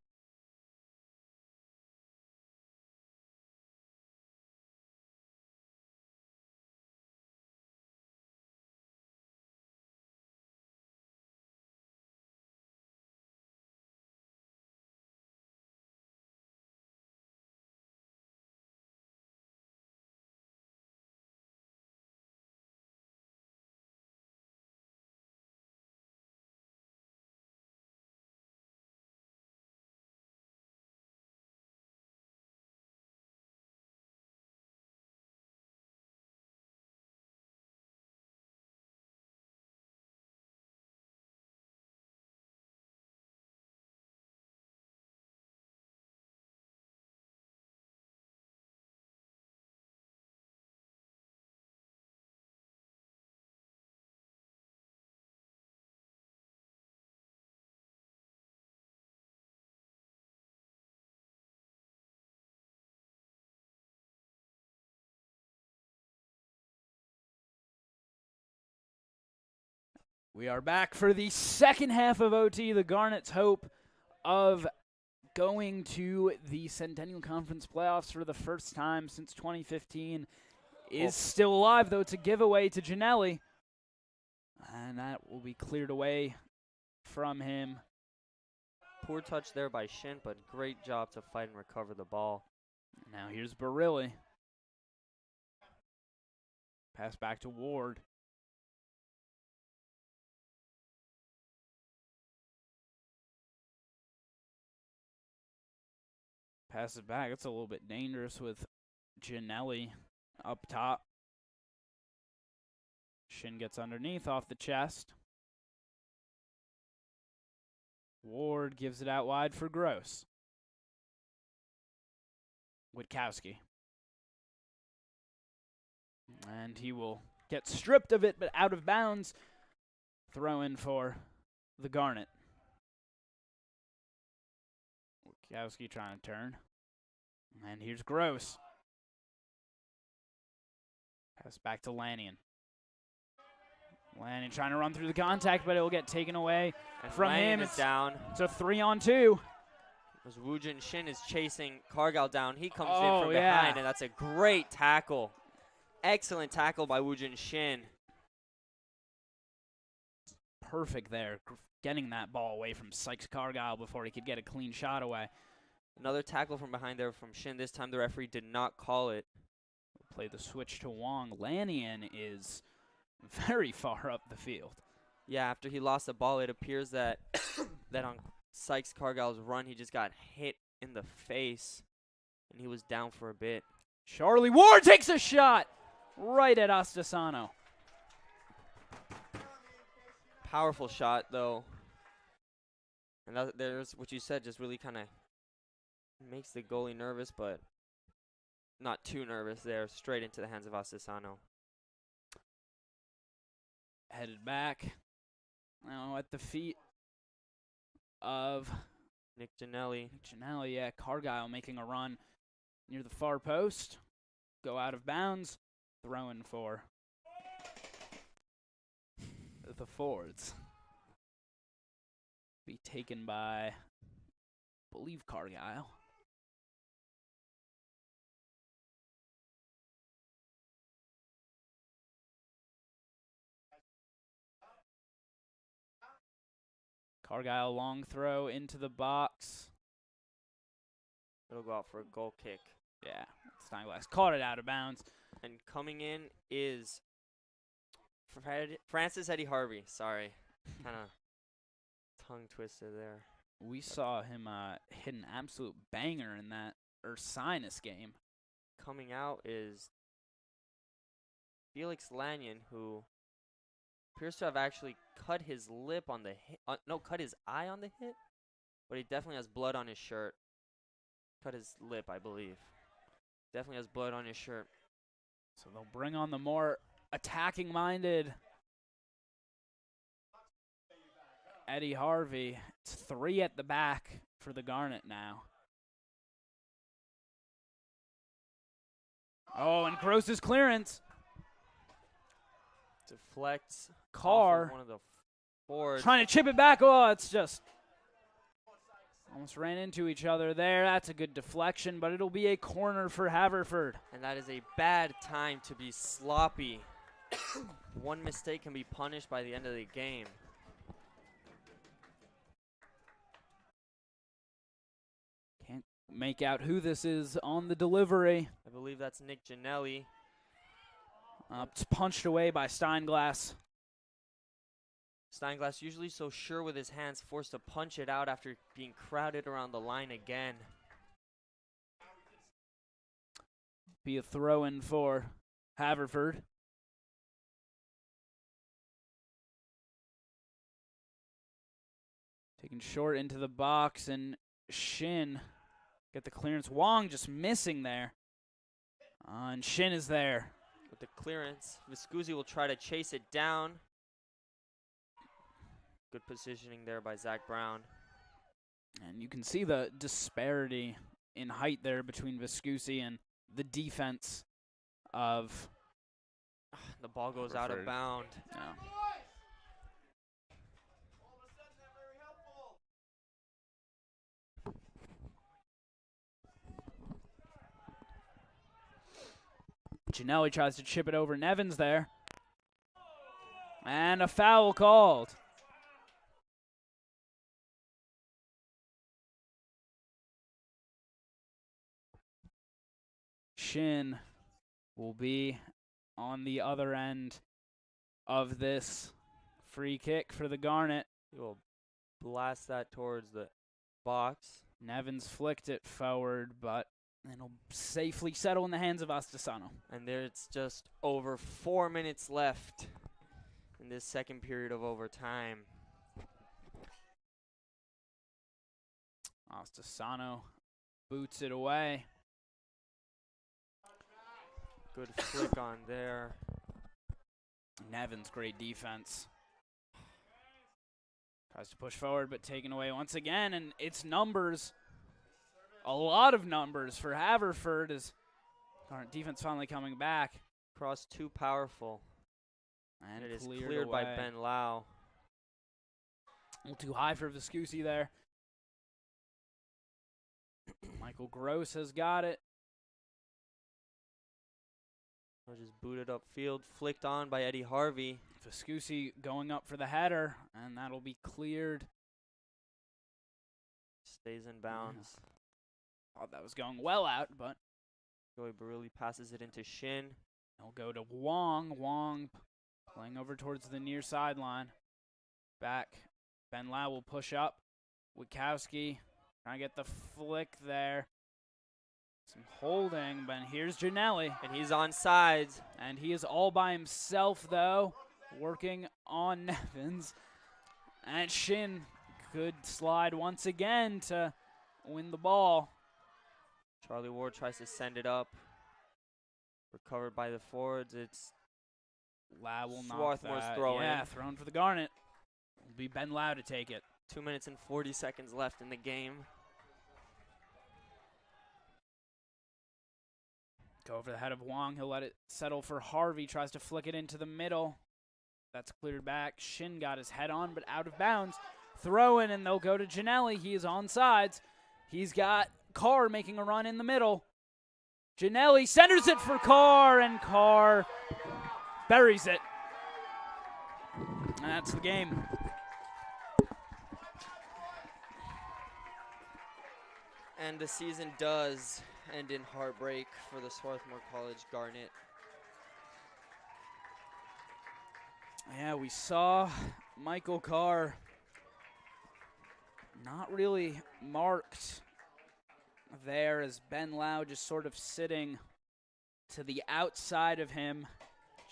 [SPEAKER 3] We are back for the second half of OT. The Garnet's hope of going to the Centennial Conference playoffs for the first time since 2015 is still alive, though it's a giveaway to Ginelli. And that will be cleared away from him.
[SPEAKER 4] Poor touch there by Shin, but great job to fight and recover the ball.
[SPEAKER 3] Now here's Barilli. Pass back to Ward. Pass it back. It's a little bit dangerous with Ginelli up top. Shin gets underneath off the chest. Ward gives it out wide for Gross. Witkowski. And he will get stripped of it, but out of bounds. Throw in for the Garnet. Witkowski trying to turn. And here's Gross. Pass back to Lannion. Lannion trying to run through the contact, but it will get taken away from him.
[SPEAKER 4] It's down.
[SPEAKER 3] It's a 3-on-2.
[SPEAKER 4] As Woojin Shin is chasing Cargill down. He comes in from
[SPEAKER 3] yeah.
[SPEAKER 4] behind, and that's a great tackle. Excellent tackle by Woojin Shin.
[SPEAKER 3] Perfect there, getting that ball away from Sykes Cargyle before he could get a clean shot away.
[SPEAKER 4] Another tackle from behind there from Shin. This time the referee did not call it.
[SPEAKER 3] We'll play the switch to Wong. Lannion is very far up the field.
[SPEAKER 4] Yeah, after he lost the ball, it appears that that on Sykes Cargile's run, he just got hit in the face, and he was down for a bit.
[SPEAKER 3] Charlie Ward takes a shot right at Ostasano.
[SPEAKER 4] Powerful shot, though. And there's what you said, just really kind of makes the goalie nervous, but not too nervous there. Straight into the hands of Ostasano.
[SPEAKER 3] Headed back. Now at the feet of
[SPEAKER 4] Nick Ginelli.
[SPEAKER 3] Yeah. Cargyle making a run near the far post. Go out of bounds. Throwing for the Fords. Be taken by, I believe, Cargyle. Cargyle long throw into the box.
[SPEAKER 4] It'll go out for a goal kick.
[SPEAKER 3] Yeah, Steinglass caught it out of bounds.
[SPEAKER 4] And coming in is Francis Eddie Harvey. Sorry. Kind of tongue twister there.
[SPEAKER 3] We saw him hit an absolute banger in that Ursinus game.
[SPEAKER 4] Coming out is Felix Lannion, who appears to have actually cut his lip on the hit. Cut his eye on the hit. But he definitely has blood on his shirt. Cut his lip, I believe. Definitely has blood on his shirt.
[SPEAKER 3] So they'll bring on the more attacking-minded Eddie Harvey. It's 3 at the back for the Garnet now. Oh, and Gross's clearance.
[SPEAKER 4] Deflects.
[SPEAKER 3] Carr.
[SPEAKER 4] Off of one of the Fords.
[SPEAKER 3] Trying to chip it back. Oh, it's just almost ran into each other there. That's a good deflection, but it'll be a corner for Haverford.
[SPEAKER 4] And that is a bad time to be sloppy. One mistake can be punished by the end of the game.
[SPEAKER 3] Can't make out who this is on the delivery.
[SPEAKER 4] I believe that's Nick Ginelli.
[SPEAKER 3] It's punched away by Steinglass.
[SPEAKER 4] Steinglass usually so sure with his hands, forced to punch it out after being crowded around the line again.
[SPEAKER 3] Be a throw-in for Haverford. Taken short into the box, and Shin get the clearance. Wong just missing there. And Shin is there.
[SPEAKER 4] With the clearance, Viscusi will try to chase it down. Good positioning there by Zach Brown.
[SPEAKER 3] And you can see the disparity in height there between Viscusi and the defense of
[SPEAKER 4] the ball goes out of bound.
[SPEAKER 3] Yeah. Ginelli tries to chip it over Nevins there. And a foul called. Shin will be on the other end of this free kick for the Garnet.
[SPEAKER 4] He will blast that towards the box.
[SPEAKER 3] Nevins flicked it forward, but it'll safely settle in the hands of Astasano.
[SPEAKER 4] And there's just over 4 minutes left in this second period of overtime.
[SPEAKER 3] Astasano boots it away.
[SPEAKER 4] Good flick on there.
[SPEAKER 3] Nevins, great defense. Tries to push forward, but taken away once again, and it's numbers. A lot of numbers for Haverford as current defense finally coming back.
[SPEAKER 4] Cross too powerful.
[SPEAKER 3] And
[SPEAKER 4] it is
[SPEAKER 3] cleared
[SPEAKER 4] cleared by
[SPEAKER 3] away.
[SPEAKER 4] Ben Lau.
[SPEAKER 3] A little too high for Viscusi there. Michael Gross has got it.
[SPEAKER 4] Just booted upfield, flicked on by Eddie Harvey.
[SPEAKER 3] Viscusi going up for the header, and that'll be cleared.
[SPEAKER 4] Stays in bounds.
[SPEAKER 3] Thought that was going well out, but
[SPEAKER 4] Joey Barilli passes it into Shin.
[SPEAKER 3] He'll go to Wong. Wong playing over towards the near sideline. Back. Ben Lau will push up. Witkowski trying to get the flick there. Some holding, but here's Gianelli.
[SPEAKER 4] And he's on sides.
[SPEAKER 3] And he is all by himself, though, working on Nevins. And Shin could slide once again to win the ball.
[SPEAKER 4] Charlie Ward tries to send it up. Recovered by the forwards. It's
[SPEAKER 3] Lau will knock
[SPEAKER 4] Swarthmore's
[SPEAKER 3] that.
[SPEAKER 4] throw in.
[SPEAKER 3] Yeah, thrown for the Garnet. It'll be Ben Lau to take it.
[SPEAKER 4] 2 minutes and 40 seconds left in the game.
[SPEAKER 3] Go over the head of Wong. He'll let it settle for Harvey. Tries to flick it into the middle. That's cleared back. Shin got his head on, but out of bounds. Throw in, and they'll go to Gianelli. He is on sides. He's got Carr making a run in the middle. Gianelli centers it for Carr, and Carr buries it. And that's the game.
[SPEAKER 4] And the season does end in heartbreak for the Swarthmore College Garnet.
[SPEAKER 3] Yeah, we saw Michael Carr not really marked there as Ben Lau just sort of sitting to the outside of him.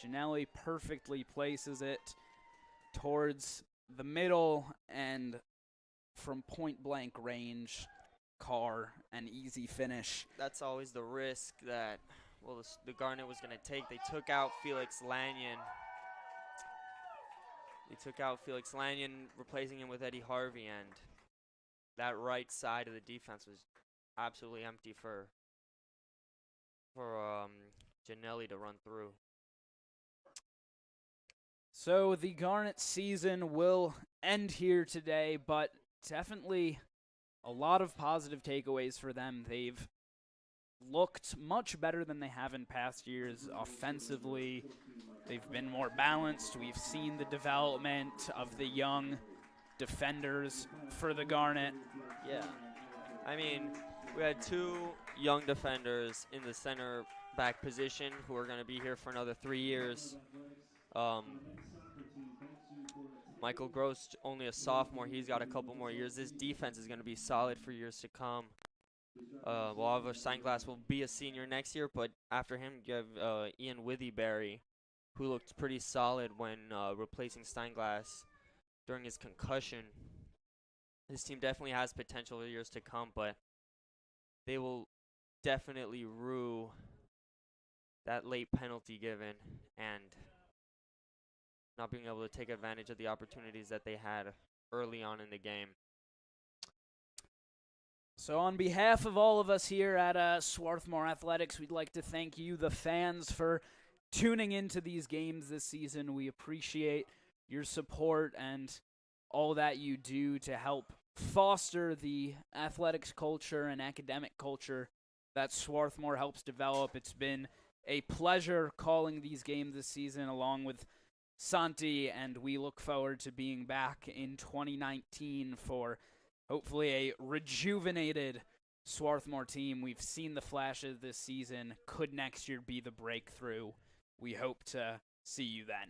[SPEAKER 3] Gianelli perfectly places it towards the middle, and from point blank range, Carr, an easy finish.
[SPEAKER 4] That's always the risk that, well, the Garnet was going to take. They took out Felix Lanyon. Replacing him with Eddie Harvey, and that right side of the defense was absolutely empty for Gianelli to run through.
[SPEAKER 3] So the Garnet season will end here today, but definitely a lot of positive takeaways for them. They've looked much better than they have in past years offensively. They've been more balanced. We've seen the development of the young defenders for the Garnet.
[SPEAKER 4] Yeah. I mean, we had two young defenders in the center back position who are going to be here for another 3 years. Michael Gross, only a sophomore. He's got a couple more years. This defense is going to be solid for years to come. Oliver Steinglass will be a senior next year, but after him, you have Ian Withyberry, who looked pretty solid when replacing Steinglass during his concussion. This team definitely has potential for years to come, but they will definitely rue that late penalty given and not being able to take advantage of the opportunities that they had early on in the game.
[SPEAKER 3] So on behalf of all of us here at Swarthmore Athletics, we'd like to thank you, the fans, for tuning into these games this season. We appreciate your support and all that you do to help foster the athletics culture and academic culture that Swarthmore helps develop. It's been a pleasure calling these games this season along with Santi, and we look forward to being back in 2019 for hopefully a rejuvenated Swarthmore team. We've seen the flashes this season. Could next year be the breakthrough? We hope to see you then.